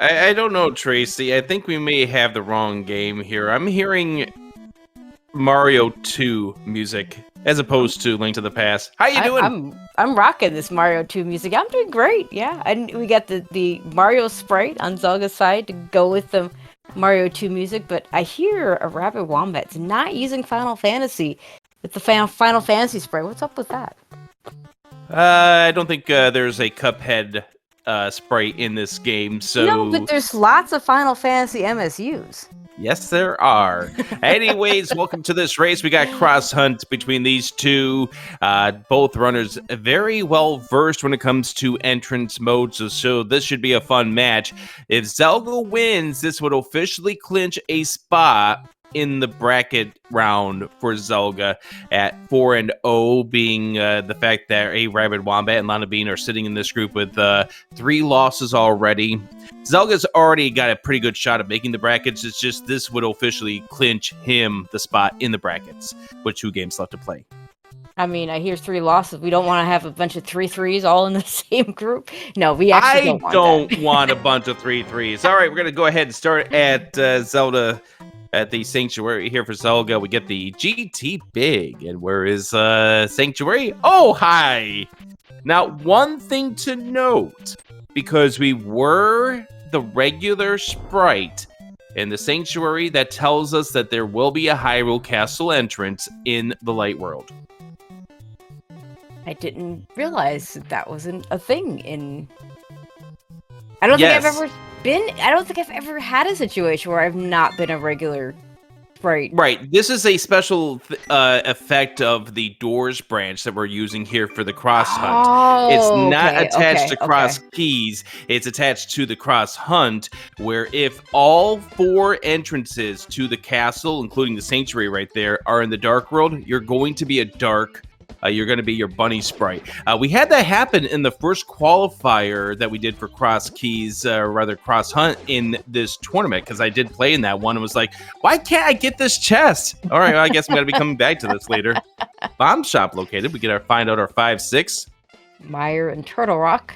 I don't know, Tracy. I think we may have the wrong game here. I'm hearing Mario 2 music as opposed to Link to the Past. How you doing? I'm rocking this Mario 2 music. I'm doing great. Yeah, and we got the Mario sprite on Zelga's side to go with the Mario 2 music. But I hear ARabidWombat's not using Final Fantasy with the Final Fantasy sprite. What's up with that? I don't think there's a Cuphead sprite in this game, so... No, but there's lots of Final Fantasy MSUs. Yes, there are. Anyways, welcome to this race. We got cross hunt between these two. Both runners very well versed when it comes to entrance modes, so this should be a fun match. If Zelga wins, this would officially clinch a spot in the bracket round for Zelga at 4-0, being the fact that ARabidWombat and Lana Bean are sitting in this group with 3 losses already. Zelga's already got a pretty good shot at making the brackets. It's just this would officially clinch him the spot in the brackets with 2 games left to play. I mean, I hear 3 losses. We don't want to have a bunch of 3-3s all in the same group. No, we actually don't want a bunch of 3-3s. All right, we're going to go ahead and start at Zelda at the Sanctuary here for Zelga. We get the GT Big. And where is Sanctuary? Oh, hi! Now, one thing to note, because we were the regular sprite in the Sanctuary, that tells us that there will be a Hyrule Castle entrance in the Light World. I didn't realize that wasn't a thing in... I don't think I've ever had a situation where I've not been a regular sprite. Right. This is a special effect of the Doors branch that we're using here for the cross hunt. Oh, it's not attached to cross keys. It's attached to the cross hunt, where if all 4 entrances to the castle, including the Sanctuary right there, are in the Dark World, you're going to be a dark you're going to be your bunny sprite. We had that happen in the first qualifier that we did for cross keys, rather cross hunt in this tournament, because I did play in that one and was like, why can't I get this chest? All right, well, I guess I'm going to be coming back to this later. Bomb shop located. We get find out our 5-6. Meyer and Turtle Rock.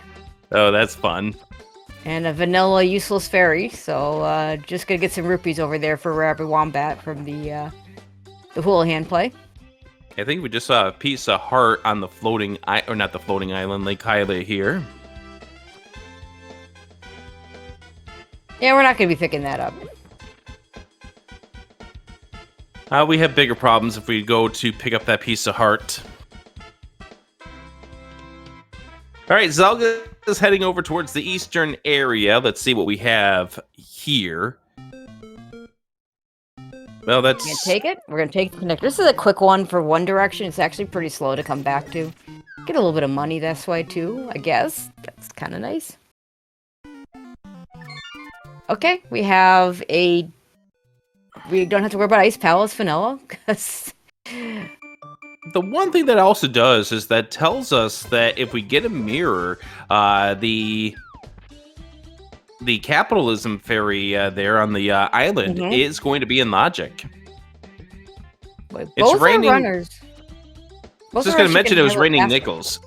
Oh, that's fun. And a vanilla useless fairy. So just going to get some rupees over there for ARabidWombat from the Houlihan play. I think we just saw a piece of heart on the floating, or not the floating island, Lake Hylia here. Yeah, we're not going to be picking that up. We have bigger problems if we go to pick up that piece of heart. All right, Zelga is heading over towards the eastern area. Let's see what we have here. Well, that's... We're going to take it. We're going to take the connector. This is a quick one for one direction. It's actually pretty slow to come back to. Get a little bit of money this way, too, I guess. That's kind of nice. Okay, we have a... We don't have to worry about Ice Palace Vanilla, because... The one thing that also does is that tells us that if we get a mirror, the capitalism fairy there on the island is going to be in logic. Wait, it's raining. Runners. I was just going to mention it was raining nickels.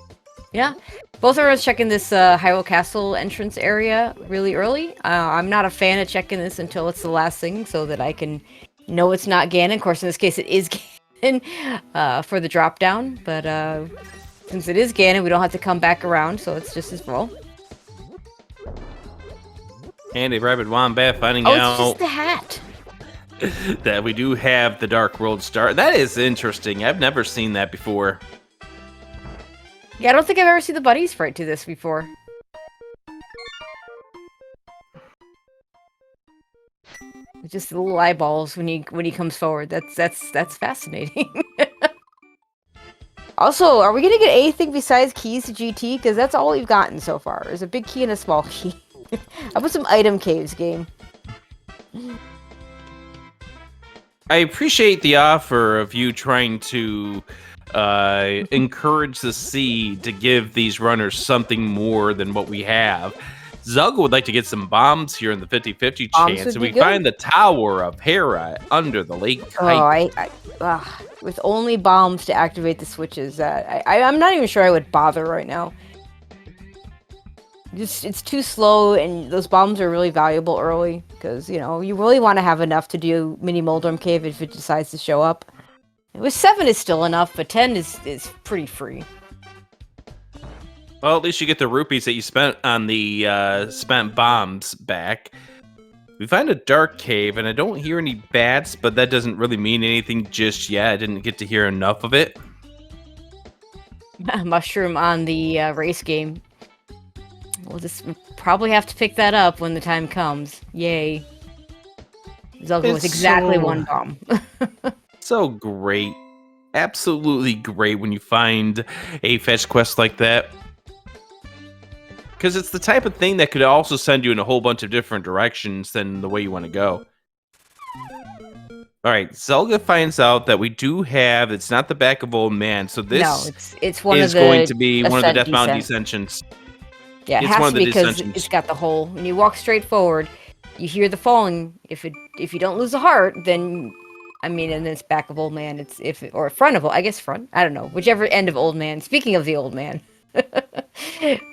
Yeah. Both of us checking this Hyrule Castle entrance area really early. I'm not a fan of checking this until it's the last thing so that I can know it's not Ganon. Of course, in this case, it is Ganon for the drop down. But since it is Ganon, we don't have to come back around, so it's just as well. And ARabidWombat finding out it's just the hat. that we do have the Dark World Star. That is interesting. I've never seen that before. Yeah, I don't think I've ever seen the bunny sprite do this before. Just the little eyeballs when he comes forward. That's fascinating. Also, are we gonna get anything besides keys to GT? Because that's all we've gotten so far. There's a big key and a small key. I put some item caves, game. I appreciate the offer of you trying to encourage the seed to give these runners something more than what we have. Zelga would like to get some bombs here in the 50-50 chance, and we find the Tower of Hera under the lake. With only bombs to activate the switches, I'm not even sure I would bother right now. it's too slow, and those bombs are really valuable early because you know you really want to have enough to do mini Moldrum Cave if it decides to show up. With 7 is still enough, but 10 is pretty free. Well, at least you get the rupees that you spent on the spent bombs back. We find a dark cave, and I don't hear any bats, but that doesn't really mean anything just yet. I didn't get to hear enough of it. Mushroom on the race game. We'll just probably have to pick that up when the time comes. Yay. Zelga was exactly one bomb. So great. Absolutely great when you find a fetch quest like that. Because it's the type of thing that could also send you in a whole bunch of different directions than the way you want to go. Alright, Zelga finds out that we do have, it's not the back of Old Man, so this it's one is of the going to be one of the Death Mountain descent. Descensions. Yeah, it It's has one to of the be because descensions. it's got the hole. When you walk straight forward, you hear the falling. If you don't lose a heart, then I mean, and then it's back of Old Man. Or front of I guess front. I don't know, whichever end of Old Man. Speaking of the Old Man,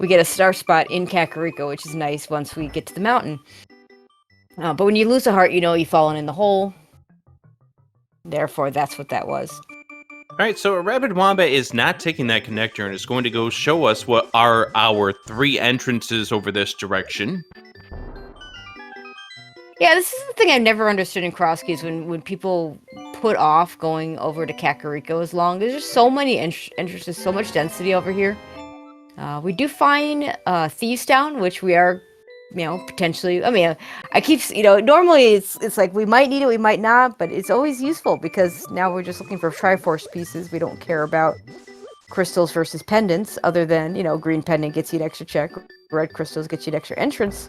we get a star spot in Kakariko, which is nice once we get to the mountain. But when you lose a heart, you know you've fallen in the hole. Therefore, that's what that was. Alright, so ARabidWombat is not taking that connector and is going to go show us what are our 3 entrances over this direction. Yeah, this is the thing I've never understood in cross keys when people put off going over to Kakariko as long. There's just so many entrances, so much density over here. We do find Thieves Town, which we are, you know, potentially. I mean, I keep, you know, normally it's like we might need it, we might not, but it's always useful because now we're just looking for Triforce pieces. We don't care about crystals versus pendants, other than, you know, green pendant gets you an extra check, red crystals get you an extra entrance.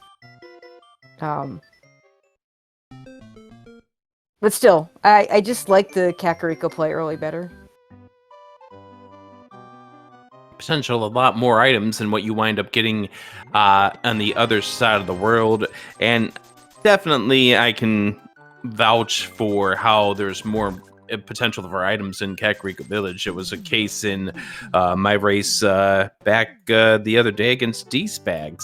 But still, I just like the Kakariko play early better. Potential a lot more items than what you wind up getting on the other side of the world, and definitely I can vouch for how there's more potential for items in Kakariko Village. It was a case in my race back the other day against D-Spags.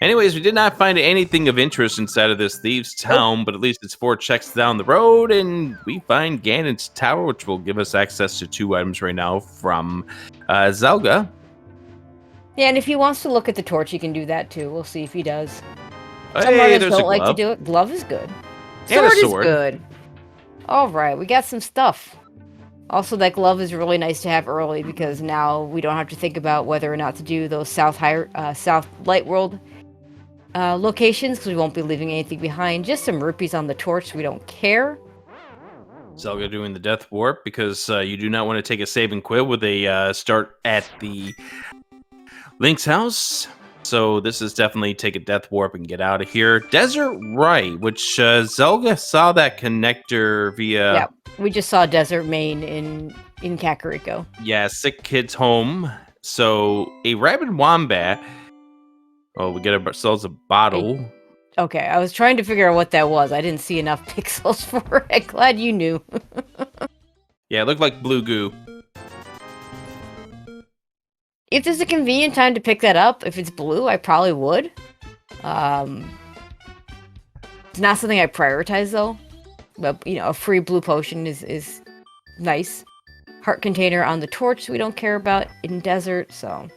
Anyways, we did not find anything of interest inside of this Thieves Town, but at least it's 4 checks down the road, and we find Ganon's Tower, which will give us access to 2 items right now from Zelga. Yeah, and if he wants to look at the torch, he can do that too. We'll see if he does. Some Hey, runners there's a don't like to glove. do it. Glove is good. And a Sword is sword. good. All right, we got some stuff. Also, that glove is really nice to have early because now we don't have to think about whether or not to do those South Light World locations because we won't be leaving anything behind. Just some rupees on the torch. We don't care. Zelga doing the Death Warp because you do not want to take a save and quit with a start at the Link's house. So this is definitely take a Death Warp and get out of here. Desert Right, which Zelga saw that connector via... Yeah, we just saw Desert Main in Kakariko. Yeah, Sick Kid's home. So ARabidWombat... Oh, we get ourselves a bottle. Okay, I was trying to figure out what that was. I didn't see enough pixels for it. Glad you knew. Yeah, it looked like blue goo. If there's a convenient time to pick that up, if it's blue, I probably would. It's not something I prioritize though. But you know, a free blue potion is nice. Heart container on the torch we don't care about in desert, so.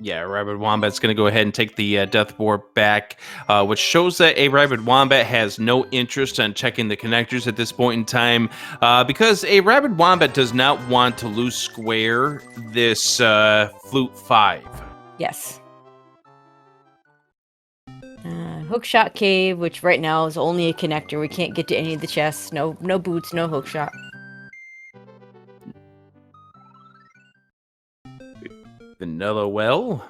Yeah, ARabidWombat's going to go ahead and take the Death Warp back, which shows that ARabidWombat has no interest in checking the connectors at this point in time, because ARabidWombat does not want to lose square this Flute 5. Yes. Hookshot Cave, which right now is only a connector. We can't get to any of the chests. No boots, no hookshot. Vanilla Well.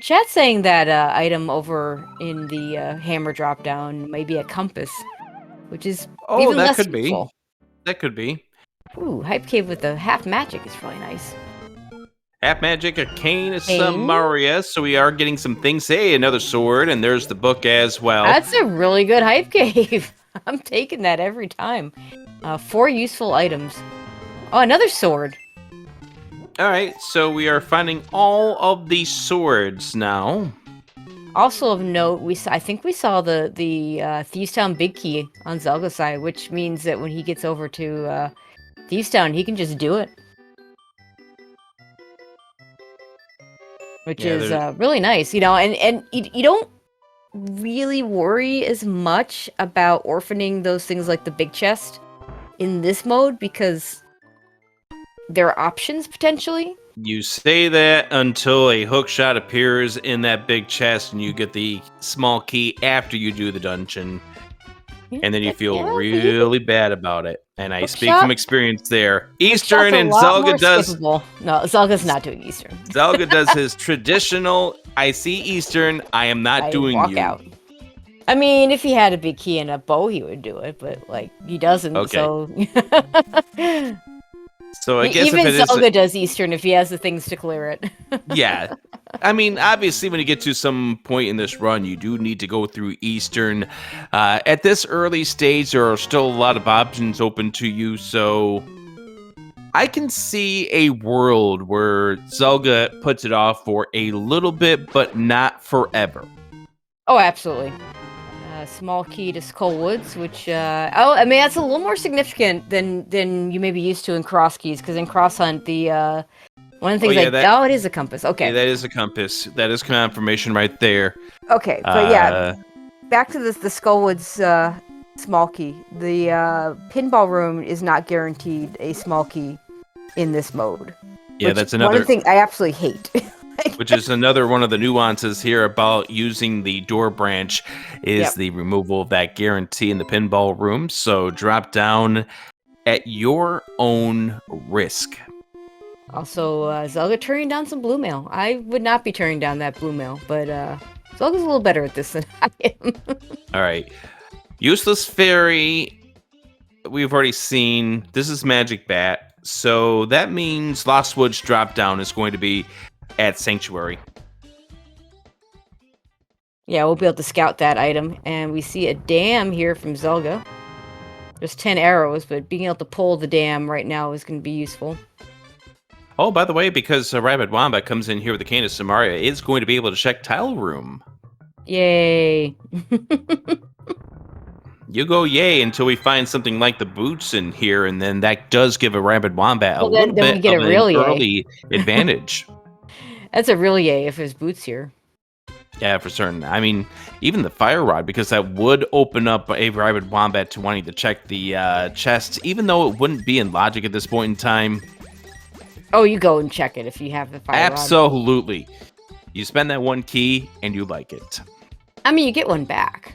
Chat's saying that item over in the hammer drop down may be a compass, which is even that less could useful. be. That could be. Ooh, Hype Cave with the half magic is really nice. Half magic, a cane, some Maria, so we are getting some things. Hey, another sword, and there's the book as well. That's a really good Hype Cave. I'm taking that every time. 4 useful items. Oh, another sword. All right, so we are finding all of these swords now. Also of note, I think we saw the Thieves Town big key on Zelga's side, which means that when he gets over to Thieves Town, he can just do it, which Yeah, is really nice, and you don't really worry as much about orphaning those things like the big chest in this mode because there are options potentially. you say that until a hook shot appears in that big chest and you get the small key after you do the dungeon. And then you feel really bad about it. And I speak from experience there. Eastern and Zelga does... skippable. No, Zelga's not doing Eastern. Zelga does his traditional, I see Eastern, I am not doing walk you. Out. I mean, if he had a big key and a bow, he would do it, but, like, he doesn't, okay. So... So I guess even Zelga does Eastern if he has the things to clear it. Yeah. I mean, obviously, when you get to some point in this run, you do need to go through Eastern. At this early stage, there are still a lot of options open to you, so I can see a world where Zelga puts it off for a little bit, but not forever. Oh, absolutely. Small key to Skull Woods, which I mean that's a little more significant than you may be used to in Cross Keys, because in Cross Hunt the one of the things it is a compass. Okay, yeah, that is a compass. That is confirmation right there. Okay, but yeah, back to the Skull Woods small key. The pinball room is not guaranteed a small key in this mode. Yeah, that's another one thing I absolutely hate. Which is another one of the nuances here about using the door branch is the removal of that guarantee in the pinball room. So drop down at your own risk. Also, Zelga turning down some blue mail. I would not be turning down that blue mail, but Zelga's a little better at this than I am. All right. Useless Fairy, we've already seen. This is Magic Bat. So that means Lost Woods drop down is going to be at Sanctuary. Yeah, we'll be able to scout that item. And we see a dam here from Zelga. There's 10 arrows, but being able to pull the dam right now is going to be useful. Oh, by the way, because ARabidWombat comes in here with the Cane of Samaria, it's going to be able to check Tile Room. Yay. You go yay until we find something like the boots in here, and then that does give ARabidWombat a little bit of an early advantage. That's a real yay if there's boots here. Yeah, for certain. I mean, even the Fire Rod, because that would open up ARabidWombat to wanting to check the chests, even though it wouldn't be in logic at this point in time. Oh, you go and check it if you have the Fire Rod. Absolutely. You spend that one key, and you like it. I mean, you get one back.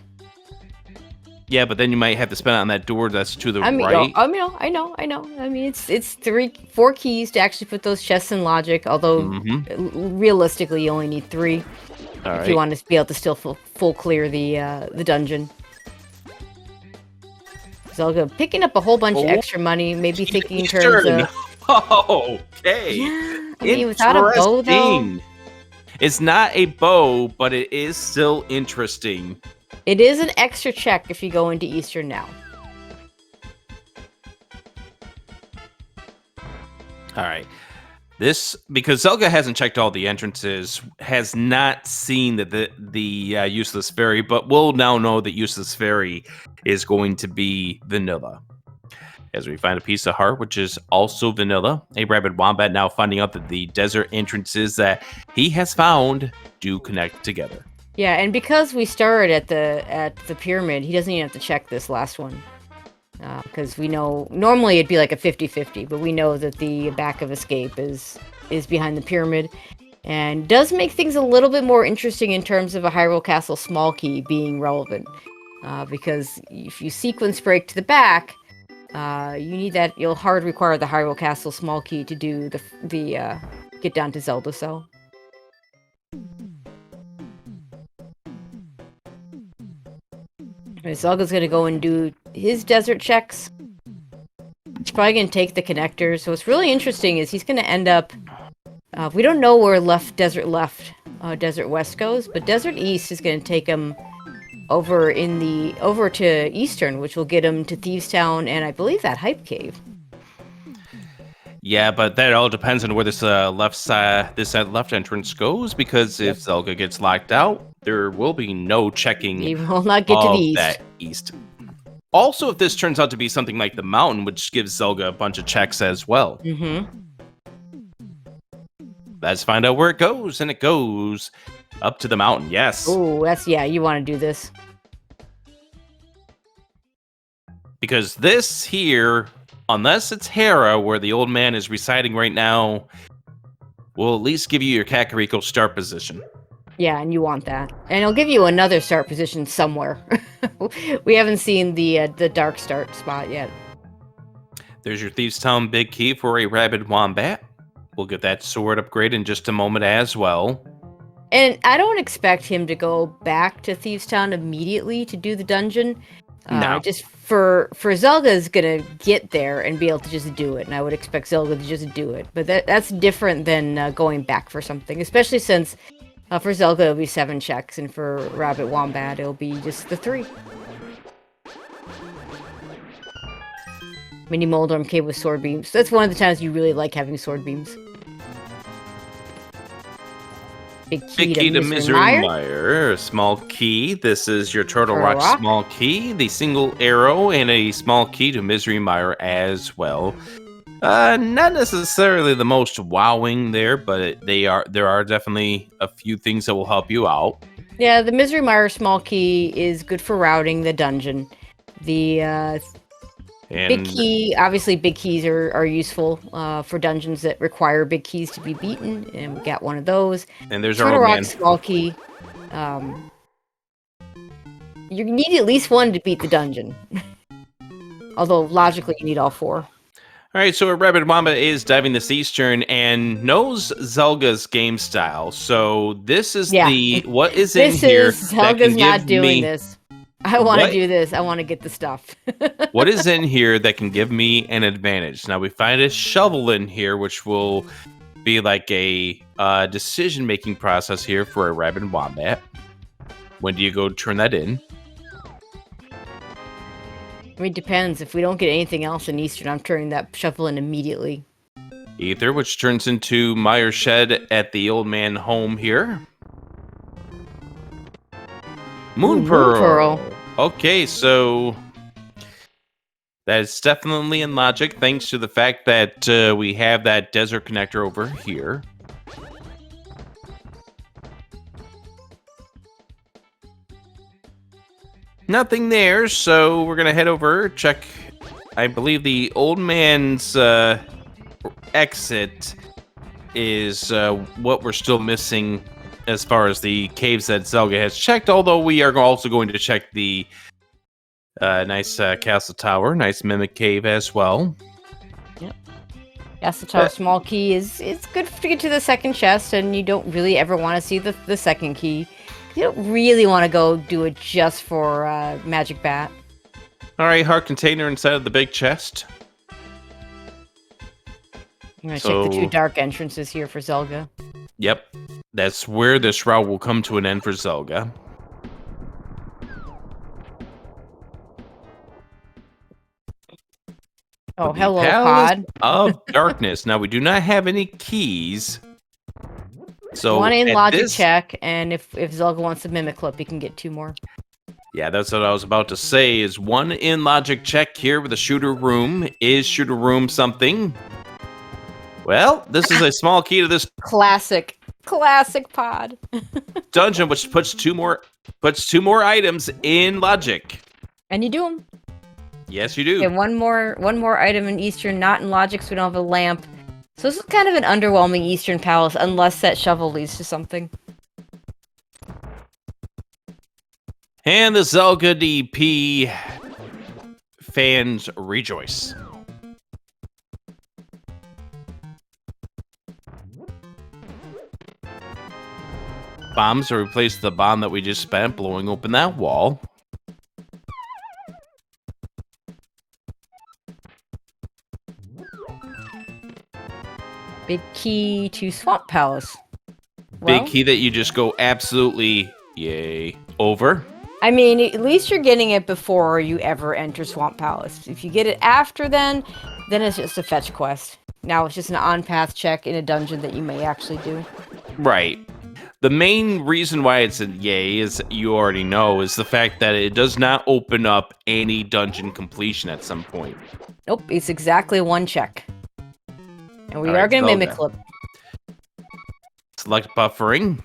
Yeah, but then you might have to spend it on that door that's to the right. I know. I mean, it's 4 keys to actually put those chests in logic, although realistically you only need 3 if you want to be able to still full clear the dungeon. Zelga picking up a whole bunch of extra money, maybe thinking in terms of... Okay. Yeah, I mean, without a bow, though... It's not a bow, but it is still interesting. It is an extra check if you go into Eastern now. All right. This, because Zelga hasn't checked all the entrances, has not seen the Useless Fairy, but we'll now know that Useless Fairy is going to be vanilla. As we find a piece of heart, which is also vanilla. ARabidWombat now finding out that the desert entrances that he has found do connect together. Yeah, and because we started at the pyramid, he doesn't even have to check this last one. Because we know, normally it'd be like a 50-50, but we know that the back of escape is behind the pyramid. And does make things a little bit more interesting in terms of a Hyrule Castle small key being relevant. Because if you sequence break to the back, you need that, you'll hard require the Hyrule Castle small key to do the get down to Zelda Cell. Zelga's gonna go and do his desert checks. He's probably gonna take the connectors. So what's really interesting is he's gonna end up. We don't know where Desert West goes, but Desert East is gonna take him over to Eastern, which will get him to Thieves Town and I believe that Hype Cave. Yeah, but that all depends on where this left entrance goes, because if Zelga gets locked out, there will be no checking You will not get to the of east. that east. Also, if this turns out to be something like the mountain, which gives Zelga a bunch of checks as well. Mm-hmm. Let's find out where it goes, and it goes up to the mountain. Yes. Oh, you want to do this. Because this here, unless it's Hera, where the old man is residing right now, will at least give you your Kakariko start position. Yeah, and you want that. And it'll give you another start position somewhere. We haven't seen the dark start spot yet. There's your Thieves Town big key for ARabidWombat. We'll get that sword upgrade in just a moment as well. And I don't expect him to go back to Thieves Town immediately to do the dungeon. No. Just for Zelga's gonna get there and be able to just do it, and I would expect Zelga to just do it. But that's different than going back for something, especially since for Zelga it'll be 7 checks, and for ARabidWombat it'll be just the 3. Mini Moldorm Cave with sword beams. That's one of the times you really like having sword beams. Big key to Misery Mire. Small key. This is your Turtle Rock small key. The single arrow and a small key to Misery Mire as well. Not necessarily the most wowing there, but there are definitely a few things that will help you out. Yeah, the Misery Mire small key is good for routing the dungeon. The big key, obviously big keys are useful for dungeons that require big keys to be beaten, and we got one of those. And there's Turtle our Rock small key. You need at least one to beat the dungeon. Although logically you need all 4. All right, so ARabidWombat is diving this eastern and knows Zelga's game style. So this is what is in here. Zelga's not doing this. I want to do this. I want to get the stuff. What is in here that can give me an advantage? Now, we find a shovel in here, which will be like a decision-making process here for ARabidWombat. When do you go turn that in? I mean, it depends. If we don't get anything else in Eastern, I'm turning that shovel in immediately. Ether, which turns into Mire Shed at the old man home here. Moon Pearl. Okay, so that's definitely in logic, thanks to the fact that we have that desert connector over here. Nothing there, so we're gonna head over, check, I believe the old man's exit is what we're still missing as far as the caves that Zelga has checked, although we are also going to check the nice castle tower, nice mimic cave as well. Yep. Castle tower small key is good to get to the second chest, and you don't really ever want to see the second key. You don't really want to go do it just for Magic Bat. All right, heart container inside of the big chest. I'm going to check the 2 dark entrances here for Zelga. Yep, that's where this route will come to an end for Zelga. Oh, hello, Pod. Of Darkness. Now, we do not have any keys. So 1 in logic check, and if Zelga wants to mimic clip, he can get 2 more. Yeah, that's what I was about to say, is 1 in logic check here with a shooter room. Is shooter room something? Well, this is a small key to this classic Pod dungeon, which puts 2 more items in logic. And you do them. Yes, you do. And one more item in Eastern, not in logic, so we don't have a lamp. So this is kind of an underwhelming Eastern Palace, unless that shovel leads to something. And the ZelgaDP fans rejoice. Bombs to replace the bomb that we just spent blowing open that wall. Big key to Swamp Palace. Big key that you just go absolutely, yay, over. I mean, at least you're getting it before you ever enter Swamp Palace. If you get it after then it's just a fetch quest. Now it's just an on-path check in a dungeon that you may actually do. Right. The main reason why it's a yay, as you already know, is the fact that it does not open up any dungeon completion at some point. Nope, it's exactly one check. And we All are right, going to Zelda. mimic clip. Select buffering.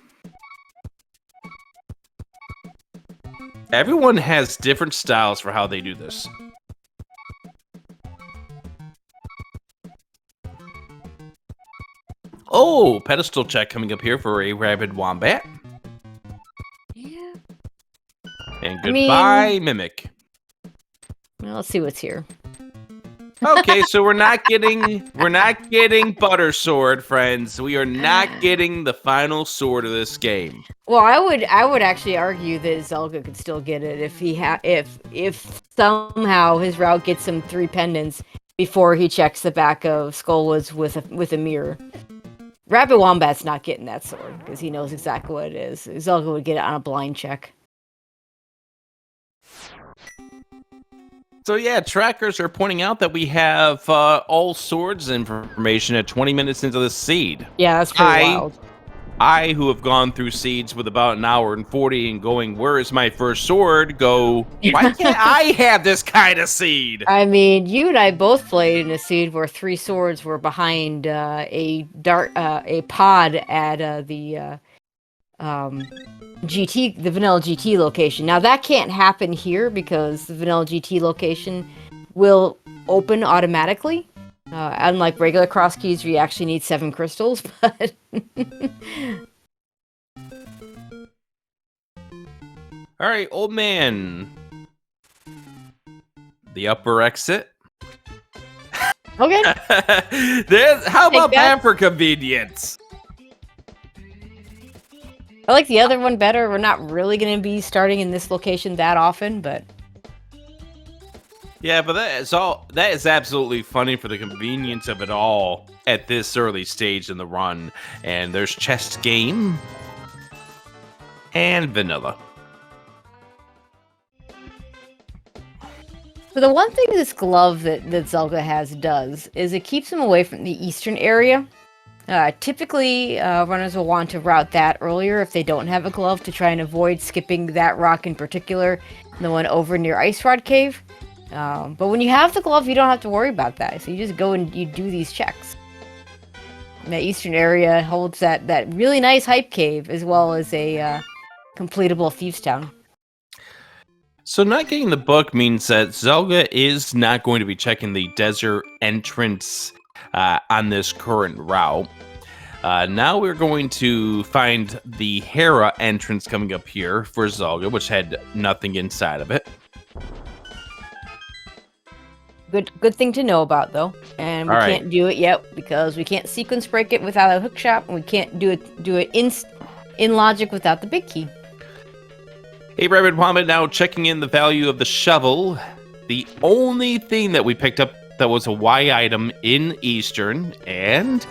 Everyone has different styles for how they do this. Oh, pedestal check coming up here for ARabidWombat. Yeah. And goodbye, mean- Mimic. Well, let's see what's here. Okay, so we're not getting Butter Sword, friends. We are not getting the final sword of this game. Well, I would actually argue that Zelga could still get it if he if somehow his route gets him 3 pendants before he checks the back of Skullwoods with a mirror. ARabidWombat's not getting that sword because he knows exactly what it is. Zelga would get it on a blind check. So yeah, trackers are pointing out that we have all swords information at 20 minutes into the seed. Yeah, that's pretty wild. I, who have gone through seeds with about an hour and 40 and going, where is my first sword? Go, why can't I have this kind of seed? I mean, you and I both played in a seed where 3 swords were behind a pod at the vanilla GT location. Now that can't happen here because the vanilla GT location will open automatically. Unlike regular cross keys, where you actually need 7 crystals, but all right, old man. The upper exit. okay. How about Take that. that for convenience? I like the other one better. We're not really going to be starting in this location that often, but Yeah, but that is absolutely funny for the convenience of it all at this early stage in the run. And there's chest game and vanilla. but the one thing this glove that Zelga has does is it keeps him away from the eastern area. Typically, runners will want to route that earlier if they don't have a glove to try and avoid skipping that rock in particular, the one over near Ice Rod Cave. But when you have the glove, you don't have to worry about that. So you just go and you do these checks. And the eastern area holds that really nice hype cave as well as a completable Thieves Town. So not getting the book means that Zelga is not going to be checking the desert entrance on this current route. Now we're going to find the Hera entrance coming up here for Zelga, which had nothing inside of it. Good thing to know about, though. And we can't do it yet because we can't sequence break it without a hook shot, and we can't do it in logic without the big key. ARabidWombat now checking in the value of the shovel. The only thing that we picked up that was a Y item in Eastern, and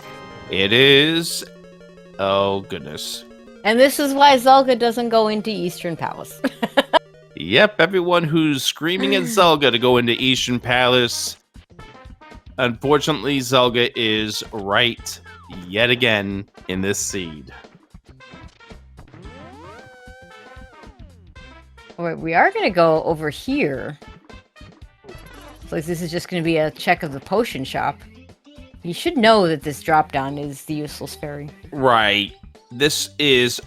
it is... oh, goodness. And this is why Zelga doesn't go into Eastern Palace. Yep, everyone who's screaming at Zelga to go into Eastern Palace. Unfortunately, Zelga is right yet again in this seed. Alright, we are going to go over here. So this is just going to be a check of the potion shop. You should know that this drop-down is the useless fairy. Right. This is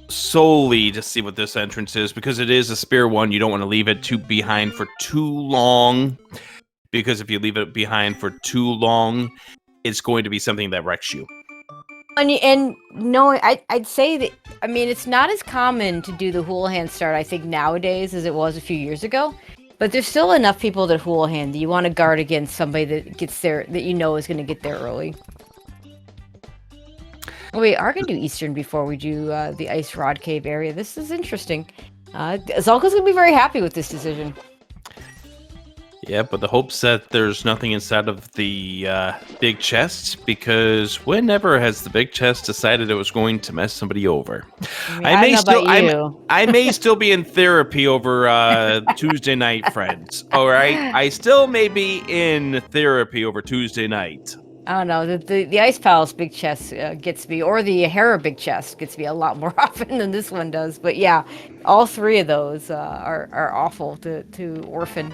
solely to see what this entrance is, because it is a spear one. You don't want to leave it behind for too long, because if you leave it behind for too long, it's going to be something that wrecks you. And no, I'd say that, I mean, it's not as common to do the Houlihan start, I think, nowadays as it was a few years ago. But there's still enough people that Houlihan that you want to guard against somebody that gets there, that you know is going to get there early. Oh, we are going to do Eastern before we do the Ice Rod Cave area. This is interesting. Zalka's going to be very happy with this decision. Yeah, but the hopes that there's nothing inside of the big chest, because whenever has the big chest decided it was going to mess somebody over? I may still be in therapy over Tuesday night, friends. All right, I still may be in therapy over Tuesday night. I don't know. The Ice Palace big chest gets me, or the Hera big chest gets me a lot more often than this one does. But yeah, all three of those are awful to orphan.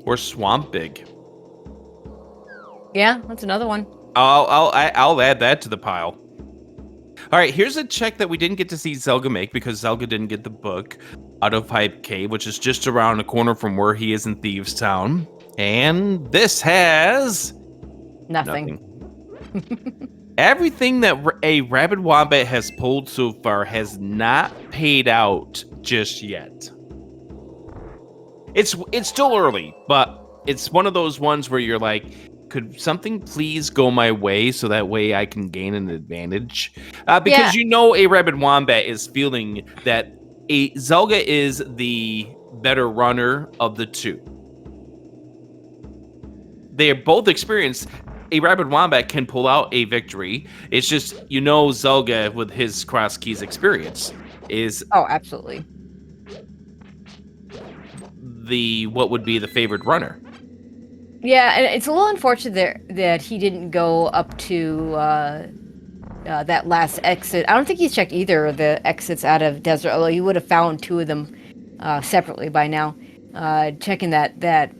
Or Swamp Big. Yeah, that's another one. I'll add that to the pile. All right, here's a check that we didn't get to see Zelga make because Zelga didn't get the book out of Hype Cave, which is just around the corner from where he is in Thieves Town. And this has Nothing. Everything that a ARabidWombat has pulled so far has not paid out just yet. It's still early, but it's one of those ones where you're like, could something please go my way so that way I can gain an advantage? Because a ARabidWombat is feeling that Zelga is the better runner of the two. They are both experienced. ARabidWombat can pull out a victory. It's just, Zelga with his cross keys experience is... Oh, absolutely. What would be the favored runner. Yeah, and it's a little unfortunate that he didn't go up to that last exit. I don't think he's checked either of the exits out of Desert, although he would have found two of them separately by now. Checking that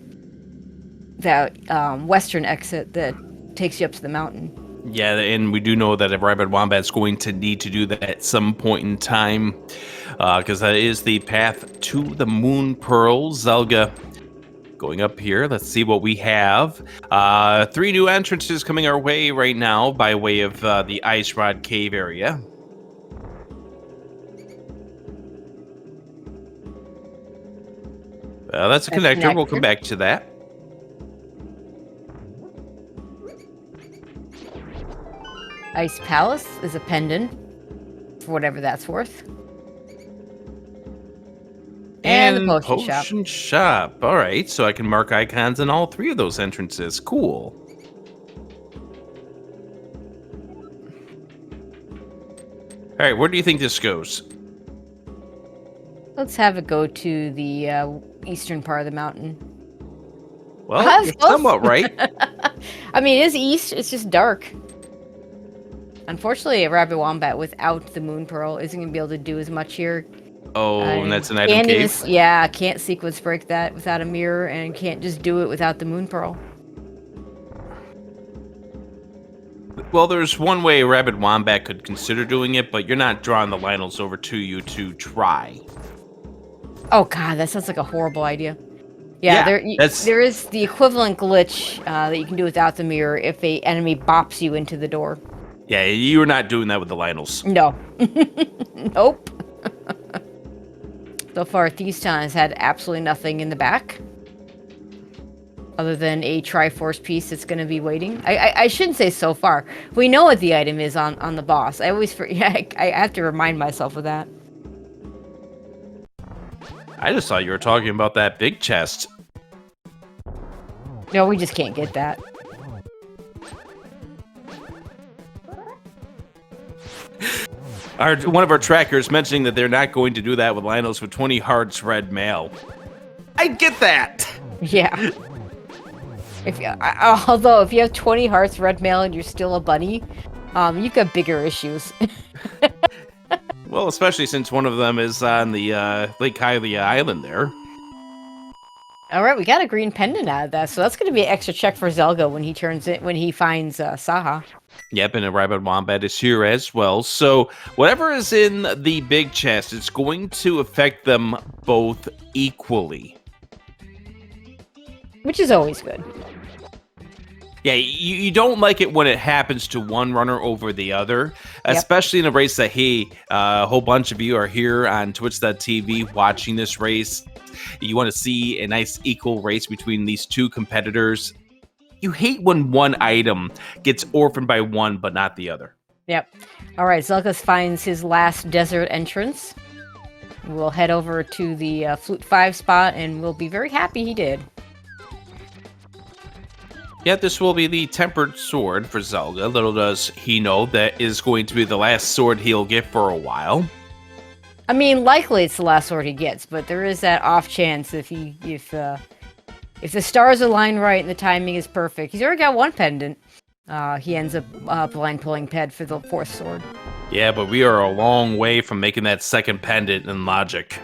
western exit that takes you up to the mountain. Yeah, and we do know that ARabidWombat is going to need to do that at some point in time, because that is the path to the Moon Pearl. Zelga going up here. Let's see what we have. 3 new entrances coming our way right now by way of the Ice Rod Cave area. That's a connector. We'll come back to that. Ice Palace is a pendant, for whatever that's worth. And the potion shop. All right, so I can mark icons in all 3 of those entrances. Cool. All right, where do you think this goes? Let's have it go to the eastern part of the mountain. Well, you're somewhat right. I mean, it is east. It's just dark. Unfortunately, ARabidWombat without the Moon Pearl isn't going to be able to do as much here. Oh, and that's an item cave? Can't sequence break that without a mirror, and can't just do it without the Moon Pearl. Well, there's one way ARabidWombat could consider doing it, but you're not drawing the Lynels over to you to try. Oh god, that sounds like a horrible idea. Yeah, there is the equivalent glitch that you can do without the mirror if a enemy bops you into the door. Yeah, you're not doing that with the Lynels. No. Nope. So far, Thieves Town has had absolutely nothing in the back. Other than a Triforce piece that's going to be waiting. I shouldn't say so far. We know what the item is on the boss. I always I have to remind myself of that. I just thought you were talking about that big chest. No, we just can't get that. One of our trackers mentioning that they're not going to do that with Lynels with 20 hearts red mail. I get that. Yeah. Although if you have 20 hearts red mail and you're still a bunny, you've got bigger issues. Well, especially since one of them is on the Lake Hylia Island there. All right, we got a green pendant out of that, so that's going to be an extra check for Zelga when he finds Saha. Yep, and ARabidWombat is here as well. So whatever is in the big chest, it's going to affect them both equally. Which is always good. Yeah, you don't like it when it happens to one runner over the other, especially in a race that, hey, a whole bunch of you are here on Twitch.tv watching this race. You want to see a nice equal race between these two competitors. You hate when one item gets orphaned by one, but not the other. Yep. All right, Zelga finds his last desert entrance. We'll head over to the Flute 5 spot, and we'll be very happy he did. Yeah, this will be the Tempered Sword for Zelga. Little does he know that is going to be the last sword he'll get for a while. I mean, likely it's the last sword he gets, but there is that off chance if If the stars align right and the timing is perfect, he's already got one pendant. He ends up blind pulling Ped for the 4th sword. Yeah, but we are a long way from making that second pendant in logic.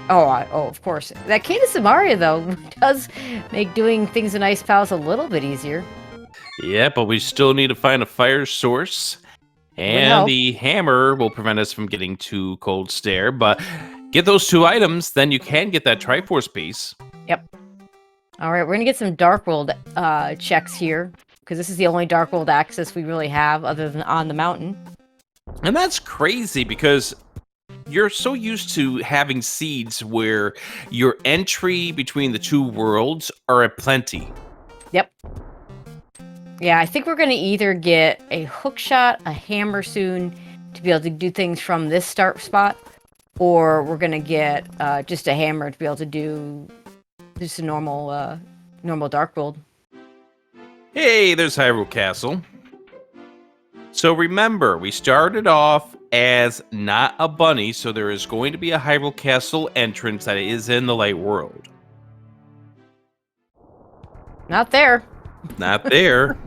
Oh, of course. That Cadence of Mario, though, does make doing things in Ice Palace a little bit easier. Yeah, but we still need to find a fire source. And help. the hammer will prevent us from getting to Cold Stare. But get those 2 items, then you can get that Triforce piece. Yep. All right, we're going to get some Dark World checks here. Because this is the only Dark World access we really have other than on the mountain. And that's crazy because you're so used to having seeds where your entry between the 2 worlds are at plenty. Yep. Yeah, I think we're going to either get a hook shot, a hammer soon to be able to do things from this start spot, or we're going to get just a hammer to be able to do just a normal Dark World. Hey, there's Hyrule Castle. So remember, we started off as not a bunny, so there is going to be a Hyrule Castle entrance that is in the light world. Not there. Not there.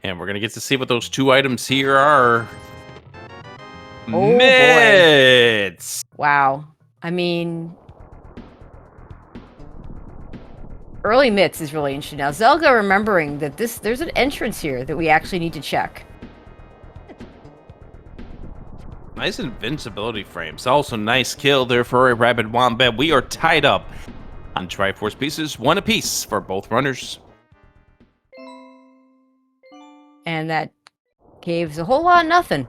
And we're going to get to see what those 2 items here are. Oh, Mitts! Wow. I mean, early Mitts is really interesting. Now, Zelga remembering that there's an entrance here that we actually need to check. Nice invincibility frames. Also, nice kill there for ARabidWombat. We are tied up on Triforce pieces, 1 apiece for both runners. And that cave's a whole lot of nothing.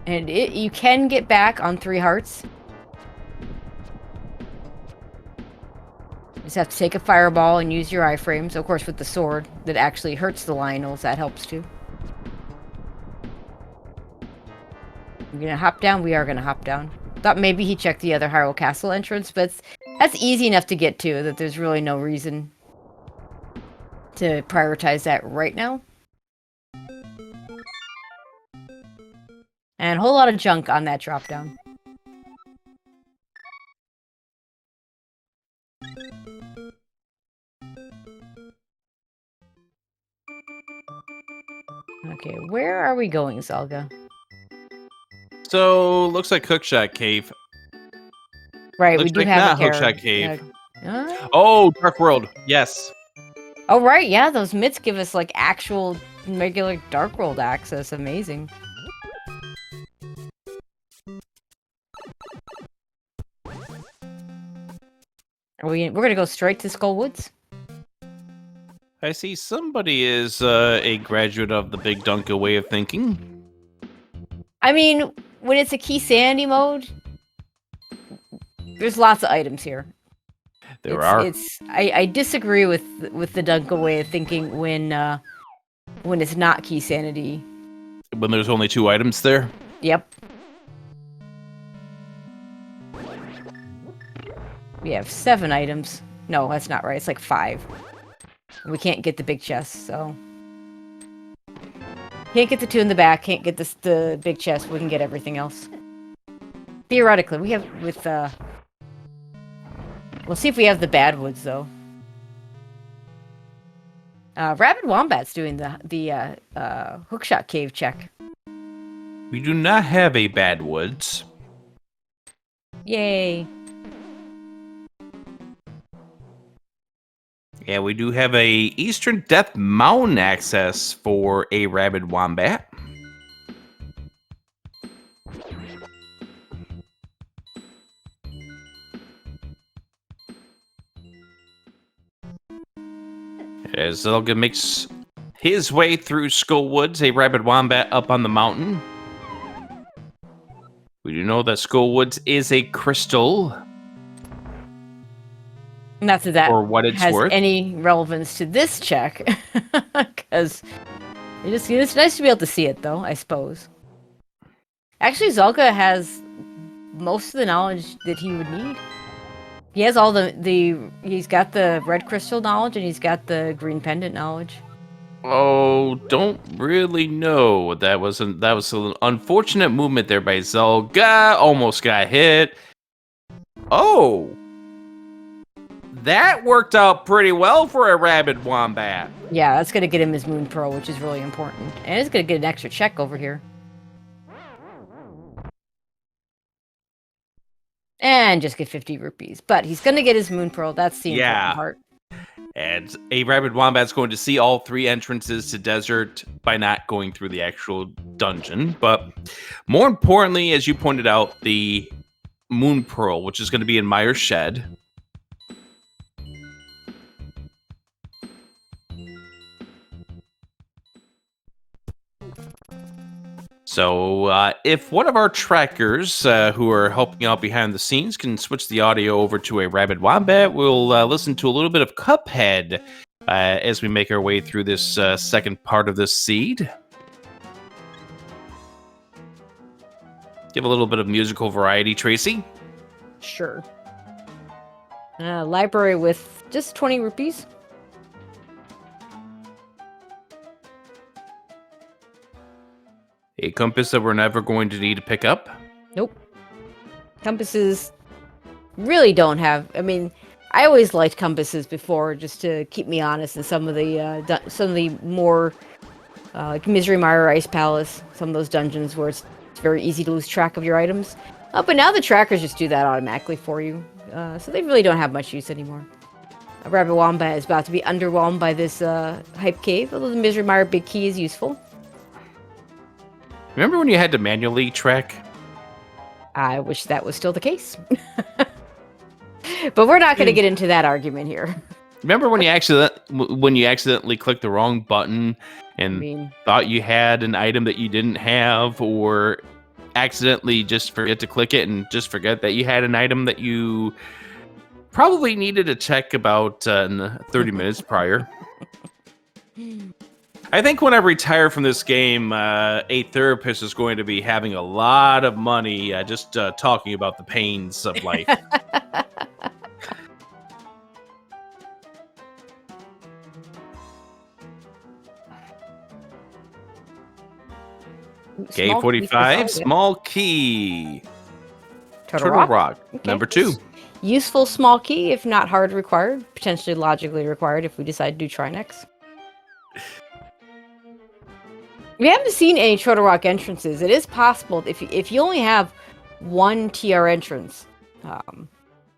And you can get back on 3 hearts. You just have to take a fireball and use your iframes. Of course, with the sword that actually hurts the Lionels, that helps too. We're gonna hop down. We are gonna hop down. Thought maybe he checked the other Hyrule Castle entrance, but that's easy enough to get to that there's really no reason to prioritize that right now. And a whole lot of junk on that drop down. Okay, where are we going, Zelga? So, looks like Hookshot Cave. Right, Looks we do like have not a Hookshot Cave. Uh, Oh, Dark World. Yes. oh, right, yeah, those mitts give us, like, actual regular Dark World access. Amazing. We're gonna go straight to Skull Woods? I see somebody is a graduate of the Big Dunka way of thinking. I mean, when it's a key sanity mode, there's lots of items here. There are. I disagree with the Dunka way of thinking when it's not key sanity. When there's only 2 items there? Yep. We have 7 items. No, that's not right. It's like 5. We can't get the big chest, so... Can't get the 2 in the back, can't get the big chest, we can get everything else. Theoretically, we have with, we'll see if we have the bad woods, though. ARabidWombat's doing the hookshot cave check. We do not have a bad woods. Yay. Yeah, we do have a Eastern Death Mountain access for ARabidWombat. As Zelga makes his way through Skull Woods, ARabidWombat up on the mountain. We do know that Skull Woods is a crystal. Not that that for what it's has worth. any relevance to this check, because it's nice to be able to see it, though, I suppose. Actually, Zelga has most of the knowledge that he would need. He has all he's got the red crystal knowledge and he's got the green pendant knowledge. Oh, don't really know. That was an unfortunate movement there by Zelga. Almost got hit. Oh, that worked out pretty well for ARabidWombat. Yeah, that's gonna get him his Moon Pearl, which is really important. And it's gonna get an extra check over here. And just get 50 rupees. But he's gonna get his Moon Pearl. That's the important part. And ARabidWombat's going to see all 3 entrances to Desert by not going through the actual dungeon. But more importantly, as you pointed out, the Moon Pearl, which is going to be in Meyer's Shed. So if one of our trackers who are helping out behind the scenes can switch the audio over to ARabidWombat, we'll listen to a little bit of Cuphead as we make our way through this second part of this seed. Give a little bit of musical variety, Tracy. Sure. Library with just 20 rupees. A compass that we're never going to need to pick up. Nope. Compasses really don't have. I mean, I always liked compasses before, just to keep me honest. In some of the more like Misery Mire Ice Palace, some of those dungeons where it's very easy to lose track of your items. But now the trackers just do that automatically for you, so they really don't have much use anymore. ARabidWombat is about to be underwhelmed by this hype cave, although the Misery Mire Big Key is useful. Remember when you had to manually track? I wish that was still the case. But we're not going to get into that argument here. Remember when you accidentally clicked the wrong button and thought you had an item that you didn't have, or accidentally just forget to click it and just forget that you had an item that you probably needed to check about 30 minutes prior? I think when I retire from this game, a therapist is going to be having a lot of money just talking about the pains of life. Okay, 45, small key. Turtle Rock. Okay. Number 2. Useful small key, if not hard required. Potentially logically required if we decide to do Trinex. We haven't seen any Turtle Rock entrances. It is possible if you only have 1 TR entrance,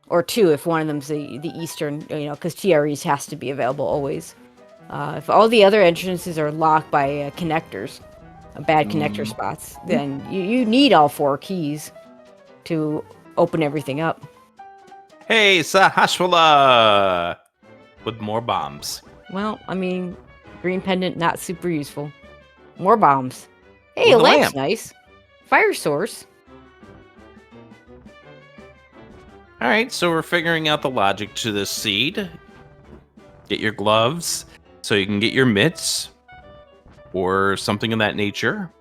or 2 if one of them's the eastern, because TREs has to be available always. If all the other entrances are locked by connectors, bad connector spots, then you need all 4 keys to open everything up. Hey, Sahashwala! With more bombs. Well, I mean, green pendant, not super useful. More bombs. Hey, a lamp's nice. Fire source. Alright, so we're figuring out the logic to this seed. Get your gloves so you can get your mitts or something of that nature.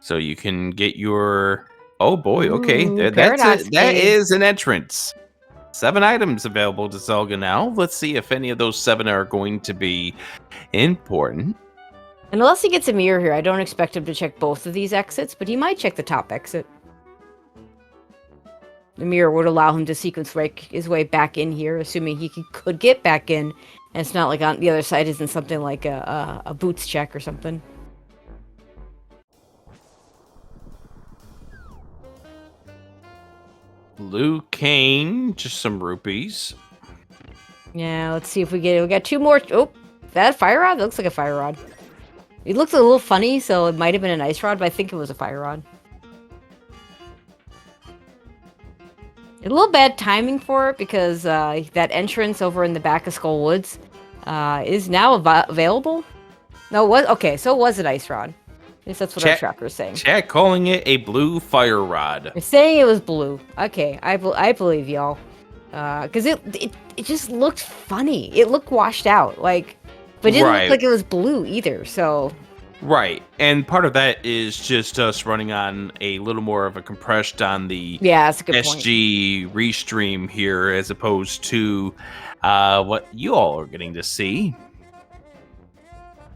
So you can get your... Oh boy, okay. That's it. That is an entrance. 7 items available to Zelga now. Let's see if any of those 7 are going to be important. And unless he gets a mirror here, I don't expect him to check both of these exits, but he might check the top exit. The mirror would allow him to sequence his way back in here, assuming he could get back in, and it's not like on the other side isn't something like a boots check or something. Blue cane, just some rupees. Yeah, let's see if we got 2 more. Oh, that fire rod? That looks like a fire rod. It looks a little funny, so it might have been an ice rod, but I think it was a fire rod. A little bad timing for it because that entrance over in the back of Skull Woods is now available. No, so it was an ice rod. At least that's what our tracker is saying. Chat calling it a blue fire rod. They're saying it was blue. Okay, I believe y'all. Because it just looked funny. It looked washed out, but it didn't look like it was blue either. So. Right, and part of that is just us running on a little more of a compressed on the that's a good SG point. restream here, as opposed to what you all are getting to see.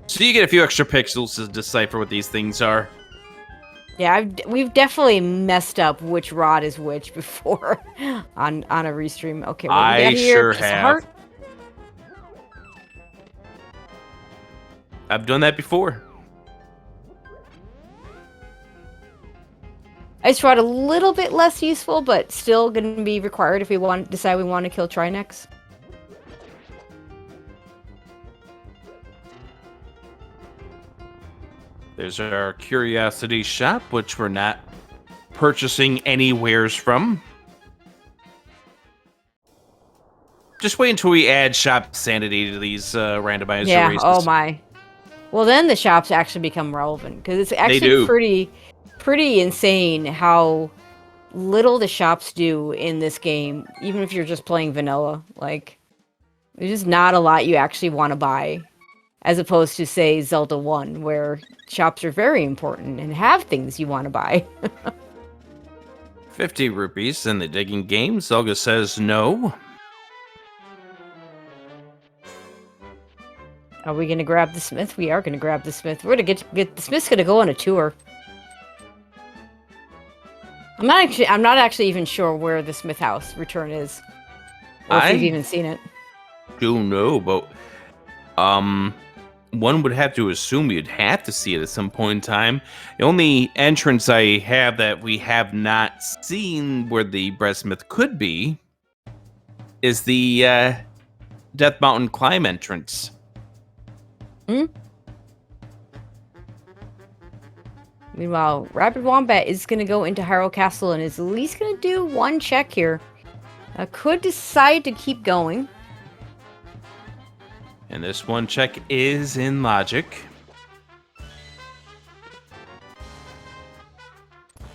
So you get a few extra pixels to decipher what these things are. Yeah, we've definitely messed up which rod is which before on a restream. Okay, what we got I here? sure Piece of have. heart. I've done that before. Ice rod a little bit less useful, but still going to be required if we decide we want to kill Trinex. There's our curiosity shop, which we're not purchasing anywheres from. Just wait until we add shop sanity to these randomizer races. Oh my. Well, then the shops actually become relevant because it's actually pretty insane how little the shops do in this game, even if you're just playing vanilla. Like, there's just not a lot you actually want to buy, as opposed to, say, Zelda 1, where shops are very important and have things you want to buy. 50 rupees in the digging game. Zelga says no. Are we going to grab the Smith? We are going to grab the Smith. We're going to get the Smith's going to go on a tour. I'm not actually even sure where the Smith House return is. Or if we've even seen it. Don't know, but one would have to assume you'd have to see it at some point in time. The only entrance I have that we have not seen where the Breadsmith could be is the Death Mountain climb entrance. Meanwhile, ARabidWombat is going to go into Hyrule Castle and is at least going to do one check here. Could decide to keep going. And this one check is in logic.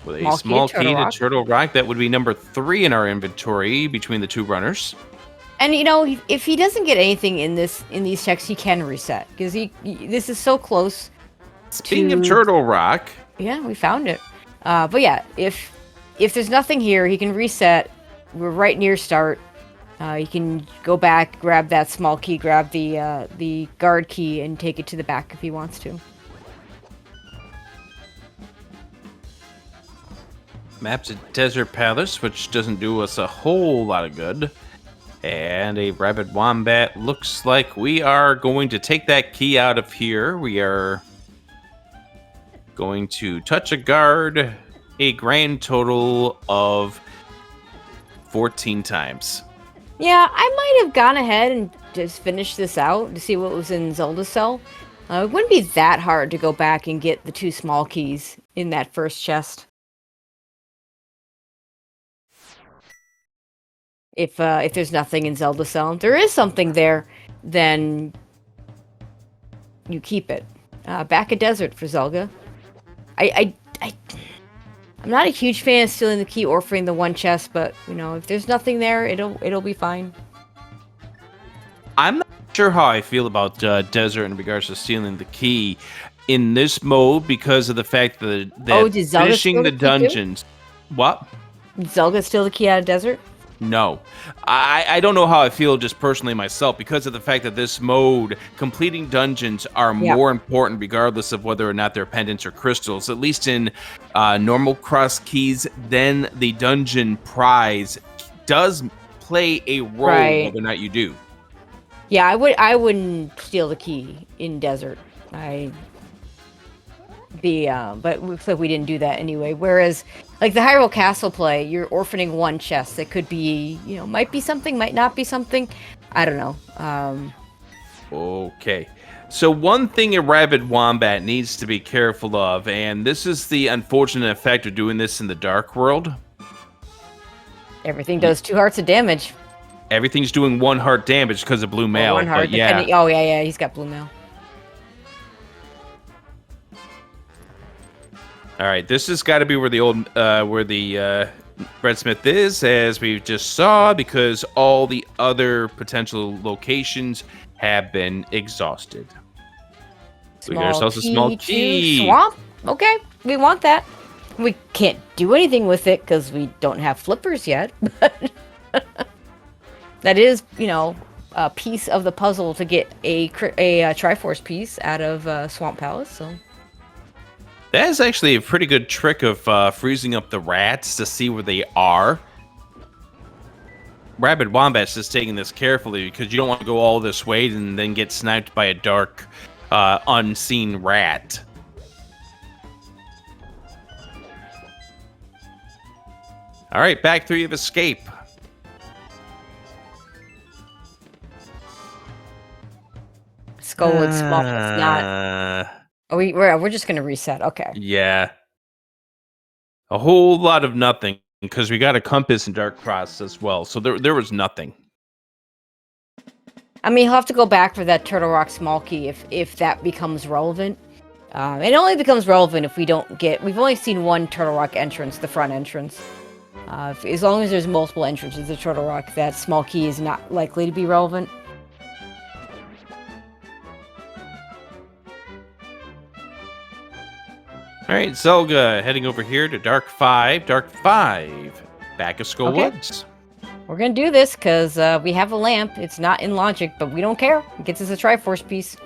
With a small key to Turtle Rock, that would be number 3 in our inventory between the two runners. And you know, if he doesn't get anything in these checks, he can reset because this is so close. Speaking of Turtle Rock, yeah, we found it. But yeah, if there's nothing here, he can reset. We're right near start. You can go back, grab that small key, grab the guard key, and take it to the back if he wants to. Map to Desert Palace, which doesn't do us a whole lot of good. And a ARabidWombat. Looks like we are going to take that key out of here. We are going to touch a guard a grand total of 14 times. Yeah, I might have gone ahead and just finished this out to see what was in Zelda's cell. It wouldn't be that hard to go back and get the 2 small keys in that first chest. If there's nothing in Zelda's cell, if there is something there, then you keep it. Back a desert for Zelga. I'm not a huge fan of stealing the key or offering the one chest, but you know, if there's nothing there, it'll be fine. I'm not sure how I feel about Desert in regards to stealing the key in this mode because of the fact that finishing the dungeons. What? Did Zelga steal the key out of Desert? No. I don't know how I feel just personally myself because of the fact that this mode, completing dungeons are more important regardless of whether or not they're pendants or crystals. At least in normal cross keys, then the dungeon prize does play a role whether or not you do. Yeah, I wouldn't steal the key in Desert. But it looks like we didn't do that anyway. Whereas, like the Hyrule Castle play, you're orphaning one chest that could be, you know, might be something, might not be something. I don't know. Okay. So one thing ARabidWombat needs to be careful of, and this is the unfortunate effect of doing this in the Dark World. Everything does 2 hearts of damage. Everything's doing 1 heart damage because of blue mail. 1 heart, oh yeah, he's got blue mail. All right, this has got to be where the Breadsmith is, as we just saw, because all the other potential locations have been exhausted. We got ourselves a small key. Swamp? Okay, we want that. We can't do anything with it because we don't have flippers yet. But that is, you know, a piece of the puzzle to get a Triforce piece out of Swamp Palace. So. That is actually a pretty good trick of freezing up the rats to see where they are. ARabidWombat's just taking this carefully because you don't want to go all this way and then get sniped by a dark, unseen rat. All right, back 3 of escape. Skull looks small. It's not. Oh, we're just gonna reset. Okay. Yeah. A whole lot of nothing because we got a compass and dark cross as well. So there was nothing. I mean, he'll have to go back for that Turtle Rock small key if that becomes relevant. It only becomes relevant if we don't get. We've only seen one Turtle Rock entrance, the front entrance. As long as there's multiple entrances to Turtle Rock, that small key is not likely to be relevant. All right, Zelga heading over here to Dark 5. Dark 5. Back of Skull Woods. We're going to do this because we have a lamp. It's not in logic, but we don't care. It gets us a Triforce piece.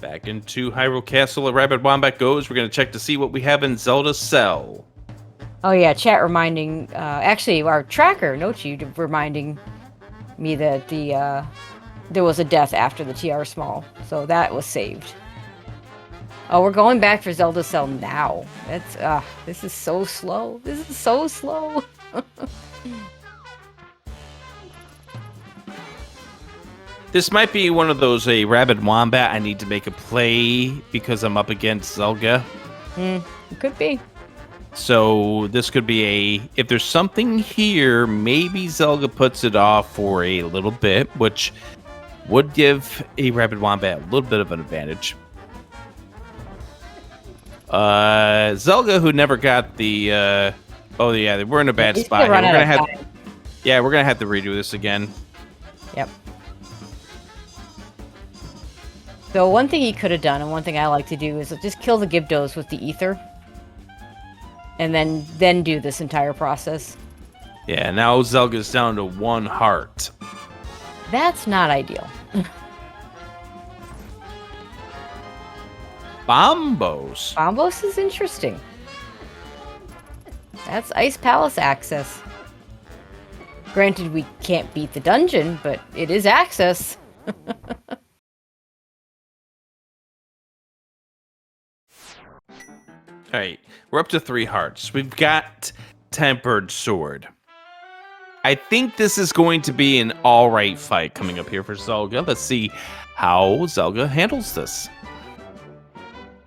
Back into Hyrule Castle, ARabidWombat goes. We're going to check to see what we have in Zelda's cell. Oh, yeah, chat reminding... actually, our tracker, Nochi, reminding me that there was a death after the TR small. So that was saved. Oh, we're going back for Zelda's cell now. That's... this is so slow. This is so slow. This might be one of those ARabidWombat. I need to make a play because I'm up against Zelga. It could be. So this could be if there's something here, maybe Zelga puts it off for a little bit, which would give ARabidWombat a little bit of an advantage. Zelga, who never got the oh yeah, we're in a bad spot here. We're gonna have to redo this again. Yep. So one thing he could have done, and one thing I like to do, is just kill the Gibdos with the ether. And then do this entire process. Yeah, now Zelga's down to 1 heart. That's not ideal. Bombos. Bombos is interesting. That's Ice Palace access. Granted, we can't beat the dungeon, but it is access. All right, we're up to 3 hearts. We've got Tempered Sword. I think this is going to be an all right fight coming up here for Zelga. Let's see how Zelga handles this.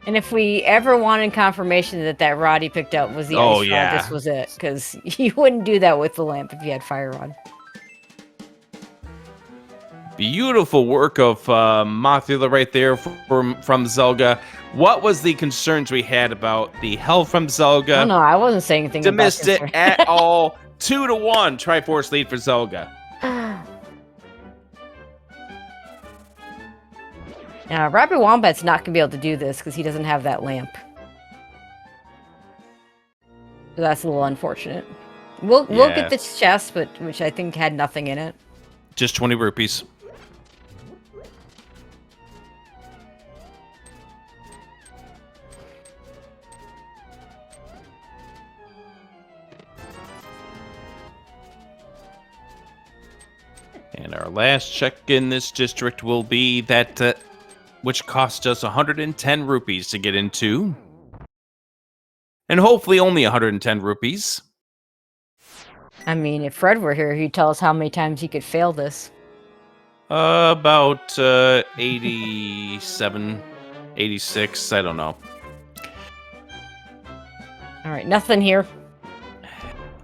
And if we ever wanted confirmation that rod he picked up was the ice rod, this was it. Because you wouldn't do that with the lamp if you had fire rod. Beautiful work of Mothula right there from Zelga. What was the concerns we had about the health from Zelga? Oh, no, I wasn't saying anything about missed it at all. 2-1 Triforce lead for Zelga. Now, ARabidWombat's not going to be able to do this because he doesn't have that lamp. So that's a little unfortunate. We'll get this chest, which I think had nothing in it. Just 20 rupees. And our last check in this district will be that which cost us 110 rupees to get into. And hopefully only 110 rupees. I mean, if Fred were here, he'd tell us how many times he could fail this. About 87, 86, I don't know. All right, nothing here.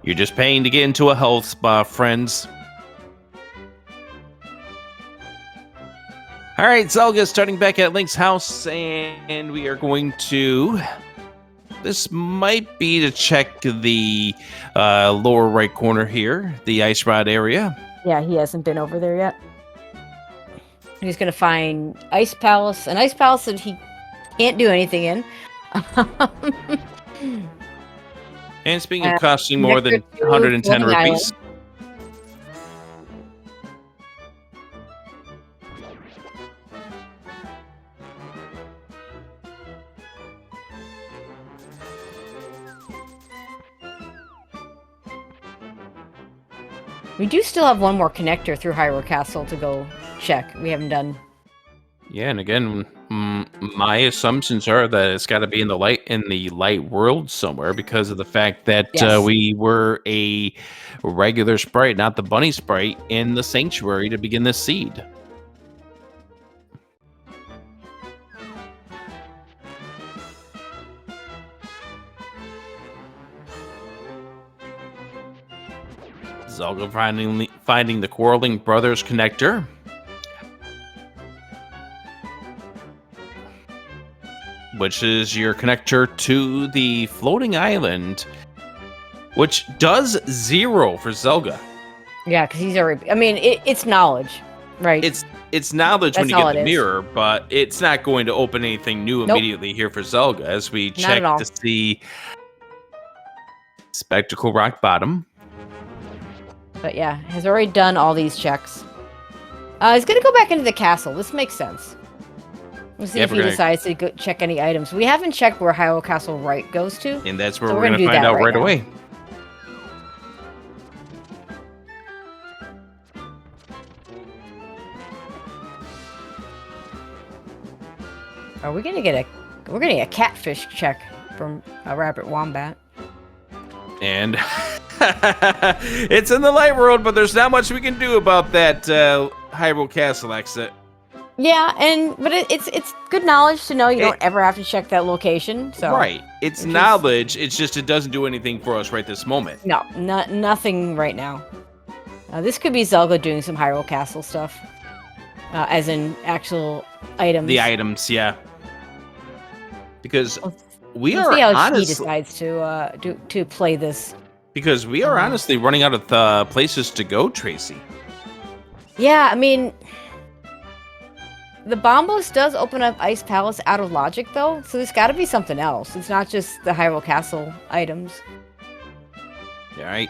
You're just paying to get into a health spa, friends. All right, Zelga starting back at Link's house, and we are going to... This might be to check the lower right corner here, the Ice Rod area. Yeah, he hasn't been over there yet. He's going to find Ice Palace, an Ice Palace that he can't do anything in. And speaking of costing more than 110 rupees... We do still have one more connector through Hyrule Castle to go check. We haven't done. Yeah, and again, my assumptions are that it's got to be in the light world somewhere because of the fact that Yes. we were a regular sprite, not the bunny sprite, in the sanctuary to begin this seed. Zelga finding the Quarreling Brothers connector. Which is your connector to the floating island, which does 0 for Zelga. Yeah, because he's already. I mean, it's knowledge, right? It's knowledge when That's you all get the it is. mirror, but it's not going to open anything new Nope. immediately here for Zelga as we Not check at all. to see Spectacle Rock Bottom. But yeah, has already done all these checks. He's gonna go back into the castle. This makes sense. We'll see if he decides to go check any items. We haven't checked where Hyrule Castle right goes to. And that's where we're going to find out right away. Are we gonna get we're gonna get a catfish check from ARabidWombat. And it's in the light world, but there's not much we can do about that Hyrule Castle exit. Yeah, but it's good knowledge to know you don't ever have to check that location. So right, it's knowledge. It's just it doesn't do anything for us right this moment. No, nothing right now. This could be Zelga doing some Hyrule Castle stuff, as in actual items. The items, yeah. Because we we'll are see how honestly, he decides to play this. Because we are honestly running out of places to go, Tracy. Yeah, I mean, the Bombos does open up Ice Palace out of logic, though, so there's got to be something else. It's not just the Hyrule Castle items. All right.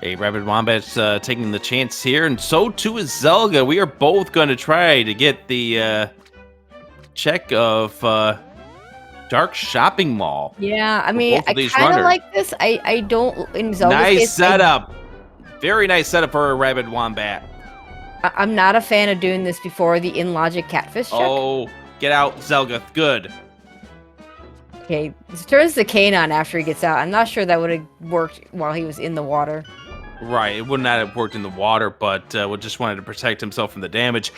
ARabidWombat's taking the chance here, and so too is Zelga. We are both going to try to get the check of Dark Shopping Mall. Yeah, I mean, I kind of like this. I don't in Zelda's nice case, setup. Very nice setup for ARabidWombat. I'm not a fan of doing this before the in-logic catfish check. Oh, get out, Zelga. Good. Okay, he turns the cane on after he gets out. I'm not sure that would have worked while he was in the water. Right, it would not have worked in the water, but we just wanted to protect himself from the damage.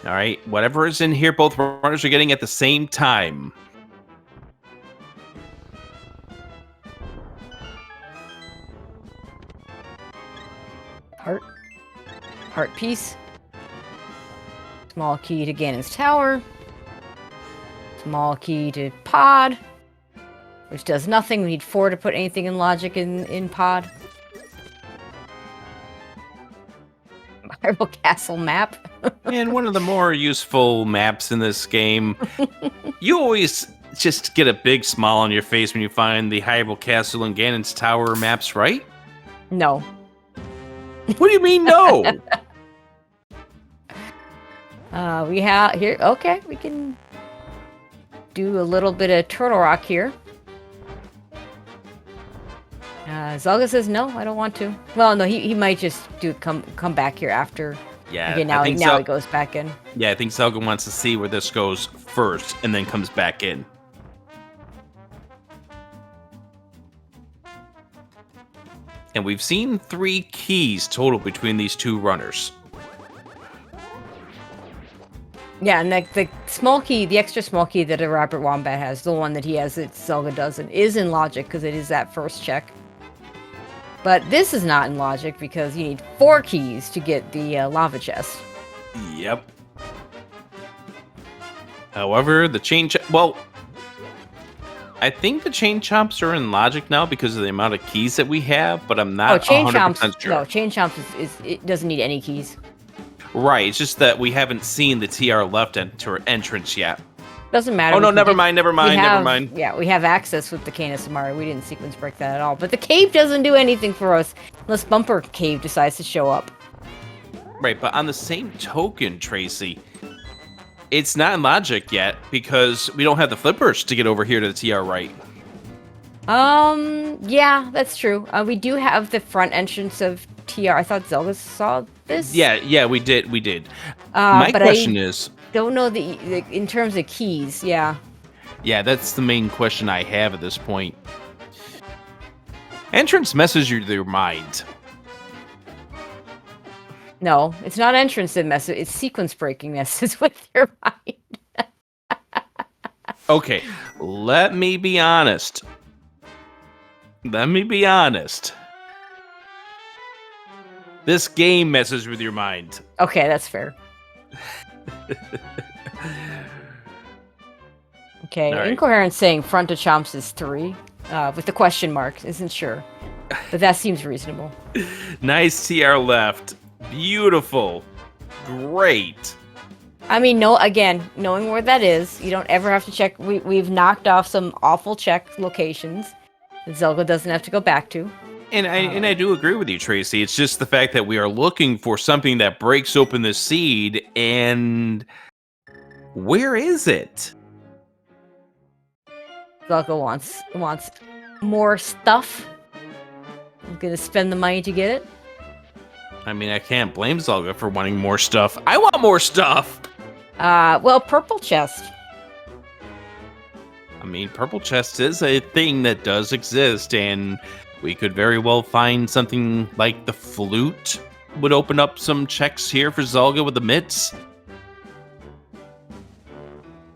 All right, whatever is in here, both runners are getting at the same time. Heart piece. Small key to Ganon's Tower. Small key to Pod, which does nothing. We need 4 to put anything in logic in Pod. Hyrule Castle map. And one of the more useful maps in this game. You always just get a big smile on your face when you find the Hyrule Castle and Ganon's Tower maps, right? No. What do you mean, no? We have here. Okay, we can do a little bit of Turtle Rock here. Zelga says no, I don't want to. Well, no, he might just come back here after. Yeah. Okay, now he goes back in. Yeah, I think Zelga wants to see where this goes first, and then comes back in. And we've seen 3 keys total between these 2 runners. Yeah, and the small key, the extra small key that ARabidWombat has, the one that he has that Zelga doesn't, is in logic because it is that first check. But this is not in logic because you need 4 keys to get the lava chest. Yep. However, the chain well, I think the chain chomps are in logic now because of the amount of keys that we have, but I'm not 100% sure. No, chain chomps it doesn't need any keys. Right, it's just that we haven't seen the TR left entrance yet. Doesn't matter. Oh no, never mind. Yeah, we have access with the Cane of Samari. We didn't sequence break that at all. But the cave doesn't do anything for us unless Bumper Cave decides to show up. Right, but on the same token, Tracy, it's not in logic yet because we don't have the flippers to get over here to the TR right. Yeah, that's true. We do have the front entrance of TR. I thought Zelga saw this. Yeah, we did. My but question I is, don't know the in terms of keys. Yeah. yeah, that's the main question I have at this point. Entrance messes with your mind. No, it's not entrance that messes. It's sequence breaking messes with your mind. Okay, let me be honest. This game messes with your mind. Okay, that's fair. Okay, All right. Incoherent saying front of chomps is 3, with the question mark. Isn't sure, but that seems reasonable. Nice TR left. Beautiful. Great. I mean, again, knowing where that is, you don't ever have to check. We've knocked off some awful check locations that Zelga doesn't have to go back to. And I do agree with you, Tracy. It's just the fact that we are looking for something that breaks open the seed, and where is it? Zelga wants more stuff. I'm gonna spend the money to get it. I mean, I can't blame Zelga for wanting more stuff. I want more stuff! Well, purple chest. I mean, purple chest is a thing that does exist, and we could very well find something like the flute would open up some checks here for Zelga with the mitts.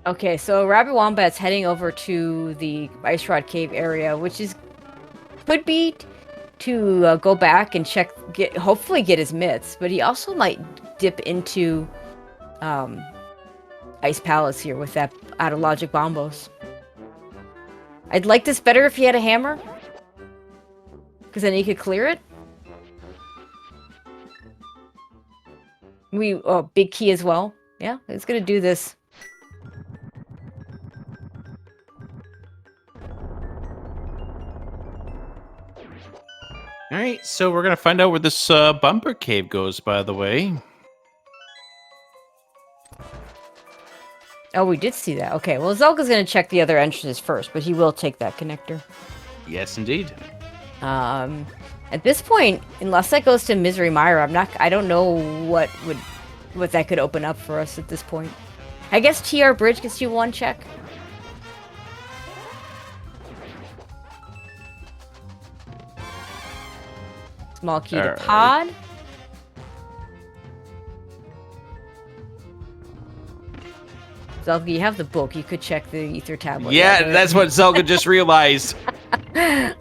Okay, so ARabidWombat's heading over to the Ice Rod Cave area, which could be to go back and hopefully get his mitts, but he also might dip into Ice Palace here with that out of logic bombos. I'd like this better if he had a hammer, because then he could clear it. Big key as well. Yeah, it's gonna do this. All right, so we're going to find out where this bumper cave goes, by the way. Oh, we did see that. Okay, well, Zelga's going to check the other entrances first, but he will take that connector. Yes, indeed. At this point, unless that goes to Misery Mire, I don't know what that could open up for us at this point. I guess TR Bridge gets you 1 check. Small key to pod. Zelga, you have the book. You could check the ether tablet. Yeah, that's what Zelga just realized. Which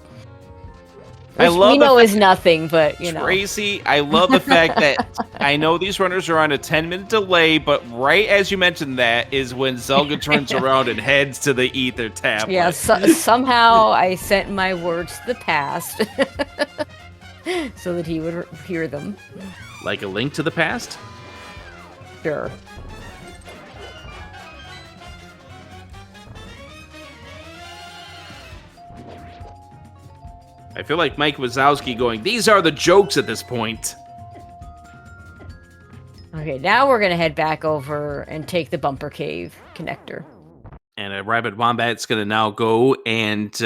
we know is nothing, but, you know. Tracy, I love the fact that I know these runners are on a 10-minute delay, but right as you mentioned that is when Zelga turns around and heads to the ether tablet. Yeah, somehow I sent my words to the past so that he would hear them. Like a link to the past? Sure. I feel like Mike Wazowski going, these are the jokes at this point. Okay, now we're going to head back over and take the bumper cave connector. And ARabidWombat's going to now go and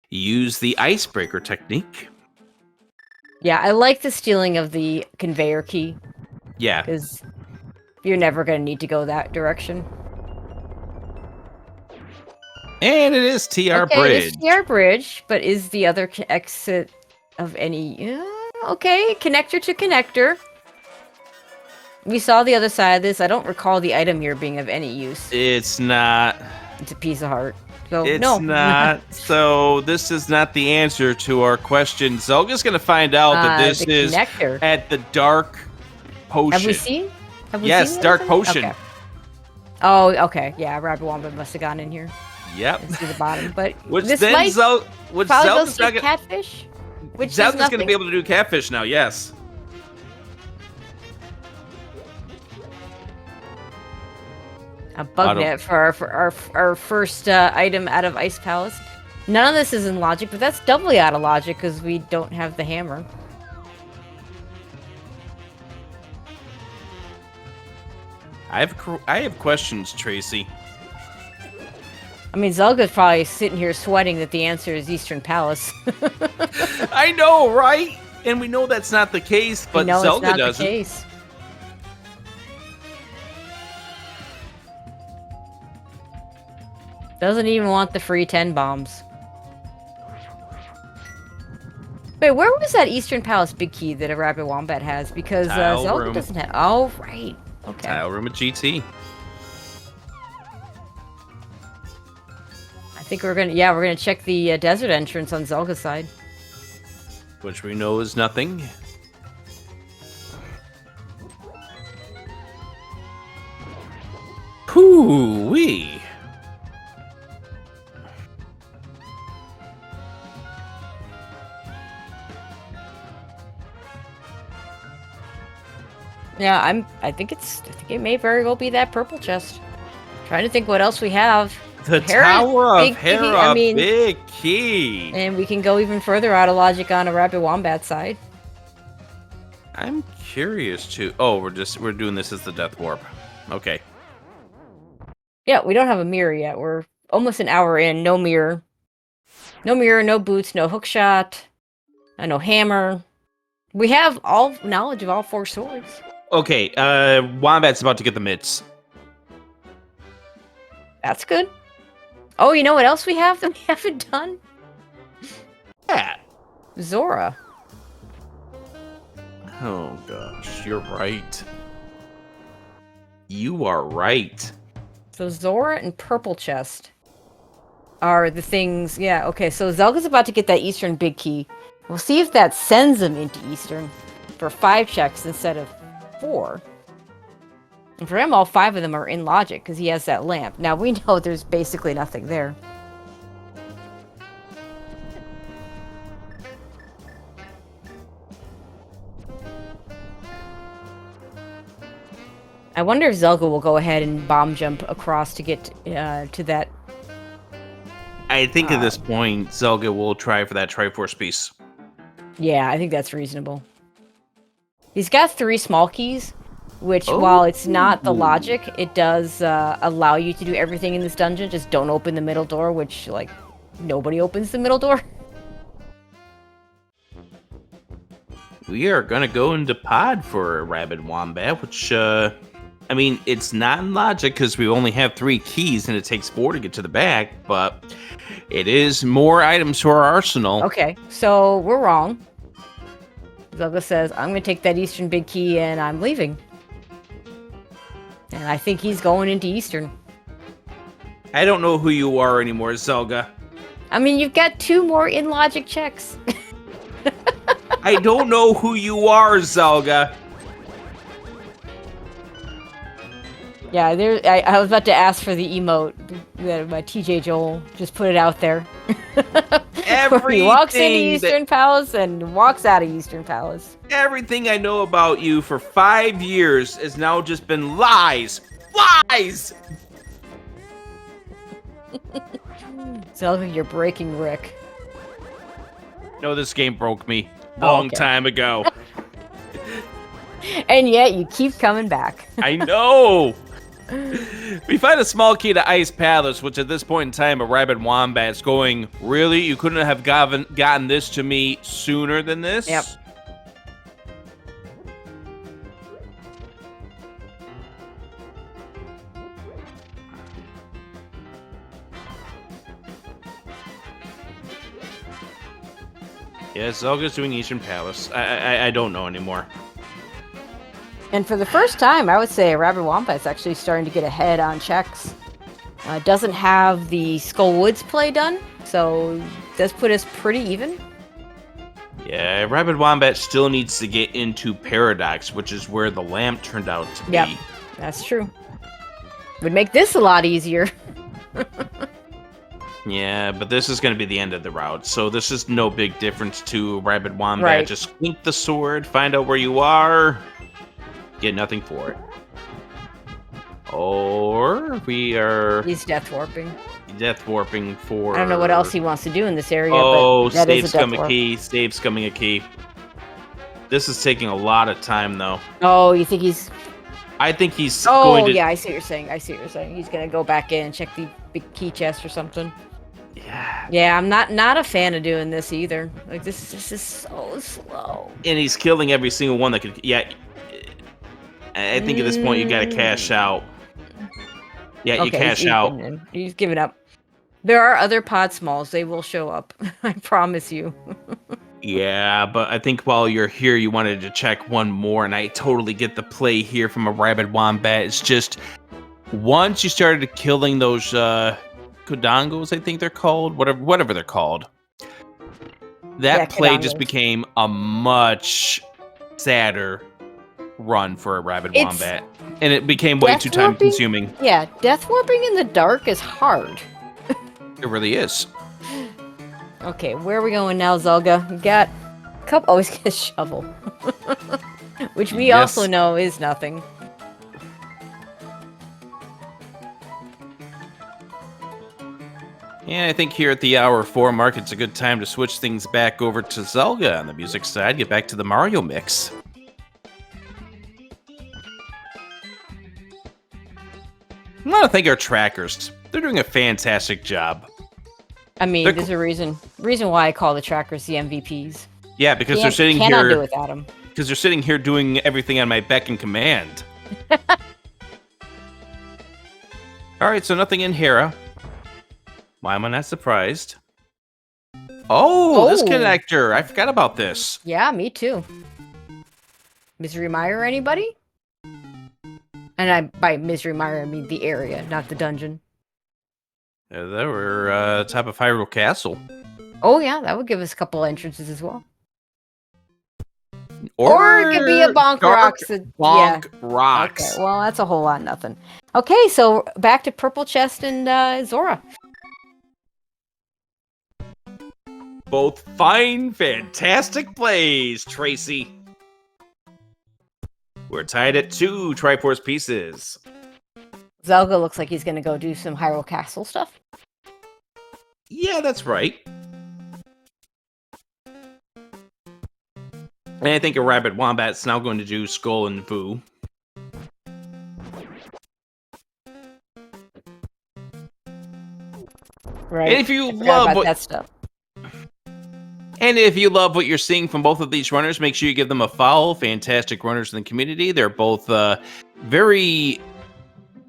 use the icebreaker technique. Yeah, I like the stealing of the conveyor key. Yeah. Because you're never going to need to go that direction. And it is TR Bridge. It is TR Bridge, but is the other exit of any... okay, connector to connector. We saw the other side of this. I don't recall the item here being of any use. It's not. It's a piece of heart. So, it's no. not. So this is not the answer to our question. Zelga's going to find out that this is connector. At the Dark Potion. Have we seen? Yes, Dark Potion. Okay. Oh, okay. Yeah, ARabidWombat must have gone in here. Yep. To the bottom, but which this then might Zelga's go see catfish. Which Zelga's going to be able to do catfish now. Yes. A bug net for our first item out of Ice Palace. None of this is in logic, but that's doubly out of logic because we don't have the hammer. I have questions, Tracy. I mean, Zelga's probably sitting here sweating that the answer is Eastern Palace. I know, right? And we know that's not the case, but no, Zelga it's not doesn't. the case. Doesn't even want the free 10 bombs. Wait, where was that Eastern Palace big key that ARabidWombat has? Because Tile Zelda room. doesn't have. Oh, right. Okay. Tile room at GT. I think we're gonna check the desert entrance on Zelga's side. Which we know is nothing. Hoo-wee. Yeah, I think it may very well be that purple chest. Trying to think what else we have. The Hera's Tower of big key, Hera, I mean- big key. And we can go even further out of logic on ARabidWombat's side. I'm curious to. Oh, we're doing this as the Death Warp. Okay. Yeah, we don't have a mirror yet. We're almost an hour in. No mirror. No mirror, no boots, no hookshot, no hammer. We have all knowledge of all 4 swords. Okay, Wombat's about to get the mitts. That's good. Oh, you know what else we have that we haven't done? Yeah. Zora. Oh gosh, you're right. You are right. So Zora and Purple Chest are the things. Yeah, okay, so Zelga's about to get that Eastern big key. We'll see if that sends him into Eastern for 5 checks instead of 4. And for him, all 5 of them are in logic because he has that lamp. Now, we know there's basically nothing there. I wonder if Zelga will go ahead and bomb jump across to get to that. I think at this point, Zelga will try for that Triforce piece. Yeah, I think that's reasonable. He's got 3 small keys, which, while it's not the logic, it does allow you to do everything in this dungeon. Just don't open the middle door, which, like, nobody opens the middle door. We are gonna go into pod for ARabidWombat, which, I mean, it's not in logic because we only have 3 keys and it takes 4 to get to the back, but it is more items to our arsenal. Okay, so we're wrong. Zelga says, I'm going to take that Eastern big key and I'm leaving. And I think he's going into Eastern. I don't know who you are anymore, Zelga. I mean, you've got 2 more in logic checks. I don't know who you are, Zelga. Yeah, I was about to ask for the emote that my TJ Joel just put it out there. Where he walks into Eastern Palace and walks out of Eastern Palace. Everything I know about you for 5 years has now just been lies. Lies! Zelga, you're breaking Rick. No, this game broke me long okay. time ago. And yet you keep coming back. I know. We find a small key to Ice Palace, which at this point in time, ARabidWombat's going, really? You couldn't have gotten this to me sooner than this? Yep. Yeah, Zelga's doing Eastern Palace. I don't know anymore. And for the first time, I would say ARabidWombat's actually starting to get ahead on checks. Doesn't have the Skull Woods play done, so does put us pretty even. Yeah, ARabidWombat still needs to get into Paradox, which is where the lamp turned out to be. Yep, that's true. Would make this a lot easier. Yeah, but this is going to be the end of the route, so this is no big difference to ARabidWombat. Right. Just clink the sword, find out where you are, get nothing for it. Or we are... He's death warping. Death warping for... I don't know what else he wants to do in this area, oh, but that is Stave's a death coming warp. key. Stave's coming a key. This is taking a lot of time, though. Oh, you think he's... I think he's Oh, going to... yeah, I see what you're saying. He's going to go back in and check the big key chest or something. Yeah, I'm not a fan of doing this either. Like this is so slow. And he's killing every single one that could. Yeah, I think at this point you got to cash out. Yeah, you Okay, cash out. He's giving up. There are other pod smalls. They will show up. I promise you. Yeah, but I think while you're here, you wanted to check one more, and I totally get the play here from ARabidWombat. It's just once you started killing those Kodongos, I think they're called, whatever they're called. That play just became a much sadder run for ARabidWombat, and it became way too time consuming. Yeah, death warping in the dark is hard. It really is. Okay, where are we going now, Zelga? We got a couple. Always get a shovel, which we also know is nothing. And I think here at the hour 4 mark, it's a good time to switch things back over to Zelga on the music side. Get back to the Mario mix. I want to thank our trackers. They're doing a fantastic job. I mean, there's a reason why I call the trackers the MVPs. Yeah, because they're sitting cannot here. Do without them. Because they're sitting here doing everything on my beck and command. All right, so nothing in Hera. Why am I not surprised? Oh, this connector. I forgot about this. Yeah, me too. Misery Mire, anybody? And by Misery Mire, I mean the area, not the dungeon. They were top of Hyrule Castle. Oh, yeah, that would give us a couple entrances as well. Or it could be a Bonk Rocks. Bonk Rocks. Okay, well, that's a whole lot nothing. Okay, so back to Purple Chest and Zora. Both fine, fantastic plays, Tracy. We're tied at 2 Triforce pieces. Zelga looks like he's going to go do some Hyrule Castle stuff. Yeah, that's right. And I think ARabidWombat's now going to do Skull and Boo. Right. And if you love that stuff. And if you love what you're seeing from both of these runners, make sure you give them a follow. Fantastic runners in the community. They're both very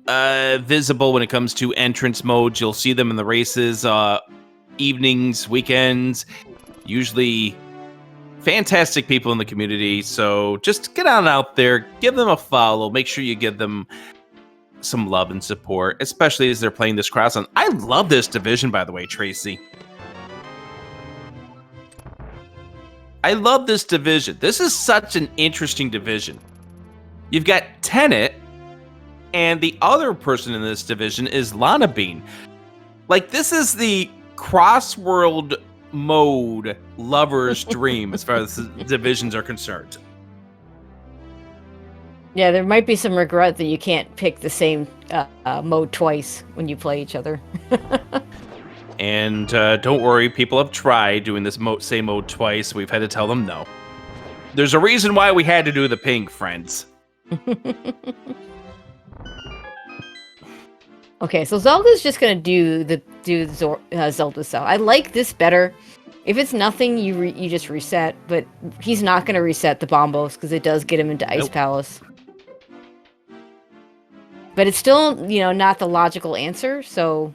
visible when it comes to entrance modes. You'll see them in the races, evenings, weekends. Usually fantastic people in the community. So just get on out there, give them a follow. Make sure you give them some love and support, especially as they're playing this cross on. I love this division, by the way, Tracy. I love this division. This is such an interesting division. You've got Tenet, and the other person in this division is Lana Bean. Like, this is the cross-world mode lover's dream as far as the divisions are concerned. Yeah, there might be some regret that you can't pick the same mode twice when you play each other. And don't worry, people have tried doing this same mode twice. We've had to tell them no. There's a reason why we had to do the ping, friends. Okay, so Zelda's just gonna do Zelda stuff. I like this better. If it's nothing, you just reset. But he's not gonna reset the Bombos because it does get him into Ice Palace. But it's still, not the logical answer. So.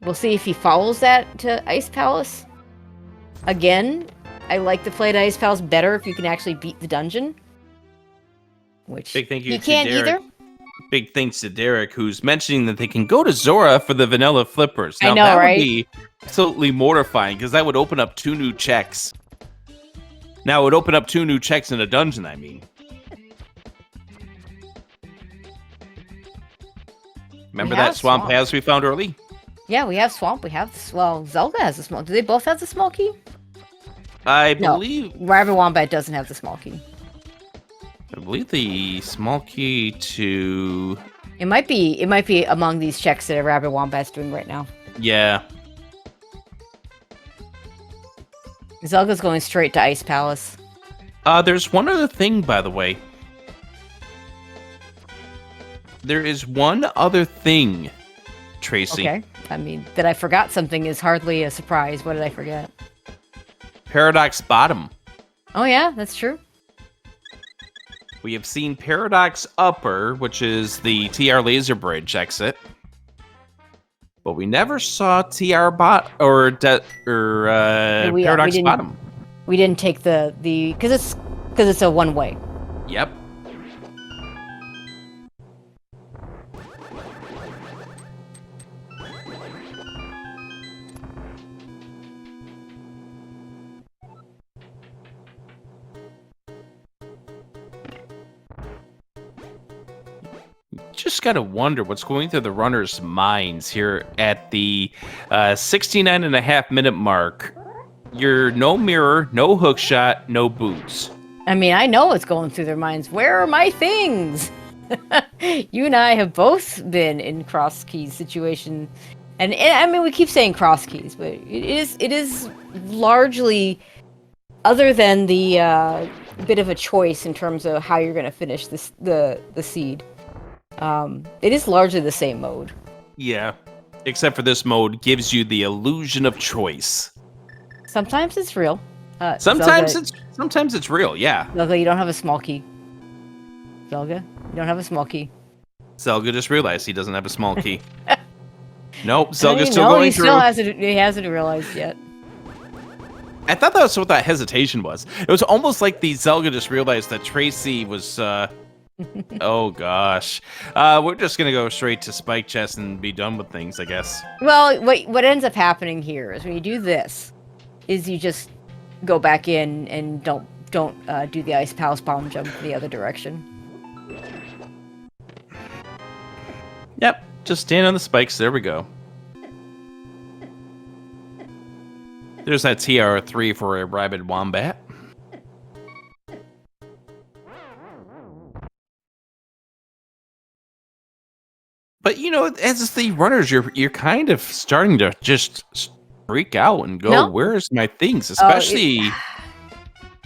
We'll see if he follows that to Ice Palace. Again, I like to play to Ice Palace better if you can actually beat the dungeon. Which big thank you he can't either. Big thanks to Derek, who's mentioning that they can go to Zora for the vanilla flippers. Now, I know, that right? would be absolutely mortifying, because that would open up 2 new checks. Now, it would open up 2 new checks in a dungeon, I mean. Remember that swamp paths we found early? Yeah, we have swamp. We have Zelda has the small. Do they both have the small key? I believe ARabidWombat doesn't have the small key. I believe the small key to. It might be among these checks that ARabidWombat's doing right now. Yeah. Zelga's going straight to Ice Palace. There's one other thing, by the way. There is one other thing, Tracy. Okay. I mean, that I forgot something is hardly a surprise. What did I forget? Paradox Bottom. Oh, yeah, that's true. We have seen Paradox Upper, which is the TR Laser Bridge exit. But we never saw TR Paradox Bottom. We didn't take the because it's a one-way. Yep. Just gotta wonder what's going through the runners' minds here at the 69.5-minute mark. You're no mirror, no hookshot, no boots. I mean, I know what's going through their minds. Where are my things? You and I have both been in cross keys situation, and I mean, we keep saying cross keys, but it is largely, other than the bit of a choice in terms of how you're going to finish this the seed. It is largely the same mode. Yeah, except for this mode gives you the illusion of choice. Sometimes it's real. Sometimes Zelga, it's real. Yeah. Zelga, you don't have a small key. Zelga, you don't have a small key. Zelga just realized he doesn't have a small key. Nope, Zelga's still going through. He hasn't realized yet. I thought that was what that hesitation was. It was almost like the Zelga just realized that Tracy was. Oh gosh, we're just gonna go straight to Spike Chest and be done with things, I guess. Well, what ends up happening here is when you do this, is you just go back in and don't do the Ice Palace bomb jump the other direction. Yep, just stand on the spikes. There we go. There's that TR3 for ARabidWombat. But you know, as the runners, you're kind of starting to just freak out and go, No? "Where's my things?" Especially.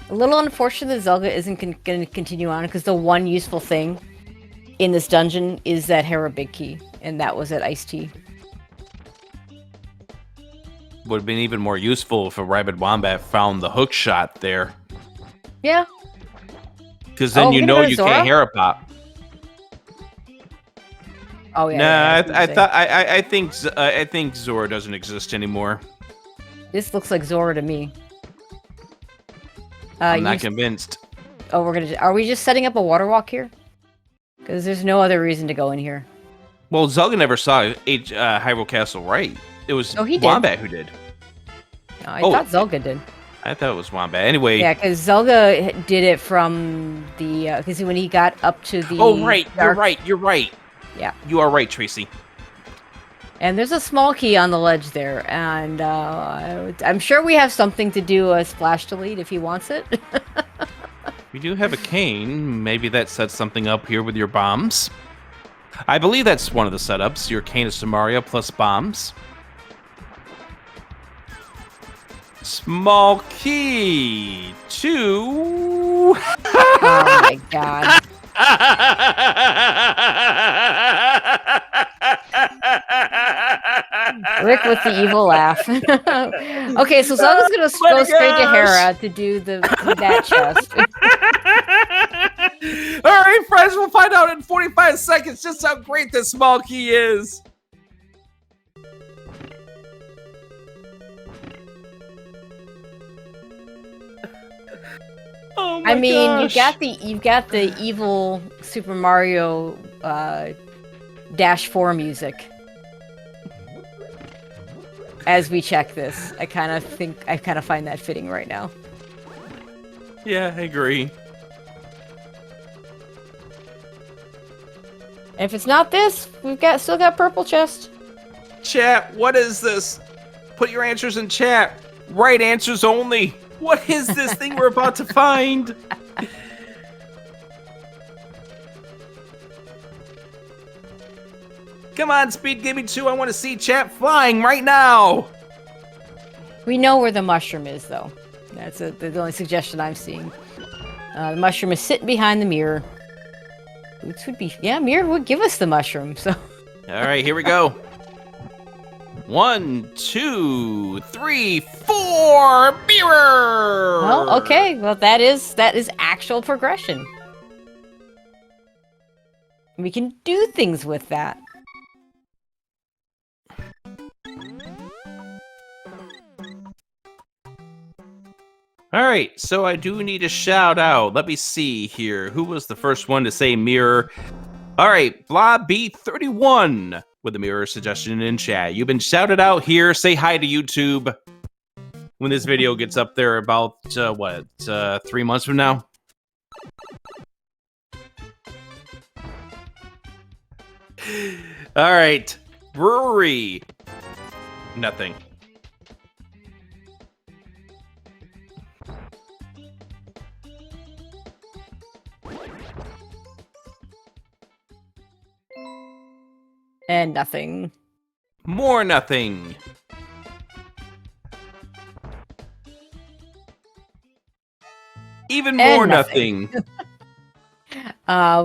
A little unfortunate that Zelga isn't going to continue on, because the one useful thing in this dungeon is that Hera Big Key, and that was at Ice Tea. Would have been even more useful if ARabidWombat found the hook shot there. Yeah. Because then you know you Zora? can't Hera pop. Oh yeah. Nah, I think Zora doesn't exist anymore. This looks like Zora to me. I'm not convinced. Oh, are we just setting up a water walk here? Because there's no other reason to go in here. Well, Zelga never saw Hyrule Castle, right? It was Wombat who did. No, I thought Zelga did. I thought it was Wombat. Anyway. Yeah, because Zelga did it from the... Because when he got up to the... Oh, right. You're right. Yeah. You are right, Tracy. And there's a small key on the ledge there, and I'm sure we have something to do a splash delete if he wants it. We do have a cane. Maybe that sets something up here with your bombs. I believe that's one of the setups. Your cane of Samaria plus bombs. Small key to... Oh my god. Rick with the evil laugh. Okay, so Zelda's gonna go straight to Hera to do that chest. Alright, friends, we'll find out in 45 seconds just how great this small key is. Oh my I mean, gosh. you've got the evil Super Mario Dash 4 music. As we check this, I kind of find that fitting right now. Yeah, I agree. And if it's not this, we've still got purple chest. Chat, what is this? Put your answers in chat. Right answers only. What is this thing we're about to find? Come on, SpeedGaming 2, I want to see chat flying right now. We know where the mushroom is, though. That's the only suggestion I'm seeing. The mushroom is sitting behind the mirror. Boots would be... Yeah, Mirror would give us the mushroom, so... All right, here we go. 1, 2, 3, 4. Mirror. Well, okay. Well, that is actual progression. We can do things with that. All right, so I do need a shout out. Let me see here. Who was the first one to say mirror? All right, BlobB31 with a mirror suggestion in chat. You've been shouted out here. Say hi to YouTube when this video gets up there about, 3 months from now? All right, brewery. Nothing. And nothing. More nothing. Even more nothing.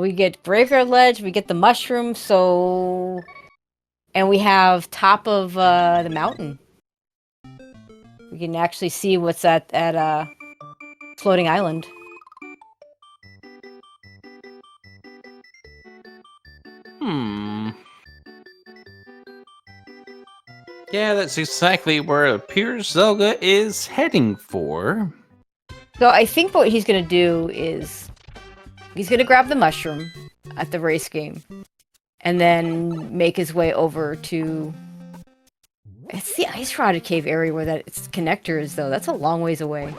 We get Graveyard Ledge, we get the mushroom, so... And we have top of the mountain. We can actually see what's at Floating Island. Yeah, that's exactly where it appears Zelga is heading for. So I think what he's going to do is... He's going to grab the mushroom at the race game. And then make his way over to... It's the Ice Rotted Cave area where that its connector is, though. That's a long ways away.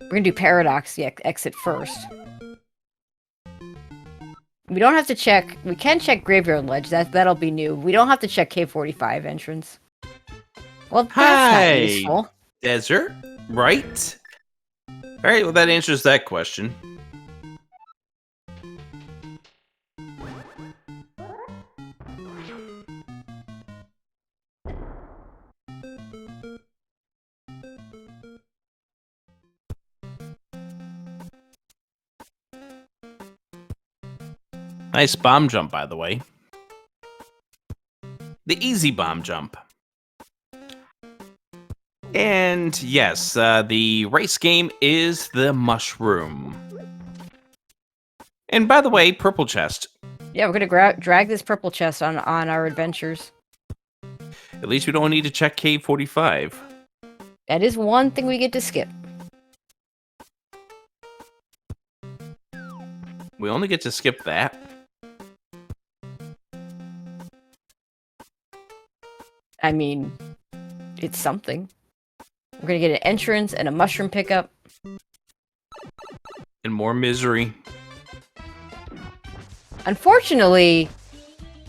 We're going to do Paradox, the exit first. We don't have to check... We can check Graveyard Ledge. That'll be new. We don't have to check K45 entrance. Well, that's not useful. Desert, right? Alright, well that answers that question. Nice bomb jump, by the way. The easy bomb jump. And yes, the race game is the mushroom. And by the way, purple chest. Yeah, we're gonna drag this purple chest on our adventures. At least we don't need to check Cave 45. That is one thing we get to skip. We only get to skip that. I mean, it's something. We're gonna get an entrance and a mushroom pickup. And more misery. Unfortunately,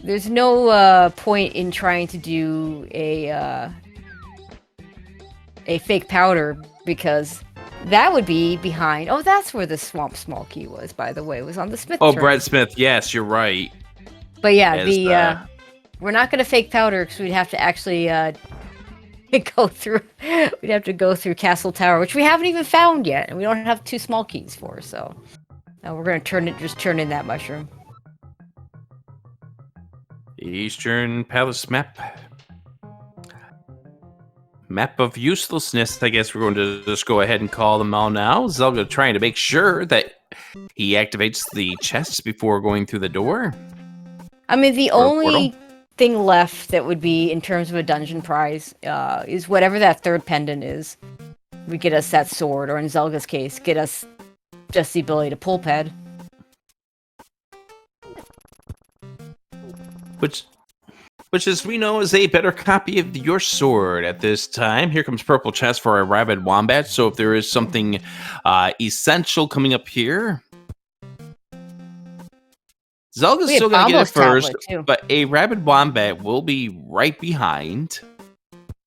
there's no point in trying to do a fake powder because that would be behind. Oh, that's where the Swamp Small Key was, by the way. It was on the Smith. Oh, turn. Brad Smith. Yes, you're right. But yeah, we're not gonna fake powder because we'd have to actually go through. We'd have to go through Castle Tower, which we haven't even found yet, and we don't have 2 small keys for. So, we're gonna just turn in that mushroom. Eastern Palace map. Map of uselessness, I guess we're going to just go ahead and call them all now. Zelga trying to make sure that he activates the chests before going through the door. I mean, the only thing left that would be in terms of a dungeon prize is whatever that third pendant is. We get us that sword, or in Zelga's case, get us just the ability to pull ped. Which as we know is a better copy of your sword at this time. Here comes purple chest for ARabidWombat. So if there is something essential coming up here, Zelga's still going to get it first, but ARabidWombat will be right behind.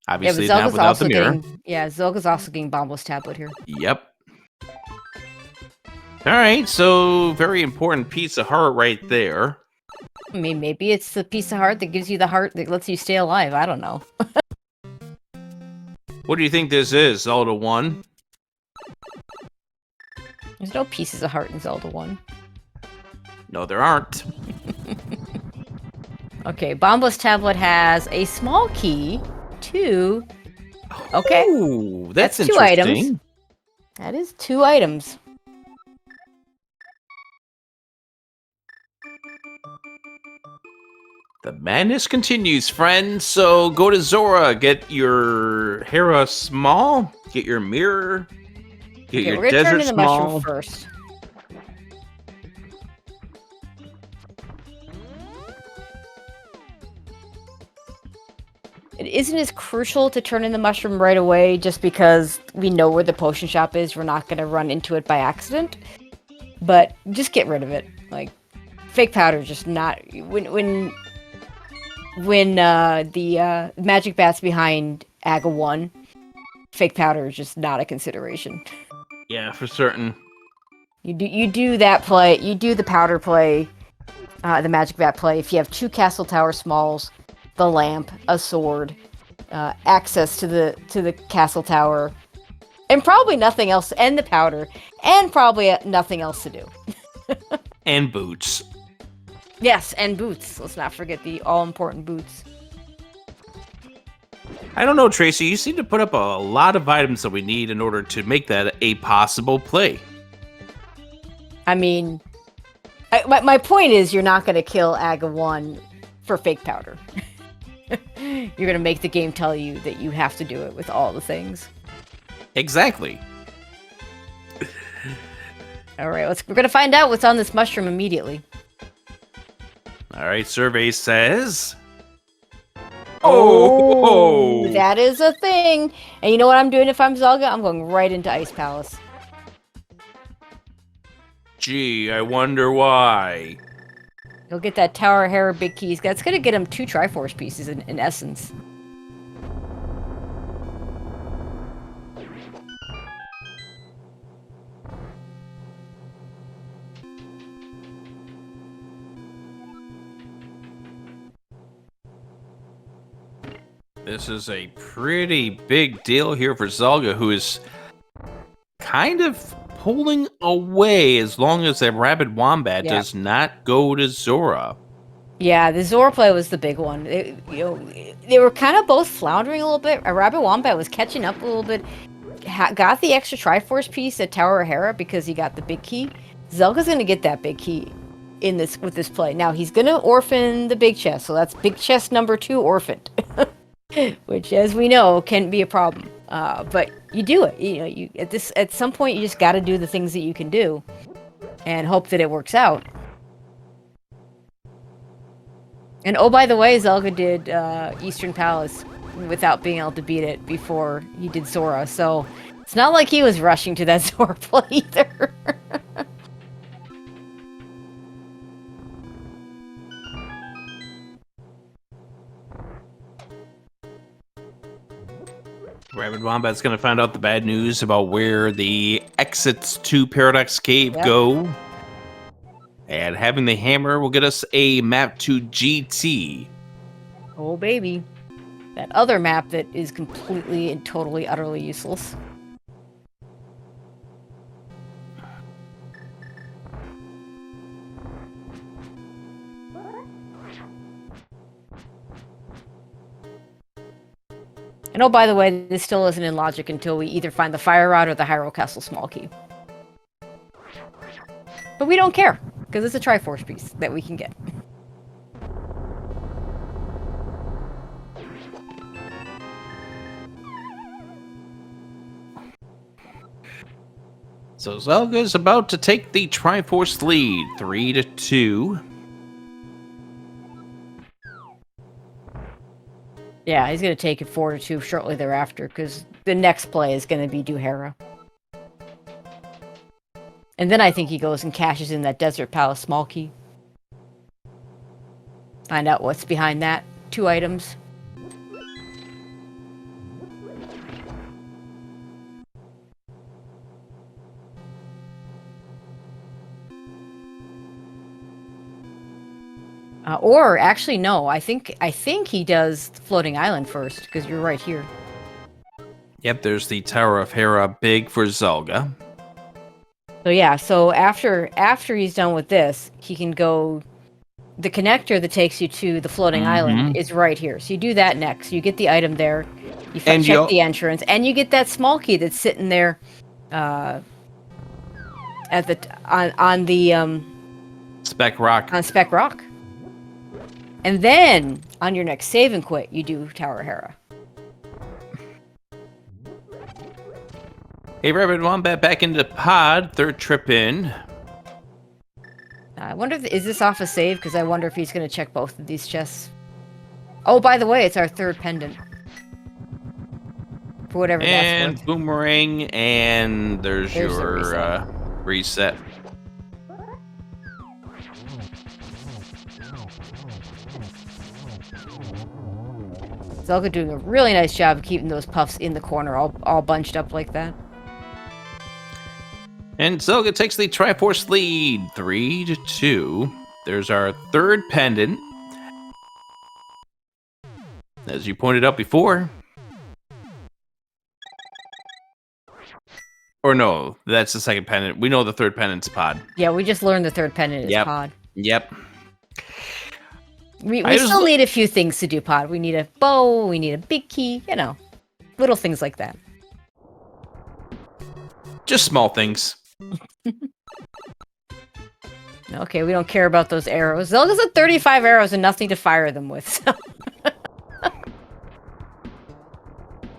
Obviously, not without the mirror. Zelga's also getting Bombo's tablet here. Yep. All right, so very important piece of heart right there. I mean, maybe it's the piece of heart that gives you the heart that lets you stay alive. I don't know. What do you think this is, Zelda 1? There's no pieces of heart in Zelda 1. No, there aren't. Okay, Bomba's tablet has a small key, 2. Okay. Ooh, that's 2 interesting. items. That is 2 items. The madness continues, friends. So go to Zora, get your Hera small, get your mirror, get your we're gonna desert turn in the small. mushroom first. It isn't as crucial to turn in the mushroom right away, just because we know where the potion shop is. We're not gonna run into it by accident. But just get rid of it. Like, fake powder, just not when the magic bat's behind Aga 1, fake powder is just not a consideration. Yeah, for certain. You do that play, you do the powder play, the magic bat play, if you have 2 castle tower smalls, the lamp, a sword, access to the castle tower, and probably nothing else, and the powder, and probably nothing else to do. And boots. Yes, and boots. Let's not forget the all-important boots. I don't know, Tracy. You seem to put up a lot of items that we need in order to make that a possible play. I mean, my point is you're not going to kill Aga 1 for fake powder. You're going to make the game tell you that you have to do it with all the things. Exactly. All right, we're going to find out what's on this mushroom immediately. All right, survey says... Oh, that is a thing. And you know what I'm doing if I'm Zelga? I'm going right into Ice Palace. Gee, I wonder why. He'll get that Tower Hera big keys. That's going to get him 2 Triforce pieces in essence. This is a pretty big deal here for Zelga, who is kind of pulling away as long as that ARabidWombat does not go to Zora. Yeah, the Zora play was the big one. They were kind of both floundering a little bit. ARabidWombat was catching up a little bit. Got the extra Triforce piece at Tower of Hera because he got the big key. Zelga's going to get that big key with this play. Now, he's going to orphan the big chest, so that's big chest number 2 orphaned. Which, as we know, can be a problem. But you do it. You at some point you just got to do the things that you can do, and hope that it works out. And oh, by the way, Zelga did Eastern Palace without being able to beat it before he did Zora, so it's not like he was rushing to that Zora play either. ARabidWombat's going to find out the bad news about where the exits to Paradox Cave go. And having the hammer will get us a map to GT. Oh, baby. That other map that is completely and totally, utterly useless. And oh, by the way, this still isn't in logic until we either find the Fire Rod or the Hyrule Castle small key. But we don't care, because it's a Triforce piece that we can get. So Zelga's about to take the Triforce lead, 3-2. Yeah, he's going to take it 4-2 shortly thereafter, because the next play is going to be do Hera. And then I think he goes and cashes in that Desert Palace small key. Find out what's behind that. 2 items. Or actually, no. I think he does Floating Island first, because you're right here. Yep, there's the Tower of Hera, big for Zelga. So yeah, so after he's done with this, he can go. The connector that takes you to the floating island is right here. So you do that next. You get the item there. You check the entrance, and you get that small key that's sitting there, at the on the Spec Rock. On Spec Rock. And then on your next save and quit, you do Tower of Hera. ARabidWombat back into pod, third trip in. I wonder is this off a save? Because I wonder if he's going to check both of these chests. Oh, by the way, it's our third pendant. For whatever that's worth. And boomerang, and there's your reset. Zelga doing a really nice job of keeping those puffs in the corner, all bunched up like that. And Zelga takes the Triforce lead, 3-2. There's our third pendant. As you pointed out before. Or no, that's the second pendant. We know the third pendant's pod. Yeah, we just learned the third pendant is pod. Yep. We still need a few things to do pod. We need a bow, we need a big key, little things like that. Just small things. Okay, we don't care about those arrows. Zelga's at 35 arrows and nothing to fire them with. So.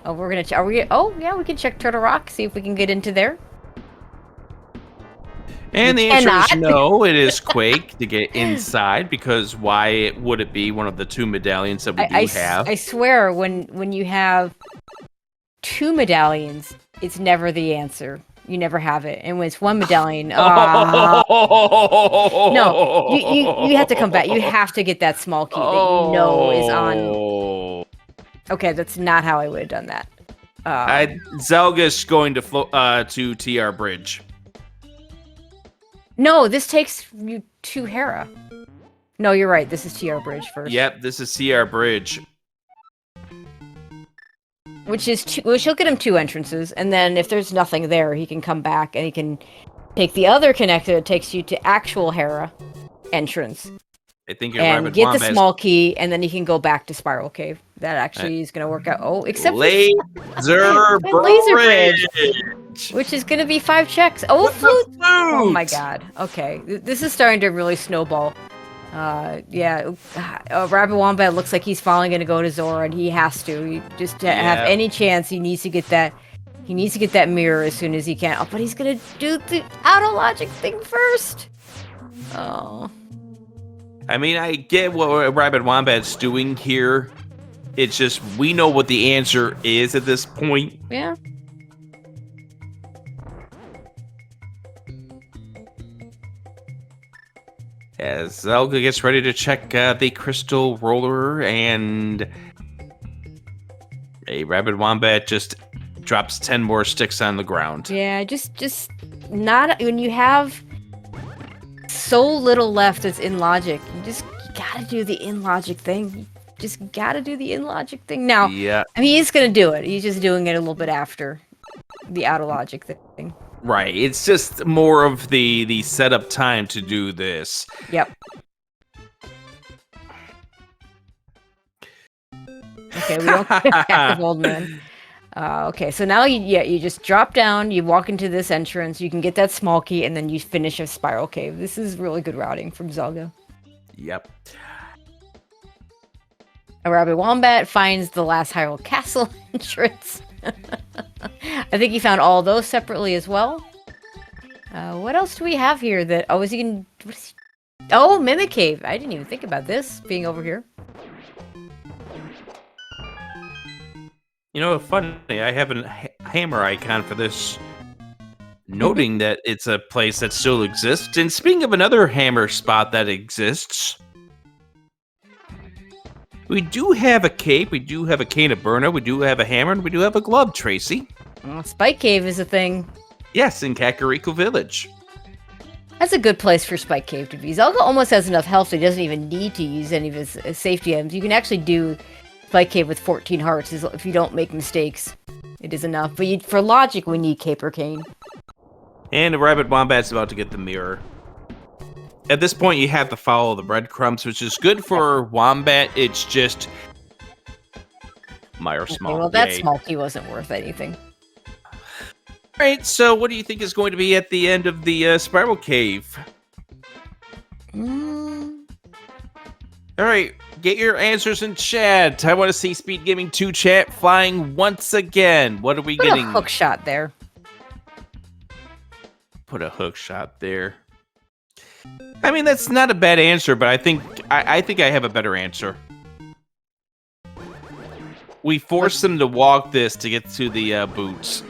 Oh, we're gonna. Oh, yeah, we can check Turtle Rock. See if we can get into there. And the answer is no. It is Quake to get inside because why would it be one of the two medallions that we have? I swear, when you have two medallions, it's never the answer. You never have it. And when it's one medallion, no, you have to come back. You have to get that small key that you know is on. Okay, that's not how I would have done that. Zelga's going to TR Bridge. No, this takes you to Hera. No, you're right. This is TR Bridge first. Yep, this is TR Bridge. Which he'll get him two entrances, and then if there's nothing there, he can come back and he can take the other connector that takes you to actual Hera entrance. I think you're and get the small key, and then he can go back to Spiral Cave. That actually is going to work out. Oh, except laser bridge, which is going to be 5 checks. Oh, flute! Oh my god. Okay, this is starting to really snowball. ARabidWombat looks like he's finally going to go to Zora, and he has to. To have any chance, he needs to get that. He needs to get that mirror as soon as he can. Oh, but he's going to do the auto-logic thing first. Oh. I mean, I get what ARabidWombat's doing here. It's just, we know what the answer is at this point. Yeah. As Zelga gets ready to check the crystal roller, and ARabidWombat just drops 10 more sticks on the ground. Yeah, just not when you have so little left that's in logic. You gotta do the in logic thing. You just gotta do the in logic thing. Now, yeah. I mean, he's gonna do it. He's just doing it a little bit after the out of logic thing. Right. It's just more of the setup time to do this. Yep. Okay, we don't get the old man. Okay, so now you just drop down, you walk into this entrance, you can get that small key, and then you finish a spiral cave. This is really good routing from Zelga. Yep. ARabidWombat finds the last Hyrule Castle entrance. I think he found all those separately as well. What else do we have here that... Oh, Oh, Mimic Cave. I didn't even think about this being over here. You know, funny, I have a hammer icon for this, noting that it's a place that still exists. And speaking of another hammer spot that exists, we do have a cape, we do have a cane of Burna, we do have a hammer, and we do have a glove, Tracy. Spike Cave is a thing. Yes, in Kakariko Village. That's a good place for Spike Cave to be. Zelga almost has enough health, so he doesn't even need to use any of his safety items. You can actually do Spike Cave with 14 hearts if you don't make mistakes. It is enough. But for logic, we need Caper Cane. And ARabidWombat's about to get the mirror. At this point, you have to follow the breadcrumbs, which is good for Wombat. It's just Meyer small. Well, that small key wasn't worth anything. All right, so what do you think is going to be at the end of the spiral cave? All right, get your answers in chat. I want to see SpeedGaming 2 chat flying once again. What are we getting? Put a hook shot there. Put a hook shot there. I mean, that's not a bad answer, but I think I have a better answer. We forced them to walk this to get to the boots.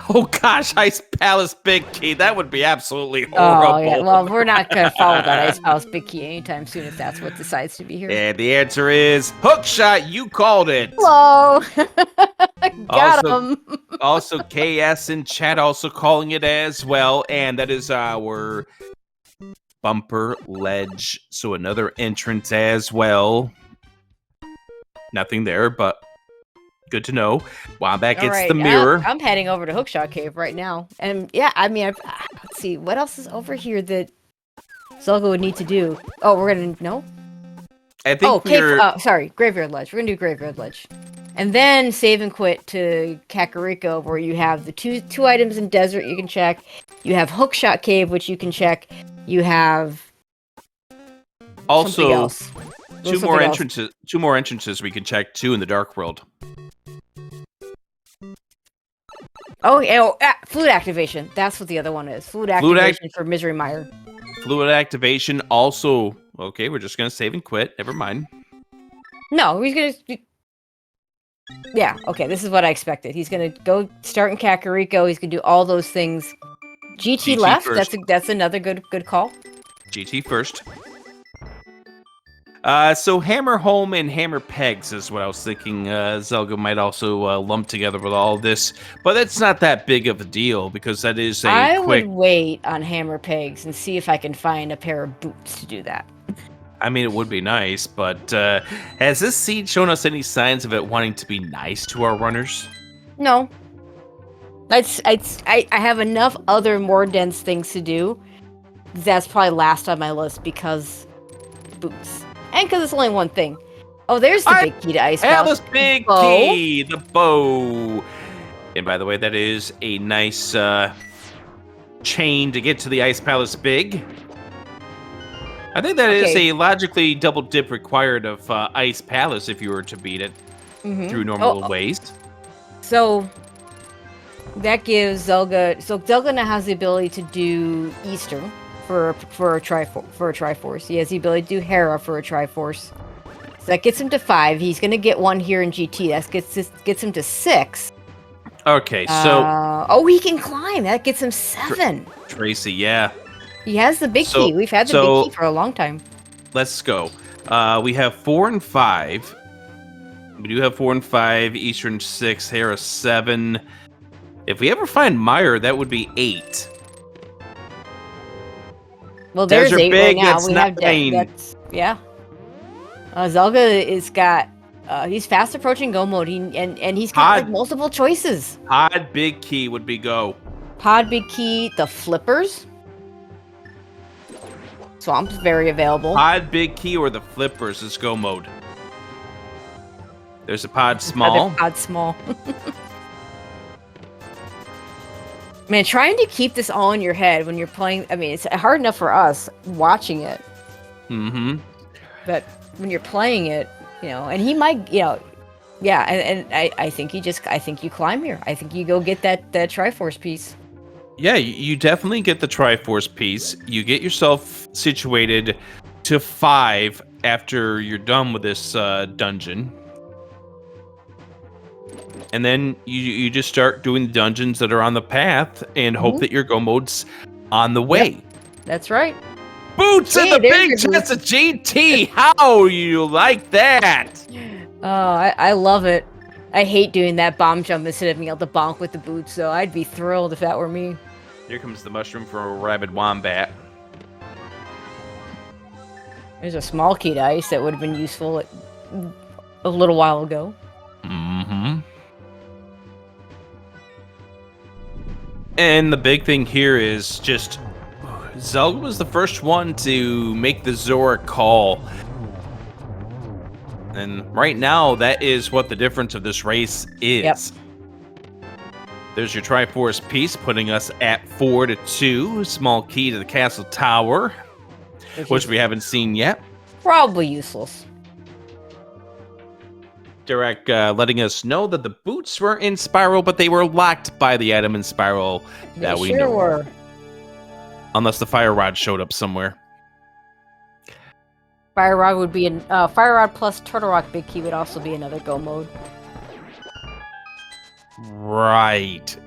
Oh gosh, Ice Palace Big Key. That would be absolutely horrible. Oh, yeah. Well, we're not going to follow that Ice Palace Big Key anytime soon if that's what decides to be here. And the answer is hookshot. You called it. Hello. Got him. Also, KS in chat also calling it as well. And that is our bumper ledge. So another entrance as well. Nothing there, but good to know. Wombat gets the mirror. I'm heading over to Hookshot Cave right now. And yeah, I mean, let's see. What else is over here that Zelga would need to do? Oh, we're going to... No? I think sorry. Graveyard Ledge. We're going to do Graveyard Ledge. And then save and quit to Kakariko, where you have the two items in Desert you can check. You have Hookshot Cave, which you can check. You have... Also, else. two more entrances we can check, too, in the Dark World. Oh, yeah, Fluid Activation. That's what the other one is. Fluid Activation for Misery Mire. Fluid Activation also... Okay, we're just going to save and quit. Never mind. No, he's going to... Yeah, okay, this is what I expected. He's going to go start in Kakariko. He's going to do all those things. GT left. First. That's another good call. GT first. So Hammer Home and Hammer Pegs is what I was thinking. Zelga might also lump together with all this, but that's not that big of a deal because that is quick... I would wait on Hammer Pegs and see if I can find a pair of boots to do that. I mean, it would be nice, but has this seed shown us any signs of it wanting to be nice to our runners? No. I have enough other more dense things to do. That's probably last on my list because boots. And because it's only one thing. Oh, there's the big key to Ice Palace. Big key, the bow. And by the way, that is a nice chain to get to the Ice Palace Big. I think that is a logically double dip required of Ice Palace if you were to beat it through normal ways. So that gives Zelga. So Zelga now has the ability to do Eastern. For a Triforce. He has the ability to do Hera for a Triforce. So that gets him to 5. He's going to get 1 here in GT. That gets him to 6. Okay, so... he can climb. That gets him 7. Tracy, yeah. He has the big key. We've had the big key for a long time. Let's go. We have 4 and 5. We do have 4 and 5. Eastern 6. Hera 7. If we ever find Meyer, that would be 8. Well, there's Desert 8 Big, right now. that's We have that's yeah. Zelga is got. He's fast approaching go mode. And he's got like multiple choices. Pod Big Key would be go. Pod Big Key, the flippers. Swamp's very available. Pod Big Key or the flippers is go mode. There's a Pod Small. Pod Small. Man, trying to keep this all in your head when you're playing, I mean, it's hard enough for us watching it. Mm-hmm. But when you're playing it, and he might, yeah, and I think you climb here. I think you go get that Triforce piece. Yeah, you definitely get the Triforce piece. You get yourself situated to 5 after you're done with this dungeon. And then you just start doing the dungeons that are on the path and hope that your go mode's on the way. Yep. That's right. Boots in the big chest of GT. How you like that? Oh, I love it. I hate doing that bomb jump instead of being able to bonk with the boots, so I'd be thrilled if that were me. Here comes the mushroom for ARabidWombat. There's a small key to ice that would have been useful a little while ago. Mm-hmm. And the big thing here is just Zelga was the first one to make the Zora call. And right now, that is what the difference of this race is. Yep. There's your Triforce piece, putting us at 4-2. Small key to the castle tower, which we haven't seen yet. Probably useless. Direct letting us know that the boots were in Spiral, but they were locked by the item in Spiral that we know. Were. Unless the Fire Rod showed up somewhere. Fire Rod would be Fire Rod plus Turtle Rock Big Key would also be another go mode. Right.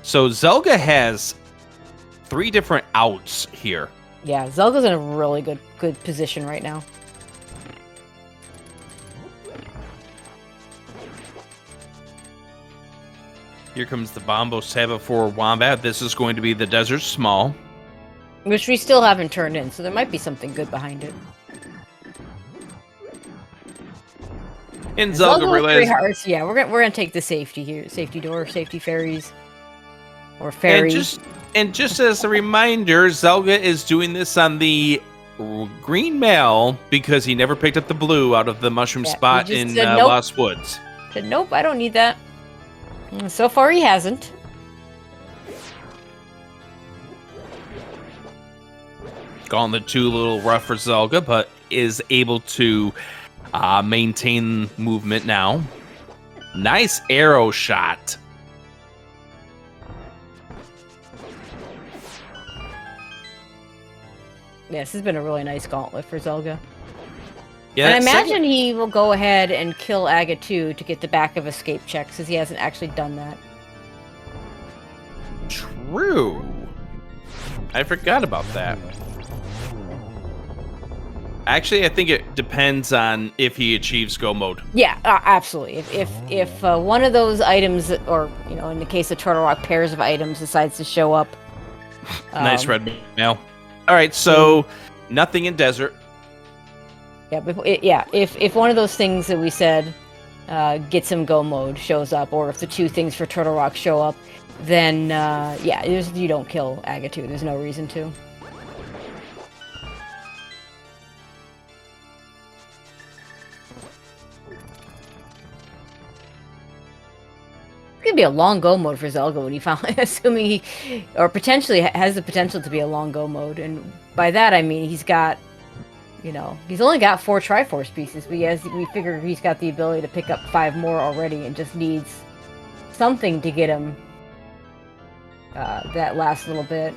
So Zelga has 3 different outs here. Yeah, Zelga's in a really good position right now. Here comes the Bombo Saba for Wombat. This is going to be the Desert Small. Which we still haven't turned in, so there might be something good behind it. And Zelga realized... Yeah, we're gonna take the safety here. Safety door, safety fairies. Or fairies. And just as a reminder, Zelga is doing this on the green mail because he never picked up the blue out of the mushroom spot in nope. Lost Woods. Said, nope, I don't need that. So far, he hasn't. Gauntlet 2 a little rough for Zelga, but is able to maintain movement now. Nice arrow shot. Yeah, this has been a really nice gauntlet for Zelga. Yeah, and I imagine he will go ahead and kill Aga 2 to get the back of escape check, since he hasn't actually done that. True. I forgot about that. Actually, I think it depends on if he achieves go mode. Yeah, absolutely. If one of those items, or in the case of Turtle Rock, pairs of items decides to show up. Nice red mail. All right, so nothing in desert. Yeah, if one of those things that we said gets him go mode shows up, or if the 2 things for Turtle Rock show up, then you don't kill Aga 2. There's no reason to. It's gonna be a long go mode for Zelga when he finally, assuming he, or potentially has the potential to be a long go mode, and by that I mean he's got, he's only got 4 Triforce pieces, but we figure he's got the ability to pick up 5 more already, and just needs something to get him that last little bit.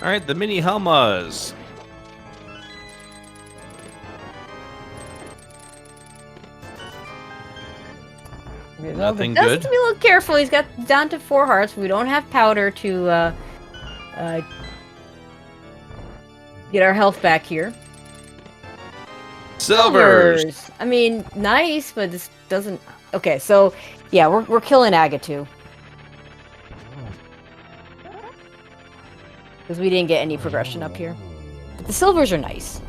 All right, the mini Helmas. Nothing good. Just be a little careful. He's got down to 4 hearts. We don't have powder to get our health back here. Silvers. I mean, nice, but this doesn't. Okay, so yeah, we're killing Aga 2. Because we didn't get any progression up here. But the silvers are nice.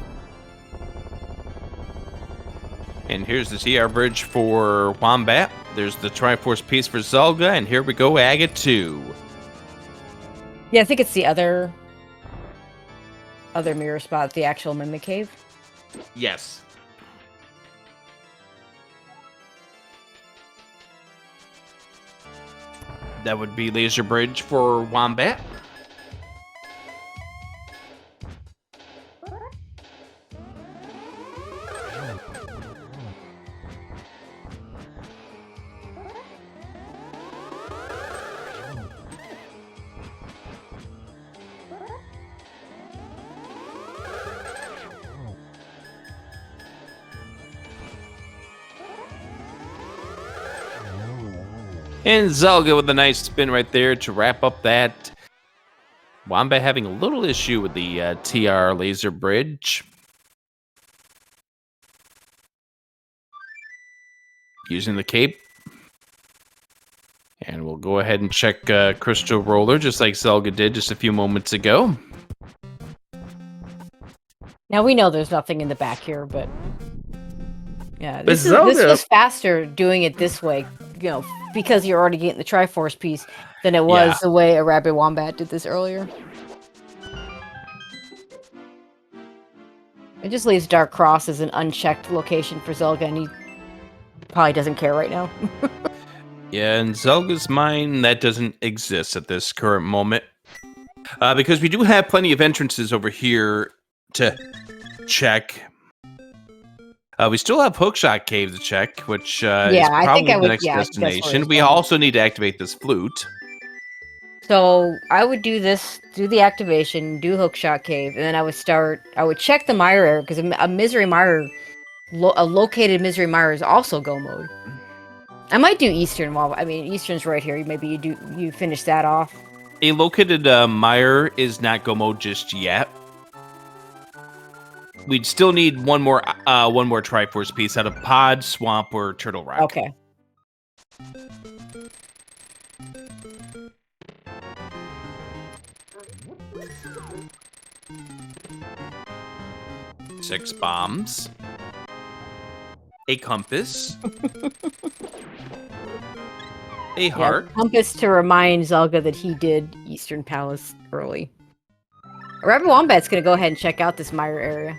And here's the TR bridge for Wombat. There's the Triforce piece for Zelga, and here we go, Aga 2. Yeah, I think it's the other mirror spot, the actual Mimic Cave. Yes. That would be Laser Bridge for Wombat. And Zelga with a nice spin right there to wrap up that Wombat having a little issue with the TR laser bridge. Using the cape. And we'll go ahead and check Crystal Roller, just like Zelga did just a few moments ago. Now we know there's nothing in the back here, but yeah, this was faster doing it this way, because you're already getting the Triforce piece than it was the way ARabidWombat did this earlier. It just leaves Dark Cross as an unchecked location for Zelga, and he probably doesn't care right now. Yeah, in Zelga's mind, that doesn't exist at this current moment. Because we do have plenty of entrances over here to check. We still have Hookshot Cave to check, which is probably the next destination. We also need to activate this flute. So I would do the activation, do Hookshot Cave, and then I would check the Mire area, because a Misery Mire, a located Misery Mire is also go mode. I might do Eastern Eastern's right here. Maybe you finish that off. A located Mire is not go mode just yet. We'd still need one more Triforce piece out of Pod, Swamp, or Turtle Rock. Okay. Six bombs. A compass. A heart. Yeah, compass to remind Zelga that he did Eastern Palace early. ARabidWombat's going to go ahead and check out this Mire area.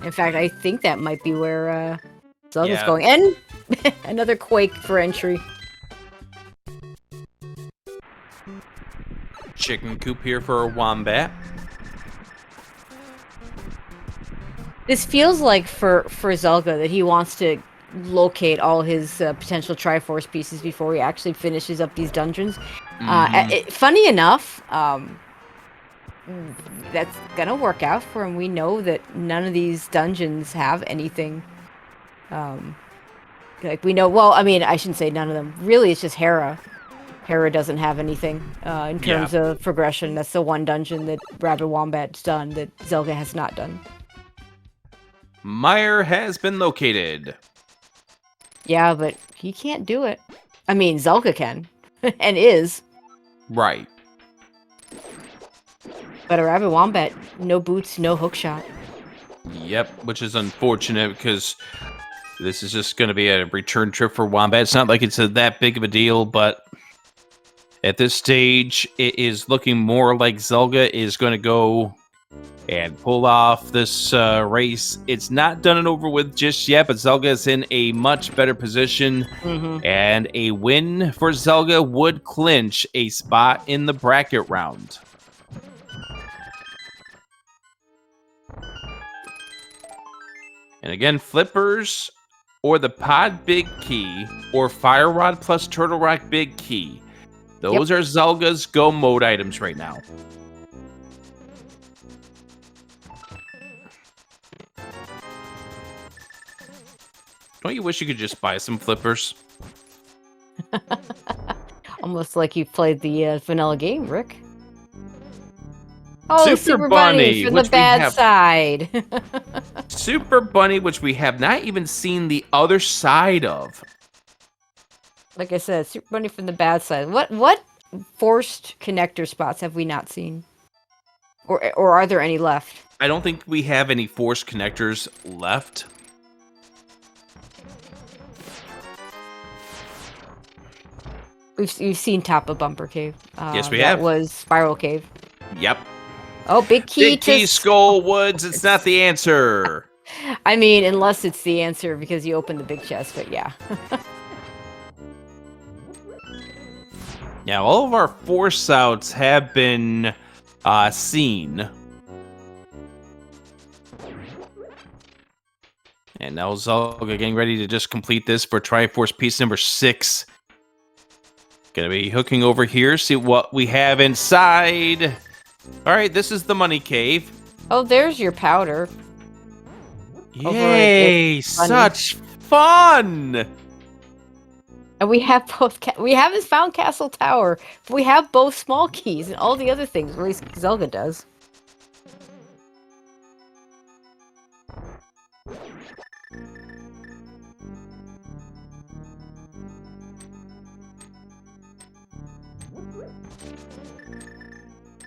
In fact, I think that might be where Zelga's going. And another Quake for entry. Chicken coop here for a Wombat. This feels like for Zelga that he wants to locate all his potential Triforce pieces before he actually finishes up these dungeons. Funny enough, that's gonna work out for him. We know that none of these dungeons have anything. We know. Well, I shouldn't say none of them. Really, it's just Hera. Hera doesn't have anything in terms of progression. That's the one dungeon that ARabidWombat's done that Zelga has not done. Mire has been located. Yeah, but he can't do it. Zelga can, and is. Right. But ARabidWombat, no boots, no hookshot. Yep, which is unfortunate because this is just going to be a return trip for Wombat. It's not like it's that big of a deal, but at this stage, it is looking more like Zelga is going to go and pull off this race. It's not done and over with just yet, but Zelga is in a much better position. And a win for Zelga would clinch a spot in the bracket round. And again, Flippers or the Pod Big Key or Fire Rod plus Turtle Rock Big Key. Those are Zelga's go mode items right now. Don't you wish you could just buy some Flippers? Almost like you played the vanilla game, Rick. Oh, Super Bunny from the bad side. Super Bunny, which we have not even seen the other side of. Like I said, Super Bunny from the bad side. What forced connector spots have we not seen? Or are there any left? I don't think we have any forced connectors left. We've seen top of Bumper Cave. Yes, we have. That was Spiral Cave. Yep. Oh, Big Key. Big Key, Skull Woods. It's not the answer. Unless it's the answer because you opened the big chest, but yeah. Now, all of our force outs have been seen. And now Zelga getting ready to just complete this for Triforce piece number 6. Gonna be hooking over here, see what we have inside. All right, this is the money cave. Oh, there's your powder. Yay, such fun! And we have both. We haven't found Castle Tower, but we have both small keys and all the other things. At least Zelga does.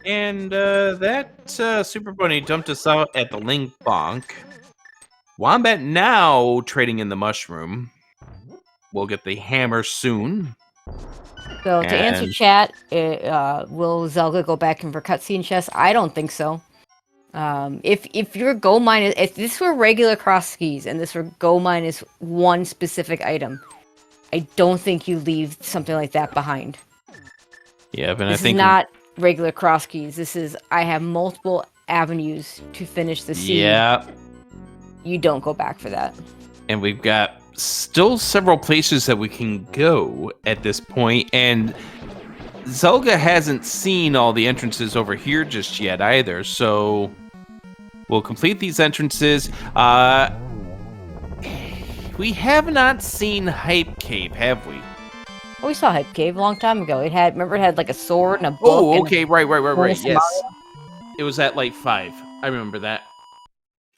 And that Super Bunny dumped us out at the Link Bonk. Wombat now trading in the mushroom. We'll get the hammer soon. So to answer chat, will Zelga go back in for cutscene chests? I don't think so. If your gold mine is, if this were regular cross keys and this were gold mine is one specific item, I don't think you leave something like that behind. Yeah, but this I think is not regular cross keys. This is I have multiple avenues to finish the seed. Yeah. You don't go back for that. And we've got still several places that we can go at this point, and Zelga hasn't seen all the entrances over here just yet either, so we'll complete these entrances. We have not seen Hype Cave, have we? Oh, we saw Hype Cave a long time ago. It had like a sword and a book. Oh, okay, right. Yes. It was at like 5. I remember that.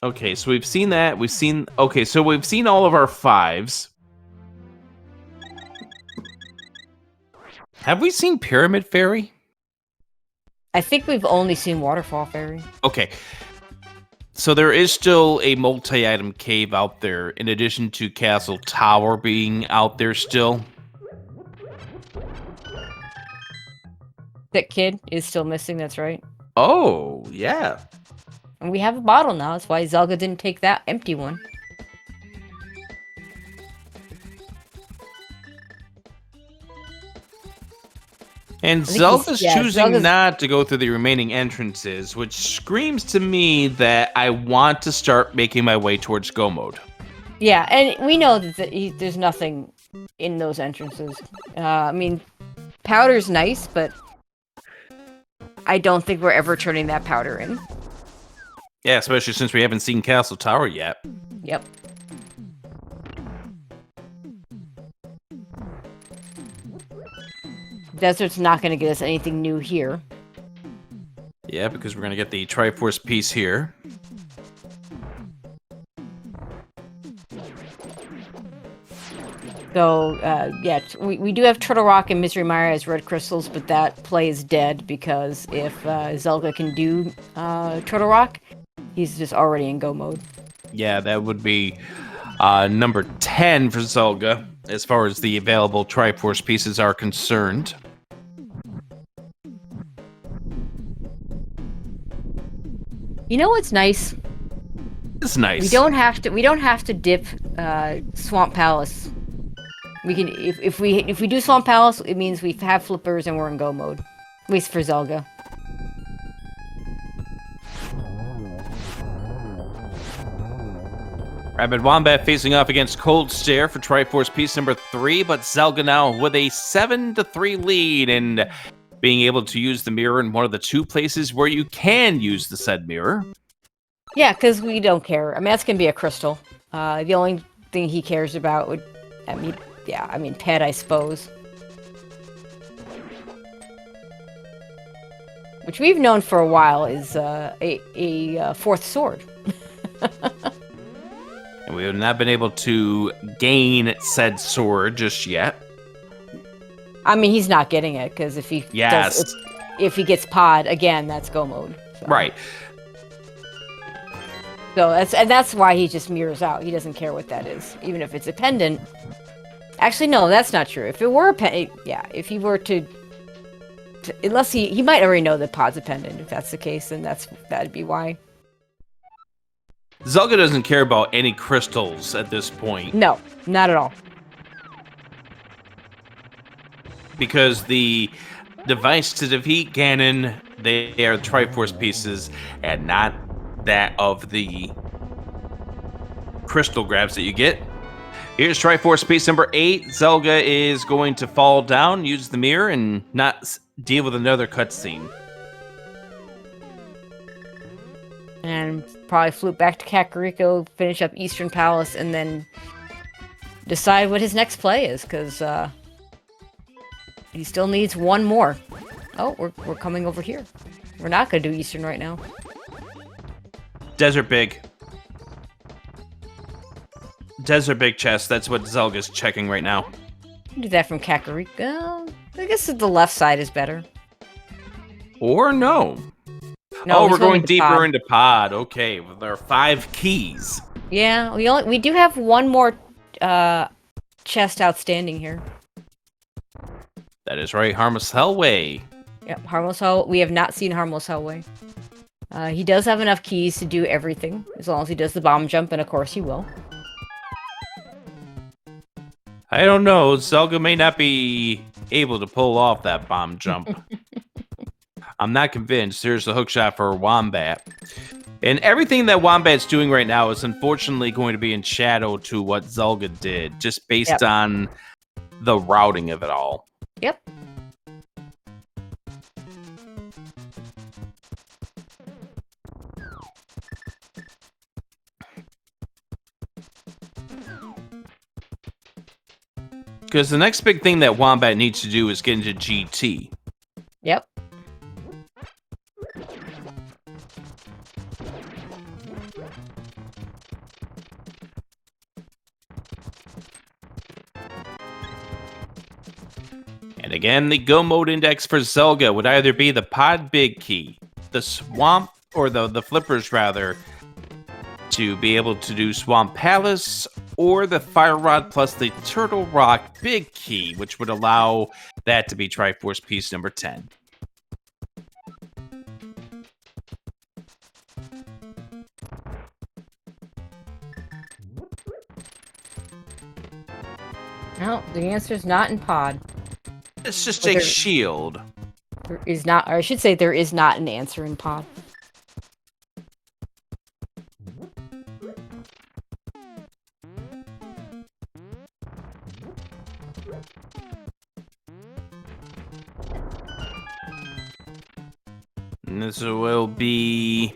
Okay, so we've seen that. We've seen all of our 5s. Have we seen Pyramid Fairy? I think we've only seen Waterfall Fairy. Okay. So there is still a multi-item cave out there, in addition to Castle Tower being out there still. That kid is still missing, that's right. Oh, yeah. And we have a bottle now, that's why Zelga didn't take that empty one. And Zelga's choosing not to go through the remaining entrances, which screams to me that I want to start making my way towards Go Mode. Yeah, and we know that there's nothing in those entrances. I mean, powder's nice, but I don't think we're ever turning that powder in. Yeah, especially since we haven't seen Castle Tower yet. Yep. Desert's not going to get us anything new here. Yeah, because we're going to get the Triforce piece here. So, yeah, we do have Turtle Rock and Misery Mire as red crystals, but that play is dead because if Zelga can do Turtle Rock, he's just already in go mode. Yeah, that would be number 10 for Zelga, as far as the available Triforce pieces are concerned. You know what's nice? It's nice. We don't have to dip Swamp Palace. We can if we do Swamp Palace, it means we have flippers and we're in go mode. At least for Zelga. ARabidWombat facing off against Cold Stare for Triforce piece number 3, but Zelga now with a 7-3 lead and being able to use the mirror in one of the 2 places where you can use the said mirror. Yeah, because we don't care. I mean, that's going to be a crystal. The only thing he cares about would, I mean, pet, I suppose. Which we've known for a while is a 4th sword. And we have not been able to gain said sword just yet. I mean, he's not getting it, because if he if he gets pod, again, that's go mode. So. Right. So that's why he just mirrors out. He doesn't care what that is, even if it's a pendant. Actually, no, that's not true. If it were a pendant, yeah, if he were to unless he might already know that pod's a pendant. If that's the case, then that'd be why. Zelga doesn't care about any crystals at this point. No, not at all. Because the device to defeat Ganon, they are Triforce pieces, and not that of the crystal grabs that you get. Here's Triforce piece number 8. Zelga is going to fall down, use the mirror, and not deal with another cutscene. And probably flute back to Kakariko, finish up Eastern Palace, and then decide what his next play is, because He still needs one more. Oh, we're coming over here. We're not gonna do Eastern right now. Desert Big. Desert Big chest. That's what Zelga's checking right now. Do that from Kakariko. I guess the left side is better. Or no. No, we're going deeper pod. into pod. Okay, well, there are 5 keys. Yeah, we do have one more chest outstanding here. That is right, Harmless Hellway. Yep, Harmless Hell. We have not seen Harmless Hellway. He does have enough keys to do everything, as long as he does the bomb jump, and of course he will. I don't know. Zelga may not be able to pull off that bomb jump. I'm not convinced. There's the hookshot for Wombat. And everything that Wombat's doing right now is unfortunately going to be in shadow to what Zelga did, just based on the routing of it all. Yep. Because the next big thing that Wombat needs to do is get into GT. Yep. And again, the go mode index for Zelga would either be the pod big key, the swamp, or the flippers rather, to be able to do Swamp Palace, or the Fire Rod plus the Turtle Rock big key, which would allow that to be Triforce piece number 10. No, the answer is not in pod. Let's just take shield. There is not, or I should say, there is not an answer in pod. And this will be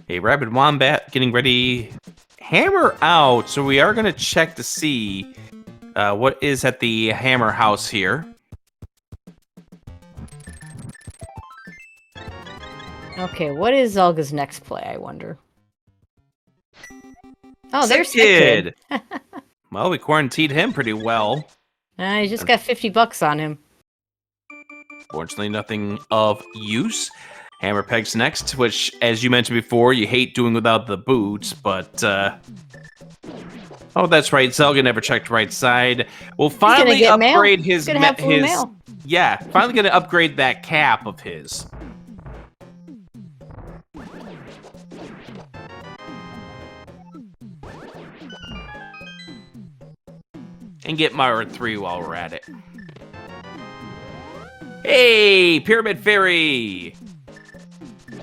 a ARabidWombat getting ready. Hammer out. So we are going to check to see what is at the Hammer house here. Okay, what is Zelga's next play, I wonder? Oh, there's Kid. Well, we quarantined him pretty well. He just got $50 on him. Fortunately, nothing of use. Hammer Peg's next, which, as you mentioned before, you hate doing without the boots, but... Oh, that's right. Zelga never checked right side. We'll finally upgrade his... Yeah, finally gonna upgrade that cap of his. And get Myra 3 while we're at it. Hey, Pyramid Fairy!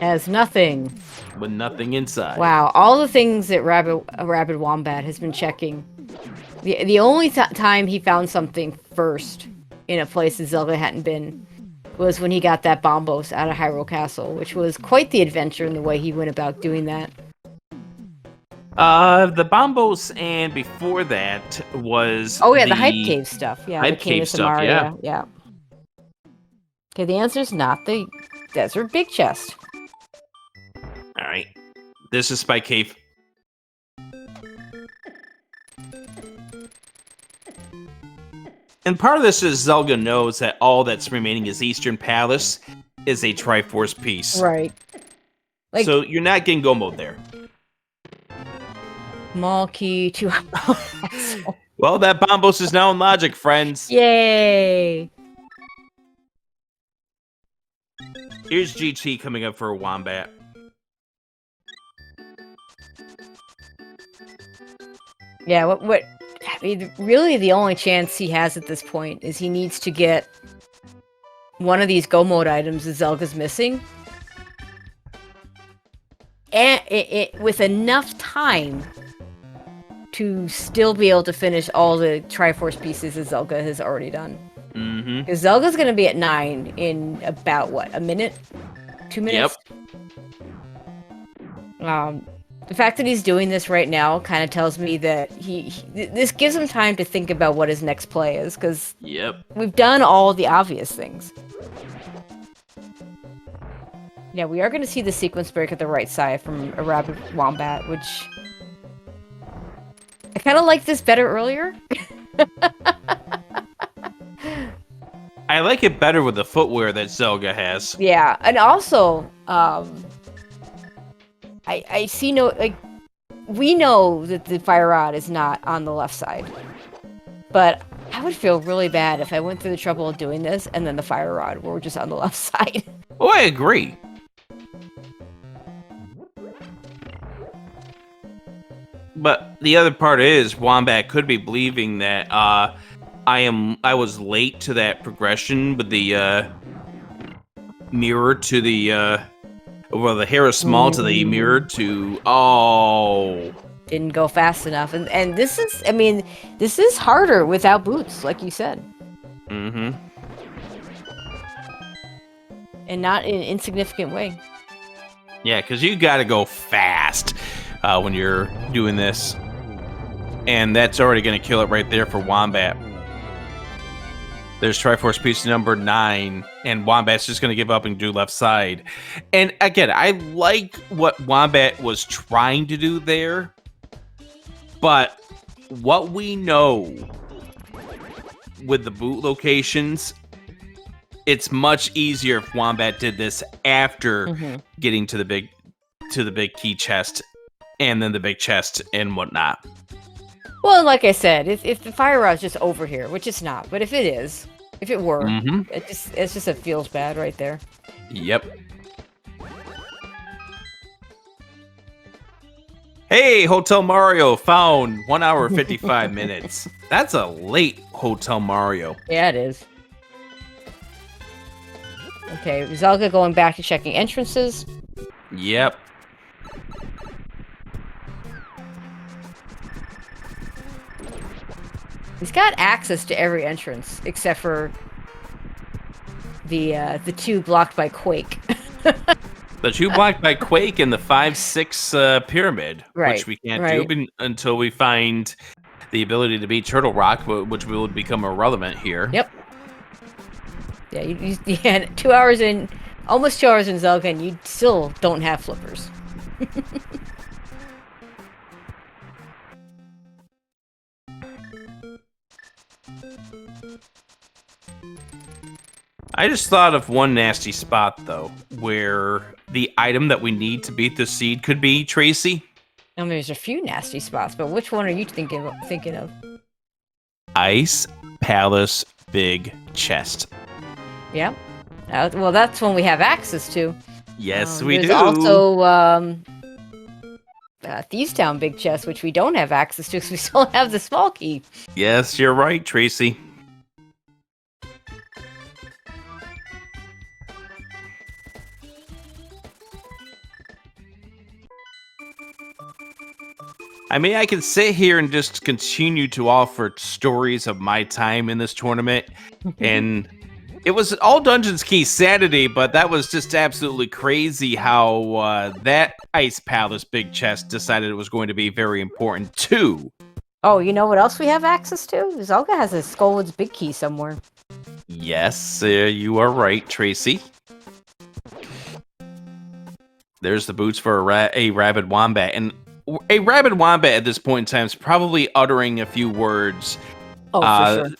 Has nothing. With nothing inside. Wow, all the things that ARabidWombat has been checking. The only time he found something first in a place that Zelga hadn't been was when he got that Bombos out of Hyrule Castle, which was quite the adventure in the way he went about doing that. The Bombos, and before that was the Hype Cave stuff. Yeah, Hype Cave stuff, yeah. Okay, the answer is not the Desert Big Chest. Alright. This is Spike Cave. And part of this is Zelga knows that all that's remaining is Eastern Palace is a Triforce piece. Right. So you're not getting go mode there. Small key to... Well, that Bombos is now in logic, friends. Yay! Here's GT coming up for a Wombat. Yeah, what I mean, really the only chance he has at this point is he needs to get one of these go mode items that Zelga's missing. And with enough time to still be able to finish all the Triforce pieces that Zelga has already done. Mm-hmm. Because Zelga's going to be at 9 in about, what, a minute? 2 minutes? Yep. The fact that he's doing this right now kind of tells me that this gives him time to think about what his next play is, because we've done all the obvious things. Yeah, we are going to see the sequence break at the right side from ARabidWombat, which I kind of liked this better earlier. I like it better with the footwear that Zelga has. Yeah, and also, I see we know that the fire rod is not on the left side, but I would feel really bad if I went through the trouble of doing this and then the fire rod were just on the left side. Oh, I agree. But the other part is, Wombat could be believing that I was late to that progression with the mirror to the the hair is small to the mirror to didn't go fast enough, and this is, I mean, this is harder without boots, like you said. Mm-hmm. And not in an insignificant way. Yeah, because you got to go fast when you're doing this, and that's already going to kill it right there for Wombat. There's Triforce piece number 9, and Wombat's just going to give up and do left side. And again, I like what Wombat was trying to do there, but what we know with the boot locations, it's much easier if Wombat did this after getting to the big key chest, and then the big chest and whatnot. Well, like I said, if the fire rod's just over here, which it's not, but if it were, it's just it feels bad right there. Yep. Hey, Hotel Mario found 1 hour 55 minutes. That's a late Hotel Mario. Yeah, it is. Okay, Zelga going back to checking entrances. Yep. He's got access to every entrance except for the 2 blocked by Quake. The 2 blocked by Quake and the 5-6 pyramid, which we can't do until we find the ability to beat Turtle Rock, which will become irrelevant here. Yep. Yeah, you had 2 hours in, almost 2 hours in Zelga, and you still don't have flippers. I just thought of one nasty spot, though, where the item that we need to beat the seed could be, Tracy. I mean, there's a few nasty spots, but which one are you thinking of? Ice Palace Big Chest. Yeah. Well, that's one we have access to. Yes, we do. There's also Thieves Town Big Chest, which we don't have access to because we still have the small key. Yes, you're right, Tracy. I mean, I can sit here and just continue to offer stories of my time in this tournament, and it was all Dungeons Key Sanity, but that was just absolutely crazy how that Ice Palace Big Chest decided it was going to be very important too. Oh, you know what else we have access to? Zelga has a Skullwood's Big Key somewhere. Yes, you are right, Tracy. There's the boots for ARabidWombat, and ARabidWombat at this point in time is probably uttering a few words. Oh, for sure.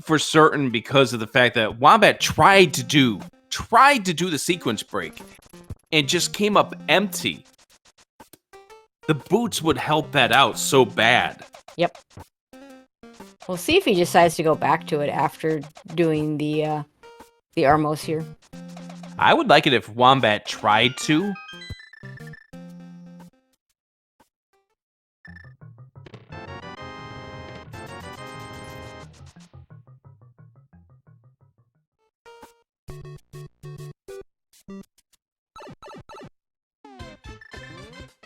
For certain, because of the fact that Wombat tried to do the sequence break and just came up empty. The boots would help that out so bad. Yep. We'll see if he decides to go back to it after doing the Armos here. I would like it if Wombat tried to.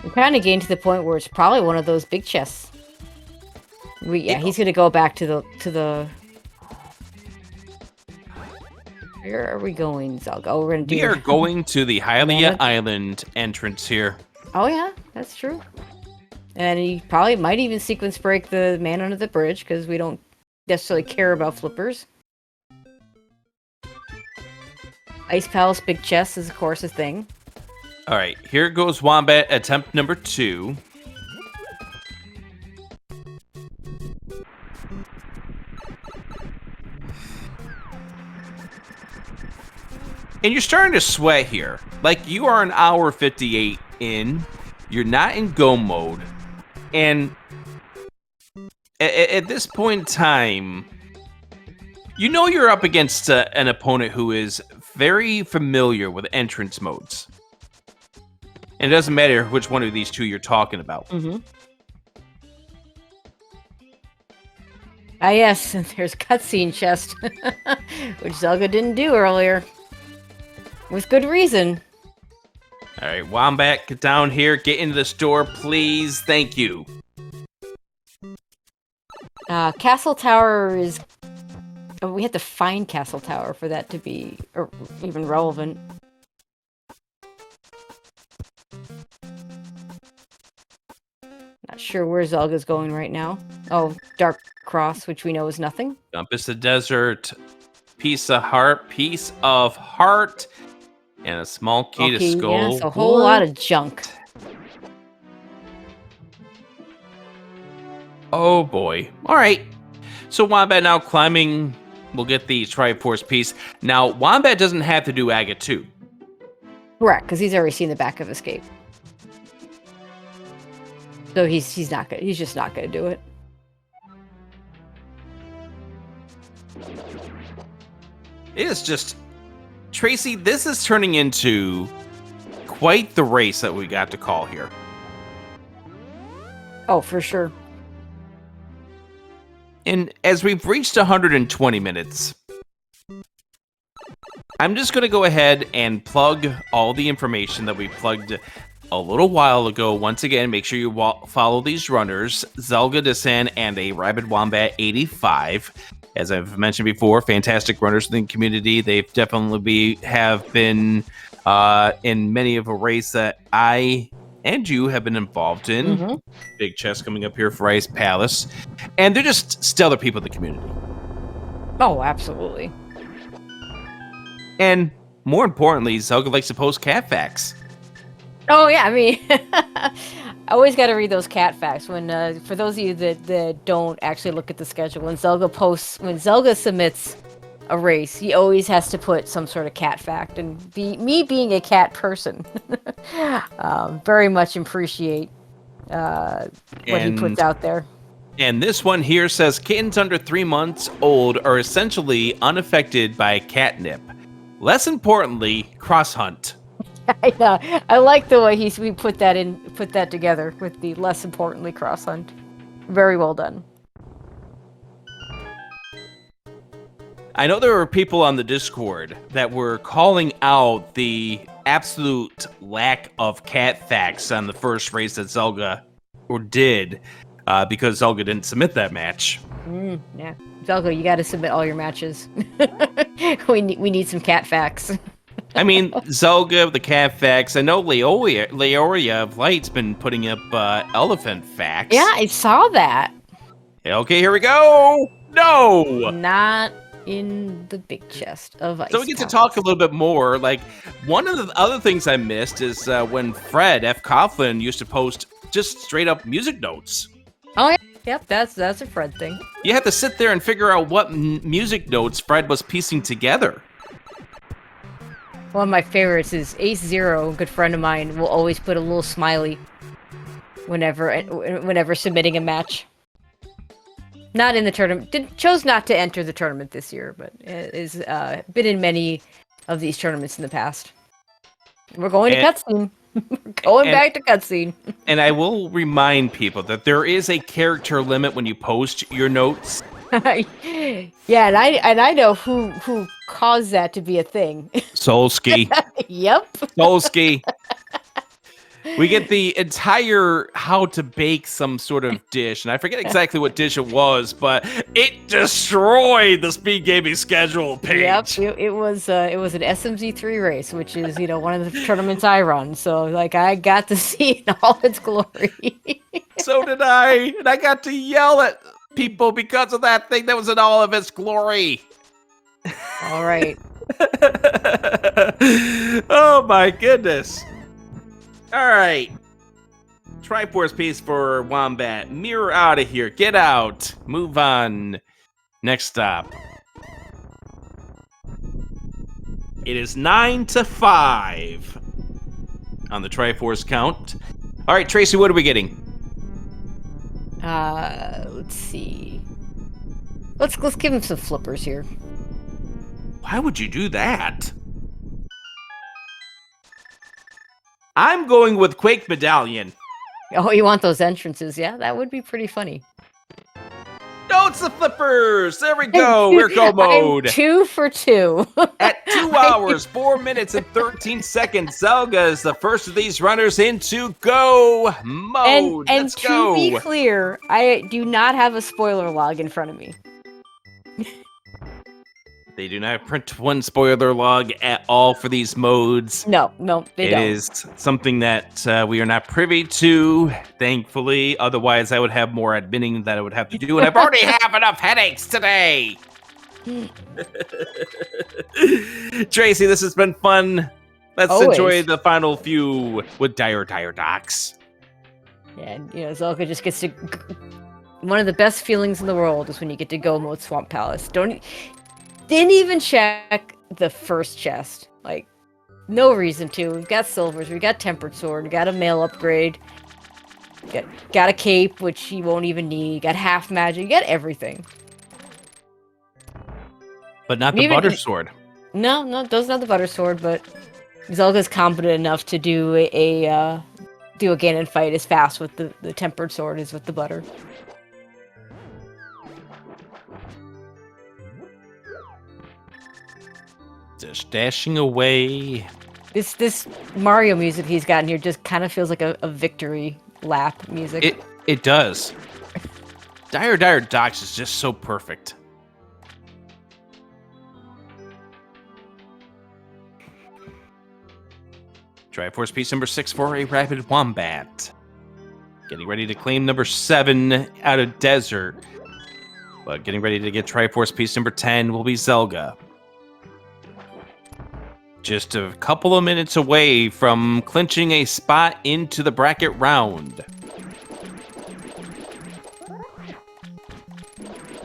We're kind of getting to the point where it's probably one of those big chests. He's gonna go back to the. Where are we going, Zelga? Oh, we are going to the Hylia Island entrance here. Oh yeah, that's true. And he probably might even sequence break the man under the bridge, because we don't necessarily care about flippers. Ice Palace Big Chest is, of course, a thing. All right, here goes Wombat, attempt number 2. And you're starting to sweat here. Like, you are an hour 58 in. You're not in go mode. And at this point in time, you know you're up against an opponent who is very familiar with entrance modes. And it doesn't matter which one of these two you're talking about. Mm-hmm. Ah, yes, there's cutscene chest, which Zelga didn't do earlier. With good reason. All right, Wombat, get down here. Get into the store, please. Thank you. Castle Tower is... Oh, we have to find Castle Tower for that to be even relevant. Not sure where Zelga's going right now. Oh, Dark Cross, which we know is nothing. Compass the desert. Piece of heart. Piece of heart. And a small key to skull. Yes, a whole lot of junk. Oh boy. All right. So Wombat now climbing. We'll get the Triforce piece. Now, Wombat doesn't have to do Agate 2. Correct, because he's already seen the back of Escape. So he's not gonna. He's just not gonna do it. It is just... Tracy, this is turning into quite the race that we got to call here. Oh, for sure. And as we've reached 120 minutes, I'm just going to go ahead and plug all the information that we plugged a little while ago. Once again, make sure you follow these runners, zelgadissan and ARabidWombat 85. As I've mentioned before, fantastic runners in the community. They've definitely have been in many of a race that I and you have been involved in. Mm-hmm. Big chest coming up here for Ice Palace. And they're just stellar people in the community. Oh, absolutely. And more importantly, Zelga likes to post cat facts. Oh, yeah, I mean, I always got to read those cat facts. When for those of you that don't actually look at the schedule, when Zelga submits a race, he always has to put some sort of cat fact. And me being a cat person, very much appreciate what he puts out there. And this one here says, kittens under 3 months old are essentially unaffected by catnip. Less importantly, cross hunt. I know. I like the way we put that together with the less importantly cross hunt. Very well done. I know there were people on the Discord that were calling out the absolute lack of cat facts on the first race that Zelga did because Zelga didn't submit that match. Yeah, Zelga, you got to submit all your matches. we need some cat facts. I mean, Zelga with the cat facts. I know Leoria of Light's been putting up elephant facts. Yeah, I saw that. Okay, here we go. No! Not in the big chest of Ice So we get Palace. to talk a little bit more. Like, one of the other things I missed is when Fred F. Coughlin used to post just straight up music notes. Oh, yeah. Yep, that's a Fred thing. You have to sit there and figure out what music notes Fred was piecing together. One of my favorites is Ace Zero, a good friend of mine, will always put a little smiley whenever submitting a match. Not in the tournament. Chose not to enter the tournament this year, but is been in many of these tournaments in the past. We're going to cutscene. We're going back to cutscene. And I will remind people that there is a character limit when you post your notes. Yeah, and I know who caused that to be a thing. Solsky. Yep. Solsky. We get the entire how to bake some sort of dish, and I forget exactly what dish it was, but it destroyed the Speed Gaming schedule page. Yep, it was an SMZ3 race, which is one of the tournaments I run. So like I got to see it in all its glory. So did I, and I got to yell at people because of that thing that was in all of its glory. All right. Oh my goodness. All right. Triforce piece for Wombat. Mirror out of here. Get out. Move on. Next stop. It is 9-5 on the Triforce count. All right, Tracy, what are we getting? Let's see. Let's give him some flippers here. Why would you do that? I'm going with Quake Medallion. Oh, you want those entrances? Yeah, that would be pretty funny. No, it's the flippers. There we go. We're go mode. I'm 2 for 2. At 2 hours, 4 minutes, and 13 seconds, Zelga is the first of these runners into go mode. And Let's to go. be clear, I do not have a spoiler log in front of me. They do not print one spoiler log at all for these modes. No, they don't. It is something that we are not privy to, thankfully. Otherwise, I would have more admitting that I would have to do, and I've already have enough headaches today. Tracy, this has been fun. Let's Always. enjoy the final few with Dire Docs. And Zelka just gets to. One of the best feelings in the world is when you get to go mode Swamp Palace. Didn't even check the first chest. Like, no reason to. We've got silvers, we got tempered sword, we got a mail upgrade, got a cape, which you won't even need, got half magic, you got everything. But not the butter sword. No, it doesn't have the butter sword, but Zelga's competent enough to do a Ganon fight as fast with the tempered sword as with the butter. Just dashing away. This Mario music he's got in here just kind of feels like a victory lap music. It does. Dire Docs is just so perfect. Triforce piece number 6 for ARabidWombat. Getting ready to claim number 7 out of Desert. But getting ready to get Triforce piece number 10 will be Zelga. Just a couple of minutes away from clinching a spot into the bracket round.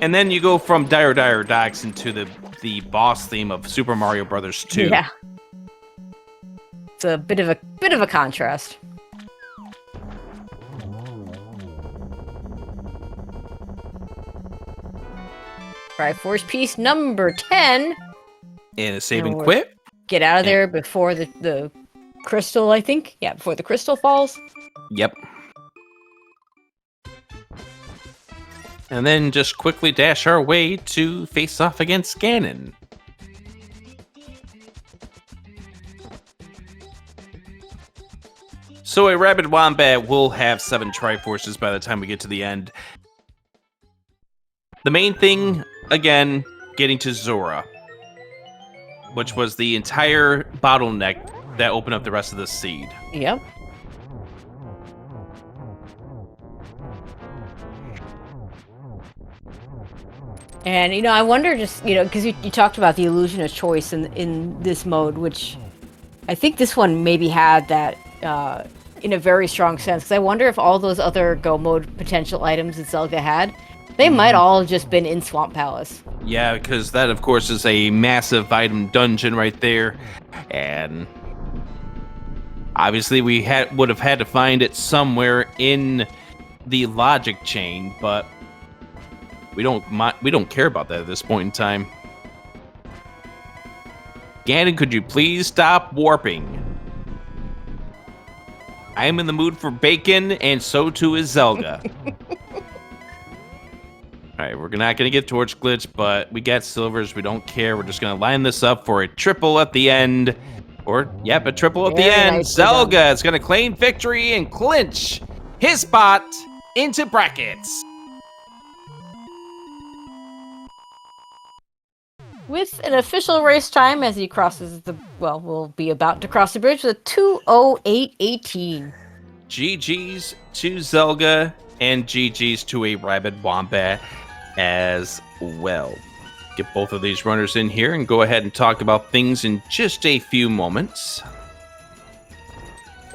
And then you go from Dire Docs into the boss theme of Super Mario Brothers 2. Yeah. It's a bit of a contrast. Triforce piece number 10. And a save and quit. Get out of there before the crystal, I think. Yeah, before the crystal falls. Yep. And then just quickly dash our way to face off against Ganon. So ARabidWombat will have 7 Triforces by the time we get to the end. The main thing, again, getting to Zora, which was the entire bottleneck that opened up the rest of the seed. Yep. And, I wonder just, because you talked about the illusion of choice in this mode, which I think this one maybe had that in a very strong sense. Because I wonder if all those other go mode potential items that Zelga had, they might all have just been in Swamp Palace. Yeah, because that, of course, is a massive item dungeon right there. And obviously we would have had to find it somewhere in the logic chain, but we don't care about that at this point in time. Ganon, could you please stop warping? I am in the mood for bacon, and so too is Zelga. Alright, we're not going to get Torch Glitch, but we got silvers. We don't care. We're just going to line this up for a triple at the end. Or, yep, a triple at the Very end. nicely done. Zelga is going to claim victory and clinch his spot into brackets. With an official race time as he crosses the, well, will be about to cross the bridge with a 2:08:18. GG's to Zelga and GG's to ARabidWombat as well. Get both of these runners in here and go ahead and talk about things in just a few moments.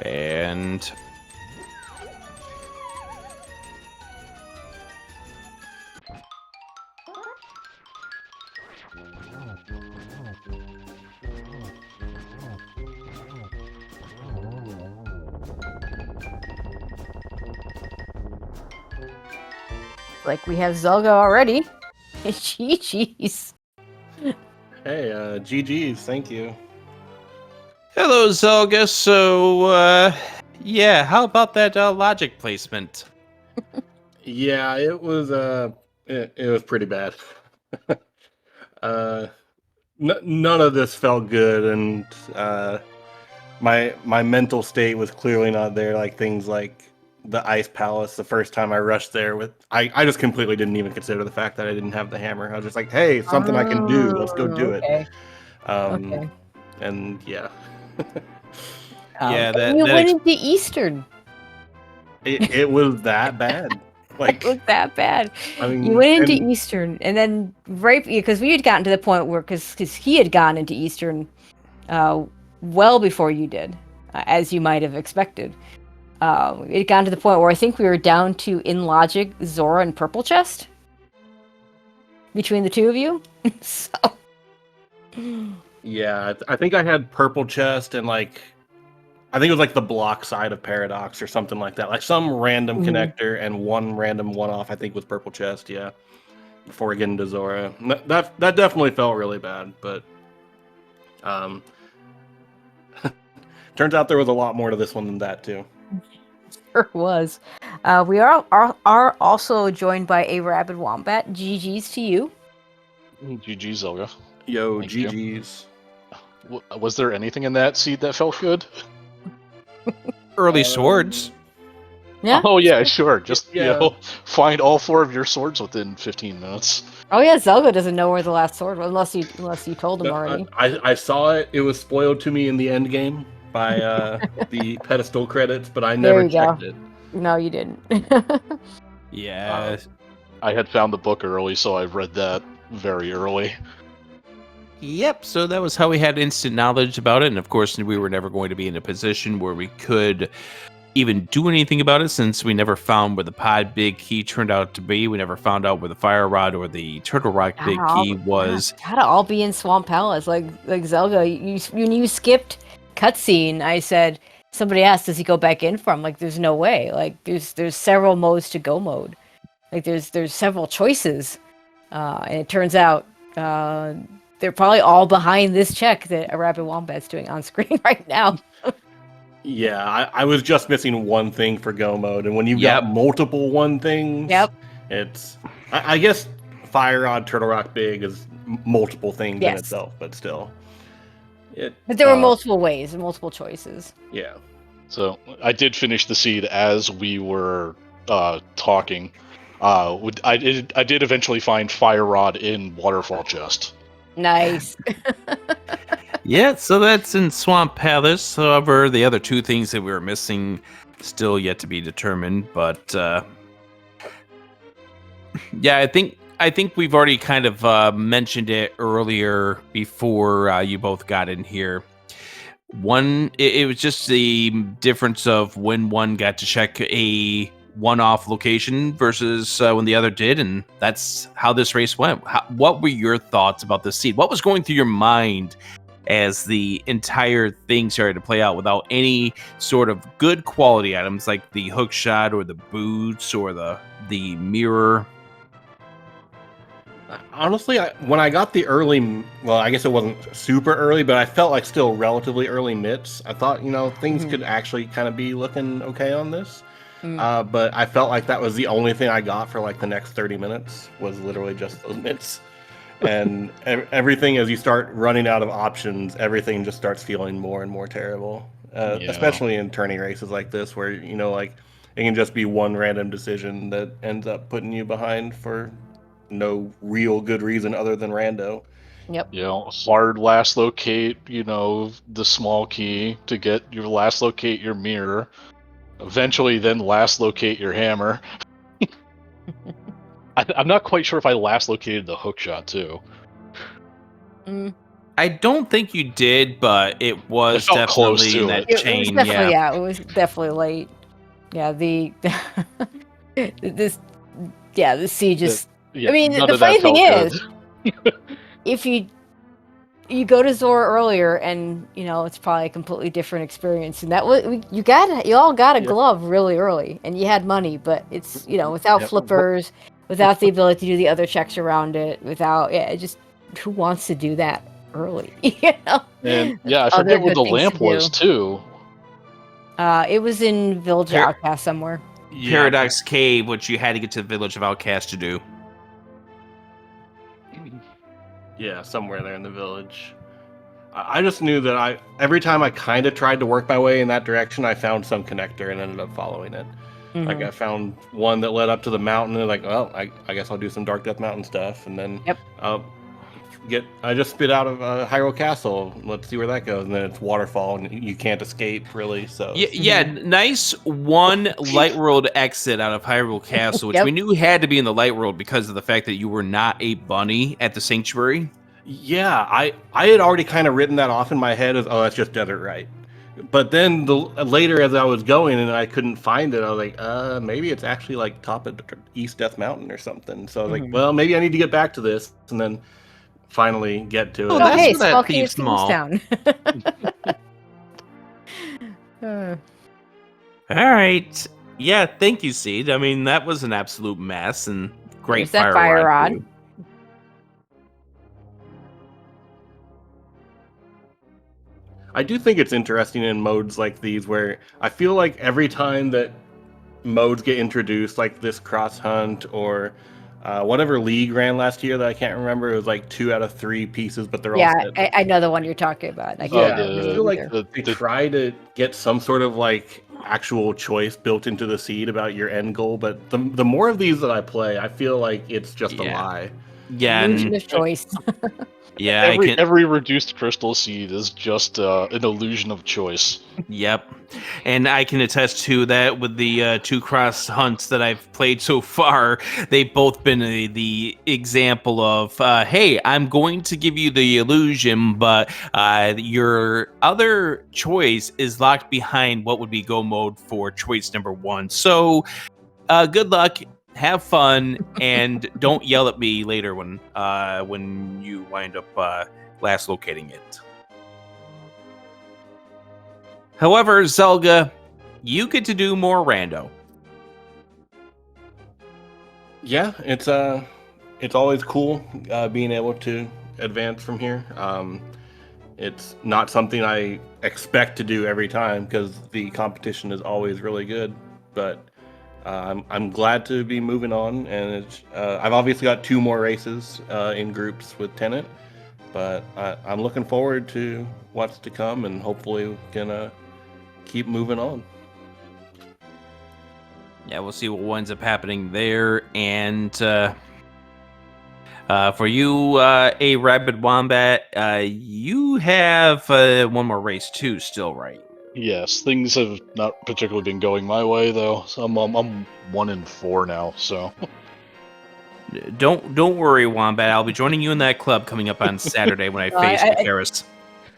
And Like we have Zelga already. GG's. Hey, GG's, thank you. hello, Zelga. So, yeah, how about that logic placement? Yeah, it was it was pretty bad. None of this felt good, and my mental state was clearly not there. Like things like the Ice Palace, the first time I rushed there with, I just completely didn't even consider the fact that I didn't have the hammer. I was just like, hey, something I can do. Let's go do Okay. it. Okay. And yeah. Yeah, you went into Eastern. It was that bad. Like, It was that bad. I mean, You went into Eastern, and then right because we had gotten to the point where because he had gone into Eastern, well before you did, as you might have expected. It had gotten to the point where I think we were down to in logic Zora and Purple Chest between the two of you. So yeah, I think I had Purple Chest and like, I think it was like the block side of Paradox or something like that. Like some random connector and one random one-off, I think was Purple Chest, yeah. Before we get into Zora. That definitely felt really bad, but turns out there was a lot more to this one than that too. sure was. We are also joined by ARabidWombat. GG's to you. GG, Zelga. Yo, Thank you. GG's. Was there anything in that seed that felt good? Early swords. Yeah. Oh yeah, sure. Just Yeah. find all 4 of your swords within 15 minutes. Oh yeah, Zelga doesn't know where the last sword was unless you told him No, already. I saw it. It was spoiled to me in the end game by the pedestal credits, but I There never you go. checked it. No, you didn't. Yeah. I had found the book early, so I read that very early. Yep, so that was how we had instant knowledge about it, and of course we were never going to be in a position where we could even do anything about it since we never found where the pod big key turned out to be. We never found out where the fire rod or the turtle rock big key was. Gotta all be in Swamp Palace. Like Zelga, when you skipped cutscene, I said somebody asked, does he go back in for him? Like there's no way. Like there's several modes to go mode. Like there's several choices. And it turns out they're probably all behind this check that ARabidWombat's doing on screen right now. Yeah, I was just missing one thing for go mode, and when you've got multiple one things, it's I guess Fire Rod, Turtle Rock Big is multiple things in itself, but still. But there were multiple ways and multiple choices. Yeah. So I did finish the seed as we were talking. I did eventually find Fire Rod in Waterfall Chest. Nice. Yeah, so that's in Swamp Palace. However, the other 2 things that we were missing still yet to be determined. But yeah, I think we've already kind of mentioned it earlier before you both got in here. It was just the difference of when one got to check a one-off location versus when the other did, and that's how this race went. What were your thoughts about the seed? What was going through your mind as the entire thing started to play out without any sort of good quality items like the hook shot or the boots or the mirror? Honestly, when I got the early, well, I guess it wasn't super early, but I felt like still relatively early mitts. I thought, things could actually kind of be looking okay on this. But I felt like that was the only thing I got for like the next 30 minutes was literally just those mitts. and everything, as you start running out of options, everything just starts feeling more and more terrible. Yeah. Especially in turning races like this, where like it can just be one random decision that ends up putting you behind for no real good reason other than rando. Yep. Hard last locate, the small key to get your last locate your mirror. Eventually, then last locate your hammer. I'm not quite sure if I last located the hook shot too. I don't think you did, but it was It felt close definitely in to that it. It was chain. definitely, Yeah. it was definitely late. Yeah, the the sea just. Yeah, I mean, none the of that funny thing felt is, good. if you go to Zora earlier, and it's probably a completely different experience. And that was you all got a glove really early, and you had money, but it's without flippers, without the ability to do the other checks around it, without just who wants to do that early? And yeah, I Other forget where good the things to lamp was do. too. It was in Village of Outcast somewhere. Paradox Cave, which you had to get to the Village of Outcast to do. Yeah, somewhere there in the village. I just knew that every time I kind of tried to work my way in that direction, I found some connector and ended up following it. Like I found one that led up to the mountain, and like, well, I guess I'll do some Dark Death Mountain stuff, and then I just spit out of Hyrule Castle. Let's see where that goes, and then it's waterfall, and you can't escape really. So Yeah, nice one light world exit out of Hyrule Castle, which we knew had to be in the light world because of the fact that you were not a bunny at the sanctuary. yeah, I had already kind of written that off in my head as, oh, that's just desert right. But then later as I was going and I couldn't find it, I was like, maybe it's actually like top of East Death Mountain or something. So I was like, well, maybe I need to get back to this, and then finally get to it. Oh, that's hey, where that Small Key Thieves is Mall. Town. All right. Yeah, thank you, Seed. I mean, that was an absolute mess and great There's that fire fire rod. too. I do think it's interesting in modes like these where I feel like every time that modes get introduced, like this cross hunt or whatever league ran last year that I can't remember, it was like 2 out of 3 pieces, but they're all set. I know the one you're talking about. I feel like they try to get some sort of like actual choice built into the seed about your end goal, but the more of these that I play, I feel like it's just a lie. Yeah, illusion of choice. yeah. Every reduced crystal seed is just an illusion of choice. Yep. And I can attest to that with the 2 cross hunts that I've played so far. They've both been the example of, hey, I'm going to give you the illusion, but your other choice is locked behind what would be go mode for choice number 1. So good luck. Have fun, and don't yell at me later when you wind up last locating it. However, Zelga, you get to do more rando. Yeah, it's always cool being able to advance from here. It's not something I expect to do every time because the competition is always really good, but I'm glad to be moving on, and I've obviously got 2 more races in groups with Tenet, but I'm looking forward to what's to come, and hopefully we can keep moving on. Yeah, we'll see what ends up happening there. And for you, ARabidWombat, you have one more race too, still, right? Yes, things have not particularly been going my way though. So I'm 1-4 now. So Don't worry, Wombat. I'll be joining you in that club coming up on Saturday when I face Icarus.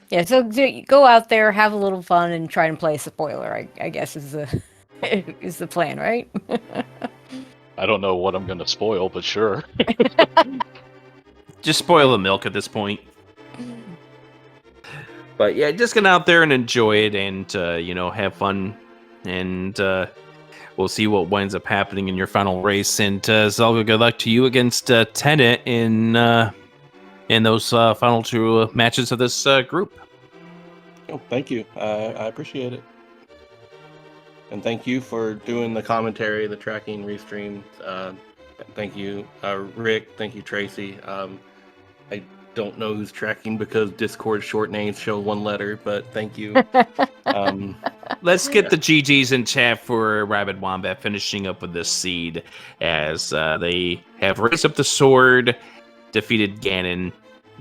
Yeah, so go out there, have a little fun, and try and play a spoiler. I guess is the is the plan, right? I don't know what I'm gonna spoil, but sure. Just spoil the milk at this point. But yeah, just get out there and enjoy it, and have fun, and we'll see what winds up happening in your final race. And Zelga, good luck to you against Tenet in those final 2 matches of this group. Oh, thank you. I appreciate it. And thank you for doing the commentary, the tracking, restreams. Thank you, Rick. Thank you, Tracy. I don't know who's tracking because Discord short names show one letter, but thank you. Let's get the GGs in chat for ARabidWombat finishing up with this seed as they have raised up the sword, defeated Ganon.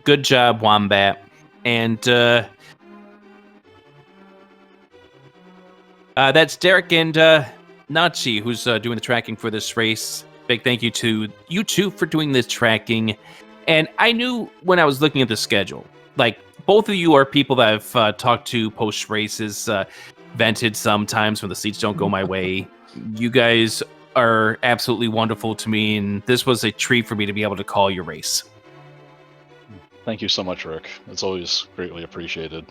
Good job, Wombat. And that's Derek and Nachi who's doing the tracking for this race. Big thank you to you two for doing this tracking. And I knew when I was looking at the schedule, like both of you are people that I've talked to post races, vented sometimes when the seats don't go my way. You guys are absolutely wonderful to me, and this was a treat for me to be able to call your race. Thank you so much, Rick. It's always greatly appreciated.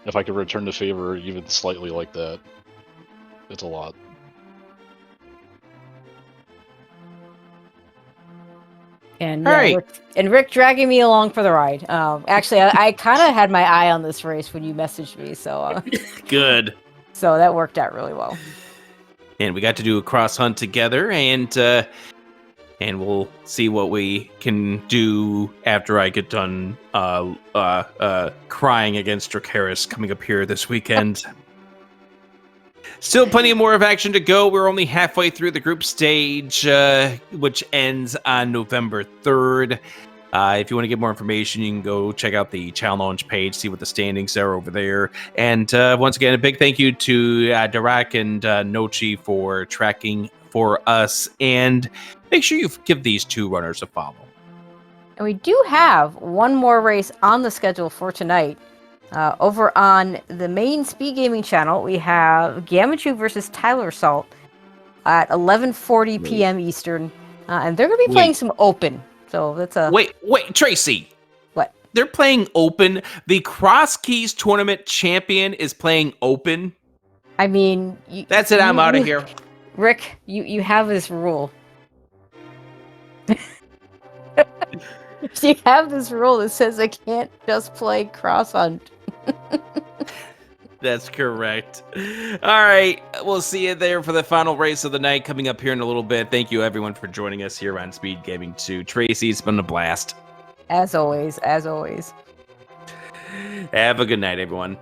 If I could return the favor even slightly like that, it's a lot. And All right. Rick dragging me along for the ride. Actually, I kind of had my eye on this race when you messaged me, so Good. so that worked out really well. And we got to do a cross hunt together, and we'll see what we can do after I get done crying against Dracaris coming up here this weekend. Still plenty more of action to go. We're only halfway through the group stage, which ends on November 3rd. If you want to get more information, you can go check out the challenge page, see what the standings are over there. And once again, a big thank you to Darak and Nochi for tracking for us. And make sure you give these two runners a follow. And we do have one more race on the schedule for tonight. Over on the main SpeedGaming channel, we have Gamachu versus Tyler Salt at 11:40 p.m. Eastern, and they're going to be playing some Open. So that's a Wait, Tracy. What? They're playing Open. The Cross Keys tournament champion is playing Open. I mean, That's it. I'm out of here. Rick, you have this rule. You have this rule that says I can't just play cross hunt. That's correct. All right. We'll see you there for the final race of the night coming up here in a little bit. Thank you, everyone, for joining us here on Speed Gaming 2. Tracy, it's been a blast. As always, as always. Have a good night, everyone.